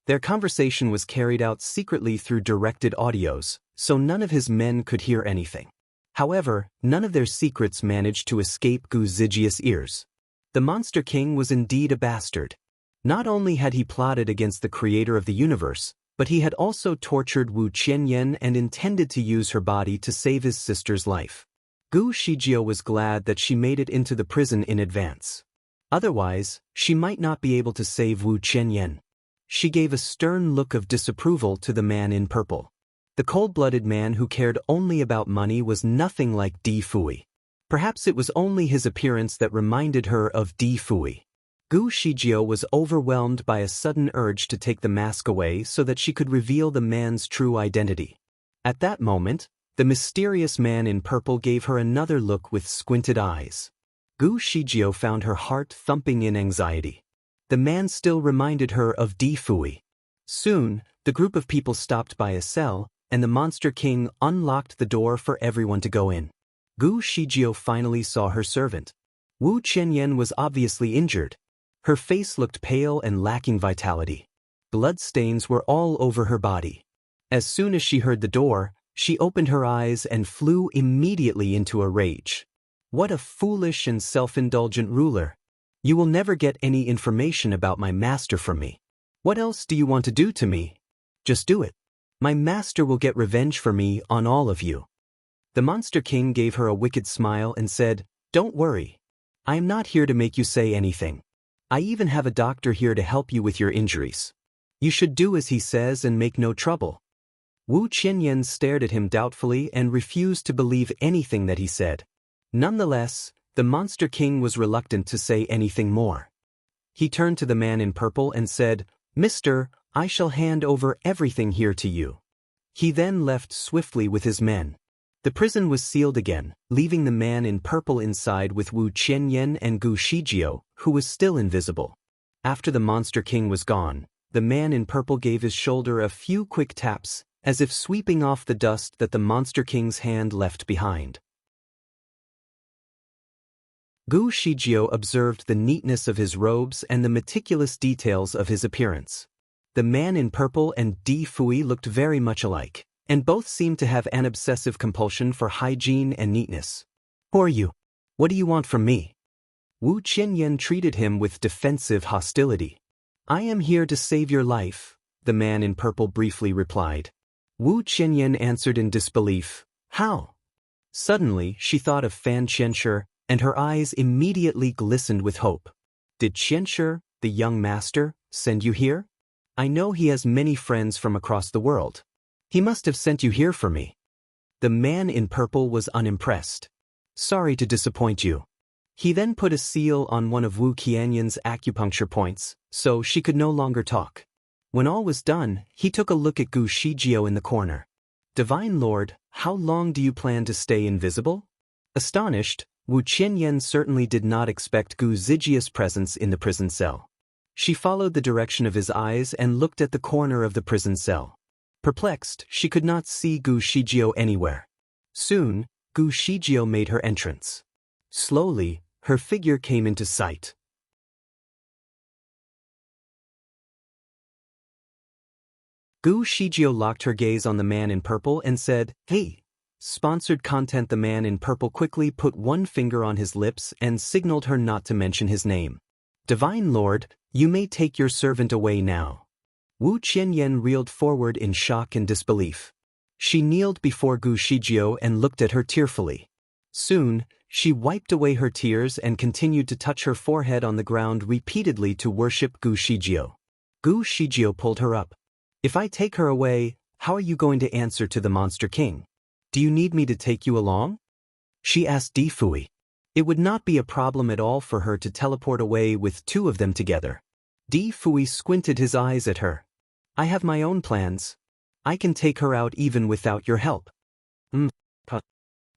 Their conversation was carried out secretly through directed audios, so none of his men could hear anything. However, none of their secrets managed to escape Gu Zijia's ears. The Monster King was indeed a bastard. Not only had he plotted against the creator of the universe, but he had also tortured Wu Qianyan and intended to use her body to save his sister's life. Gu Shijio was glad that she made it into the prison in advance. Otherwise, she might not be able to save Wu Qianyan. She gave a stern look of disapproval to the man in purple. The cold-blooded man who cared only about money was nothing like Di Fui. Perhaps it was only his appearance that reminded her of Di Fui. Gu Shijio was overwhelmed by a sudden urge to take the mask away so that she could reveal the man's true identity. At that moment, the mysterious man in purple gave her another look with squinted eyes. Gu Shijio found her heart thumping in anxiety. The man still reminded her of Di Fui. Soon, the group of people stopped by a cell, and the Monster King unlocked the door for everyone to go in. Gu Shijio finally saw her servant. Wu Qianyan was obviously injured. Her face looked pale and lacking vitality. Blood stains were all over her body. As soon as she heard the door, she opened her eyes and flew immediately into a rage. What a foolish and self-indulgent ruler. You will never get any information about my master from me. What else do you want to do to me? Just do it. My master will get revenge for me on all of you. The Monster King gave her a wicked smile and said, Don't worry. I am not here to make you say anything. I even have a doctor here to help you with your injuries. You should do as he says and make no trouble. Wu Qianyan stared at him doubtfully and refused to believe anything that he said. Nonetheless, the Monster King was reluctant to say anything more. He turned to the man in purple and said, Mister, I shall hand over everything here to you. He then left swiftly with his men. The prison was sealed again, leaving the man in purple inside with Wu Qianyan and Gu Shijio, who was still invisible. After the Monster King was gone, the man in purple gave his shoulder a few quick taps, as if sweeping off the dust that the Monster King's hand left behind. Gu Shijio observed the neatness of his robes and the meticulous details of his appearance. The man in purple and Di Fui looked very much alike, and both seemed to have an obsessive compulsion for hygiene and neatness. Who are you? What do you want from me? Wu Qianyan treated him with defensive hostility. I am here to save your life, the man in purple briefly replied. Wu Qianyan answered in disbelief. How? Suddenly, she thought of Fan Qianshi, and her eyes immediately glistened with hope. Did Qianshi, the young master, send you here? I know he has many friends from across the world. He must have sent you here for me. The man in purple was unimpressed. Sorry to disappoint you. He then put a seal on one of Wu Qianyan's acupuncture points, so she could no longer talk. When all was done, he took a look at Gu Shijio in the corner. Divine Lord, how long do you plan to stay invisible? Astonished, Wu Qianyan certainly did not expect Gu Zijia's presence in the prison cell. She followed the direction of his eyes and looked at the corner of the prison cell. Perplexed, she could not see Gu Shijio anywhere. Soon, Gu Shijio made her entrance. Slowly, her figure came into sight. Gu Shijio locked her gaze on the man in purple and said, Hey! Sponsored content. The man in purple quickly put one finger on his lips and signaled her not to mention his name. Divine Lord, you may take your servant away now. Wu Qianyan reeled forward in shock and disbelief. She kneeled before Gu Shijio and looked at her tearfully. Soon, She wiped away her tears and continued to touch her forehead on the ground repeatedly to worship Gu Shijio. Gu Shijio pulled her up. If I take her away, how are you going to answer to the Monster King? Do you need me to take you along? She asked Di Fui. It would not be a problem at all for her to teleport away with two of them together. Di Fui squinted his eyes at her. I have my own plans. I can take her out even without your help.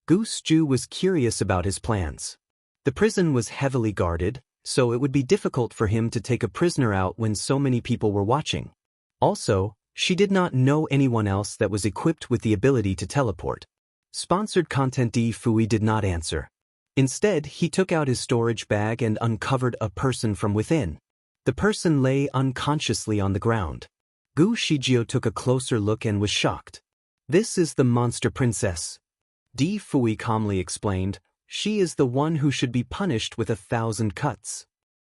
Goose Ju was curious about his plans. The prison was heavily guarded, so it would be difficult for him to take a prisoner out when so many people were watching. Also, she did not know anyone else that was equipped with the ability to teleport. Sponsored content. Di Fui did not answer. Instead, he took out his storage bag and uncovered a person from within. The person lay unconsciously on the ground. Gu Shijio took a closer look and was shocked. This is the monster princess. Di Fui calmly explained, she is the one who should be punished with 1,000 cuts.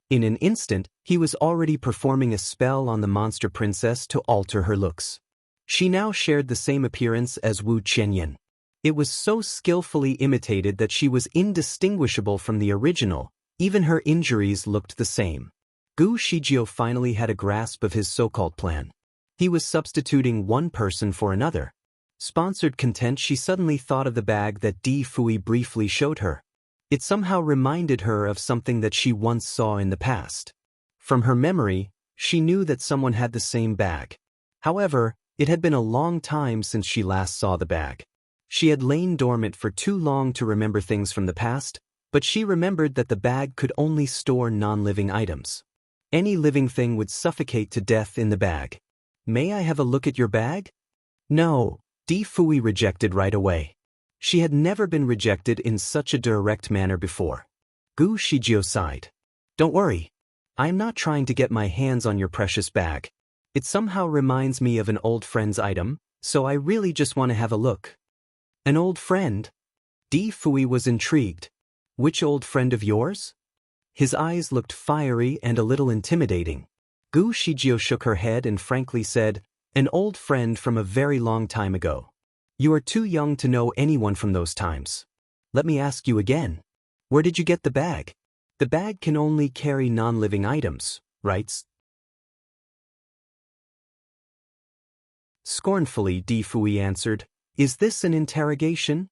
In an instant, he was already performing a spell on the monster princess to alter her looks. She now shared the same appearance as Wu Qianyan. It was so skillfully imitated that she was indistinguishable from the original, even her injuries looked the same. Gu Shijio finally had a grasp of his so-called plan. He was substituting one person for another. Sponsored content. She suddenly thought of the bag that Di Fui briefly showed her. It somehow reminded her of something that she once saw in the past. From her memory, she knew that someone had the same bag. However, it had been a long time since she last saw the bag. She had lain dormant for too long to remember things from the past, but she remembered that the bag could only store non-living items. Any living thing would suffocate to death in the bag. May I have a look at your bag? No. Di Fui rejected right away. She had never been rejected in such a direct manner before. Gu Shijio sighed. Don't worry. I am not trying to get my hands on your precious bag. It somehow reminds me of an old friend's item, so I really just want to have a look. An old friend? Di Fui was intrigued. Which old friend of yours? His eyes looked fiery and a little intimidating. Gu Shijio shook her head and frankly said, an old friend from a very long time ago. You are too young to know anyone from those times. Let me ask you again. Where did you get the bag? The bag can only carry non-living items, right? Scornfully, Di Fui answered, is this an interrogation?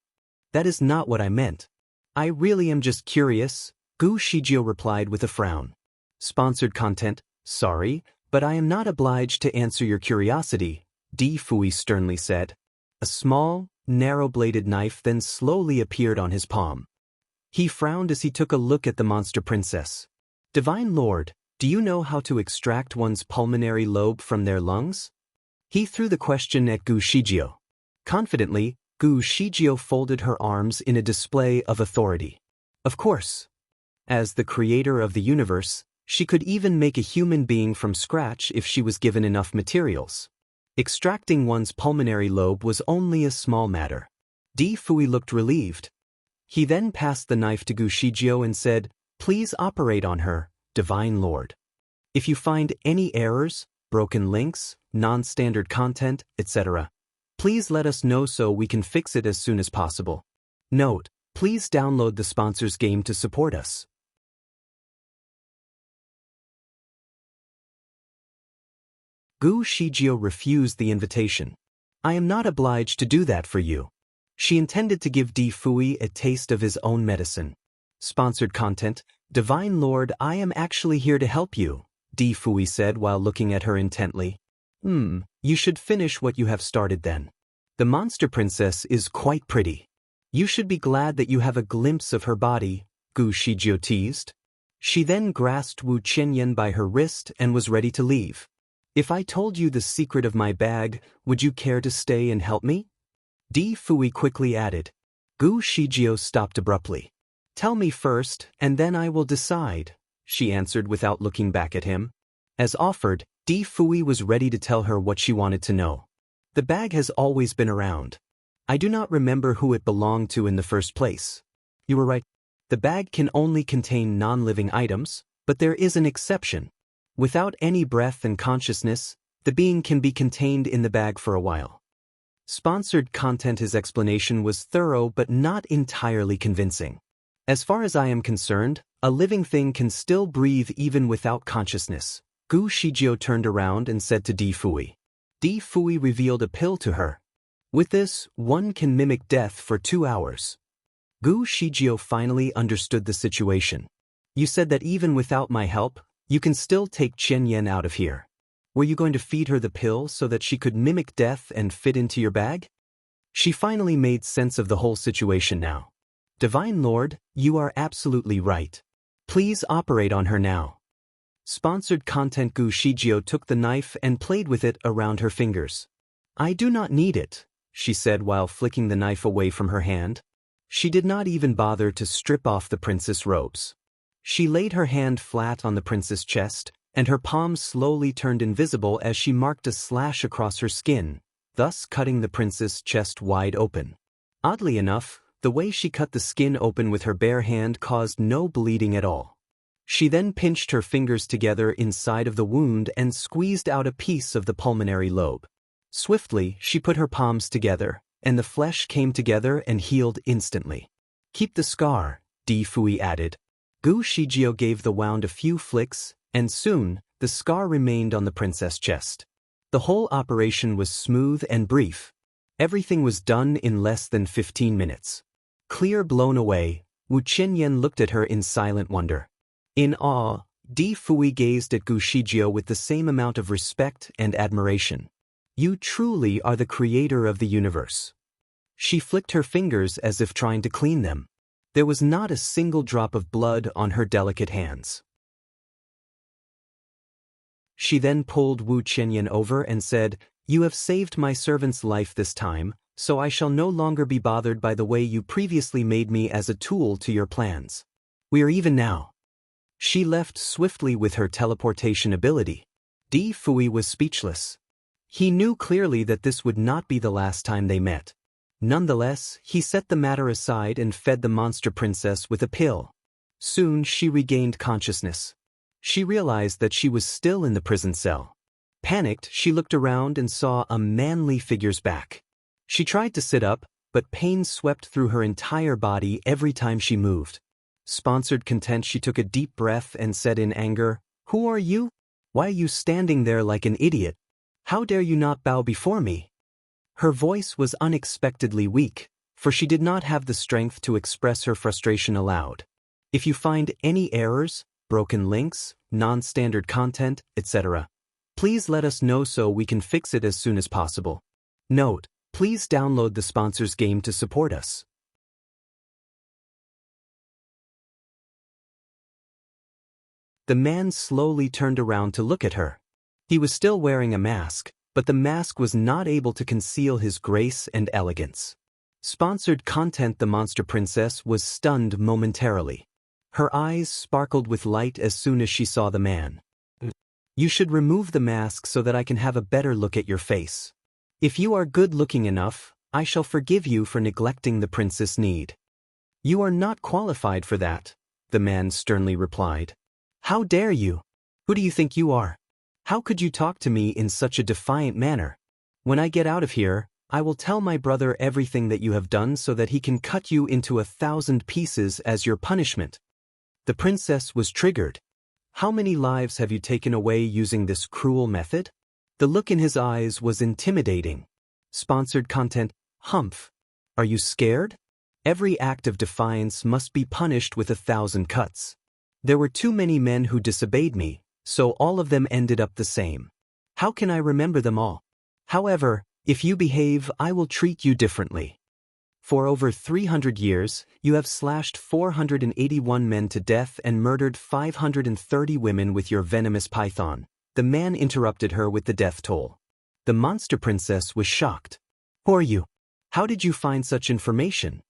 That is not what I meant. I really am just curious, Gu Shijio replied with a frown. Sponsored content, sorry, but I am not obliged to answer your curiosity, Di Fui sternly said. A small, narrow-bladed knife then slowly appeared on his palm. He frowned as he took a look at the monster princess. Divine Lord, do you know how to extract one's pulmonary lobe from their lungs? He threw the question at Gu Shijio. Confidently, Gu Shijio folded her arms in a display of authority. Of course. As the creator of the universe, she could even make a human being from scratch if she was given enough materials. Extracting one's pulmonary lobe was only a small matter. Di Fui looked relieved. He then passed the knife to Gu Shijio and said, please operate on her, Divine Lord. If you find any errors, broken links, non-standard content, etc., please let us know so we can fix it as soon as possible. Note, please download the sponsor's game to support us. Gu Shijio refused the invitation. I am not obliged to do that for you. She intended to give Di Fui a taste of his own medicine. Sponsored content, Divine Lord, I am actually here to help you, Di Fui said while looking at her intently. You should finish what you have started then. The monster princess is quite pretty. You should be glad that you have a glimpse of her body, Gu Shijio teased. She then grasped Wu Qianyan by her wrist and was ready to leave. If I told you the secret of my bag, would you care to stay and help me? Di Fui quickly added. Gu Shijio stopped abruptly. Tell me first, and then I will decide, she answered without looking back at him. As offered, Di Fui was ready to tell her what she wanted to know. The bag has always been around. I do not remember who it belonged to in the first place. You were right. The bag can only contain non-living items, but there is an exception. Without any breath and consciousness, the being can be contained in the bag for a while. Sponsored content. His explanation was thorough but not entirely convincing. As far as I am concerned, a living thing can still breathe even without consciousness. Gu Shijio turned around and said to Di Fui. Di Fui revealed a pill to her. With this, one can mimic death for 2 hours. Gu Shijio finally understood the situation. You said that even without my help, you can still take Chen Yan out of here. Were you going to feed her the pill so that she could mimic death and fit into your bag? She finally made sense of the whole situation now. Divine Lord, you are absolutely right. Please operate on her now. Sponsored content. Gu Shijio took the knife and played with it around her fingers. I do not need it, she said while flicking the knife away from her hand. She did not even bother to strip off the princess' robes. She laid her hand flat on the princess' chest, and her palms slowly turned invisible as she marked a slash across her skin, thus cutting the princess' chest wide open. Oddly enough, the way she cut the skin open with her bare hand caused no bleeding at all. She then pinched her fingers together inside of the wound and squeezed out a piece of the pulmonary lobe. Swiftly, she put her palms together, and the flesh came together and healed instantly. Keep the scar, Di Fui added. Gu Shijio gave the wound a few flicks, and soon, the scar remained on the princess' chest. The whole operation was smooth and brief. Everything was done in less than 15 minutes. Clear blown away, Wu Chenyan looked at her in silent wonder. In awe, Di Fui gazed at Gu Shijio with the same amount of respect and admiration. You truly are the creator of the universe. She flicked her fingers as if trying to clean them. There was not a single drop of blood on her delicate hands. She then pulled Wu Chenyan over and said, You have saved my servant's life this time, so I shall no longer be bothered by the way you previously made me as a tool to your plans. We are even now. She left swiftly with her teleportation ability. Di Fui was speechless. He knew clearly that this would not be the last time they met. Nonetheless, he set the matter aside and fed the monster princess with a pill. Soon she regained consciousness. She realized that she was still in the prison cell. Panicked, she looked around and saw a manly figure's back. She tried to sit up, but pain swept through her entire body every time she moved. Sponsored content, she took a deep breath and said in anger, Who are you? Why are you standing there like an idiot? How dare you not bow before me? Her voice was unexpectedly weak, for she did not have the strength to express her frustration aloud. If you find any errors, broken links, non-standard content, etc., please let us know so we can fix it as soon as possible. Note, please download the sponsor's game to support us. The man slowly turned around to look at her. He was still wearing a mask, but the mask was not able to conceal his grace and elegance. Sponsored content. The monster princess was stunned momentarily. Her eyes sparkled with light as soon as she saw the man. You should remove the mask so that I can have a better look at your face. If you are good-looking enough, I shall forgive you for neglecting the princess' need. You are not qualified for that, the man sternly replied. How dare you? Who do you think you are? How could you talk to me in such a defiant manner? When I get out of here, I will tell my brother everything that you have done so that he can cut you into 1,000 pieces as your punishment. The princess was triggered. How many lives have you taken away using this cruel method? The look in his eyes was intimidating. Sponsored content. Humph. Are you scared? Every act of defiance must be punished with 1,000 cuts. There were too many men who disobeyed me, so all of them ended up the same. How can I remember them all? However, if you behave, I will treat you differently. For over 300 years, you have slashed 481 men to death and murdered 530 women with your venomous python. The man interrupted her with the death toll. The monster princess was shocked. Who are you? How did you find such information?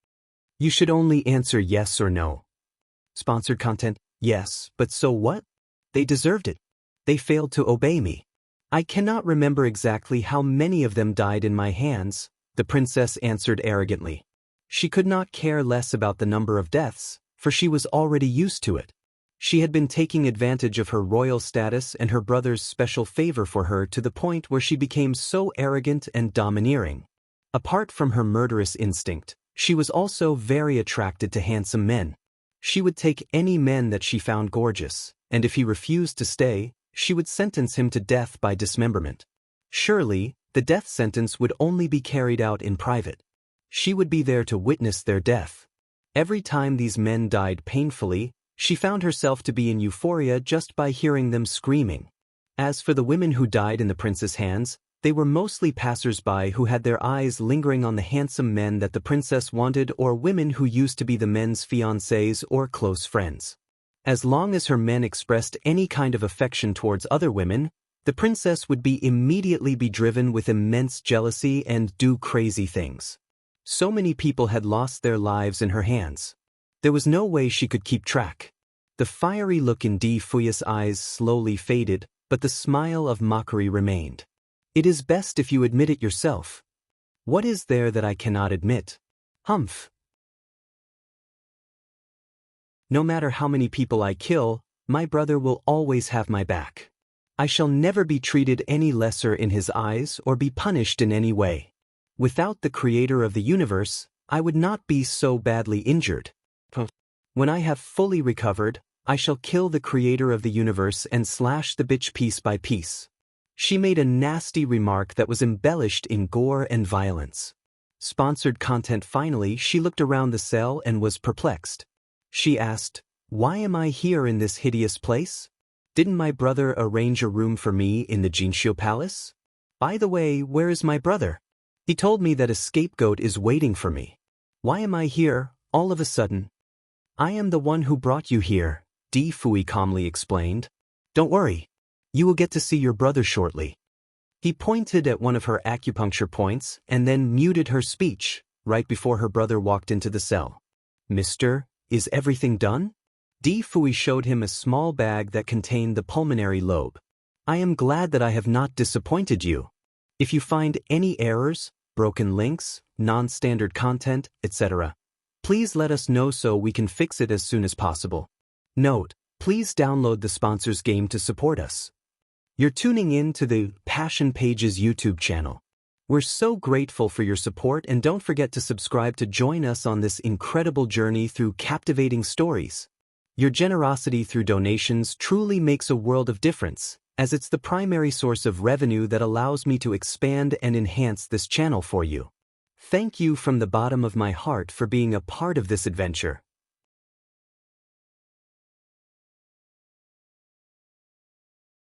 You should only answer yes or no. Sponsored content. Yes, but so what? They deserved it. They failed to obey me. I cannot remember exactly how many of them died in my hands, the princess answered arrogantly. She could not care less about the number of deaths, for she was already used to it. She had been taking advantage of her royal status and her brother's special favor for her to the point where she became so arrogant and domineering. Apart from her murderous instinct, she was also very attracted to handsome men. She would take any man that she found gorgeous, and if he refused to stay, she would sentence him to death by dismemberment. Surely, the death sentence would only be carried out in private. She would be there to witness their death. Every time these men died painfully, she found herself to be in euphoria just by hearing them screaming. As for the women who died in the prince's hands, they were mostly passers-by who had their eyes lingering on the handsome men that the princess wanted, or women who used to be the men's fiancés or close friends. As long as her men expressed any kind of affection towards other women, the princess would immediately be driven with immense jealousy and do crazy things. So many people had lost their lives in her hands. There was no way she could keep track. The fiery look in Di Fui's eyes slowly faded, but the smile of mockery remained. It is best if you admit it yourself. What is there that I cannot admit? Humph. No matter how many people I kill, my brother will always have my back. I shall never be treated any lesser in his eyes or be punished in any way. Without the creator of the universe, I would not be so badly injured. When I have fully recovered, I shall kill the creator of the universe and slash the bitch piece by piece. She made a nasty remark that was embellished in gore and violence. Sponsored content. Finally, she looked around the cell and was perplexed. She asked, "Why am I here in this hideous place? Didn't my brother arrange a room for me in the Jinshio Palace? By the way, where is my brother? He told me that a scapegoat is waiting for me. Why am I here, all of a sudden?" "I am the one who brought you here," Di Fui calmly explained. "Don't worry. You will get to see your brother shortly." He pointed at one of her acupuncture points and then muted her speech, right before her brother walked into the cell. "Mister, is everything done?" Di Fui showed him a small bag that contained the pulmonary lobe. "I am glad that I have not disappointed you. If you find any errors, broken links, non-standard content, etc., please let us know so we can fix it as soon as possible. Note, please download the sponsors game to support us. You're tuning in to the Passion Pages YouTube channel. We're so grateful for your support, and don't forget to subscribe to join us on this incredible journey through captivating stories. Your generosity through donations truly makes a world of difference, as it's the primary source of revenue that allows me to expand and enhance this channel for you. Thank you from the bottom of my heart for being a part of this adventure.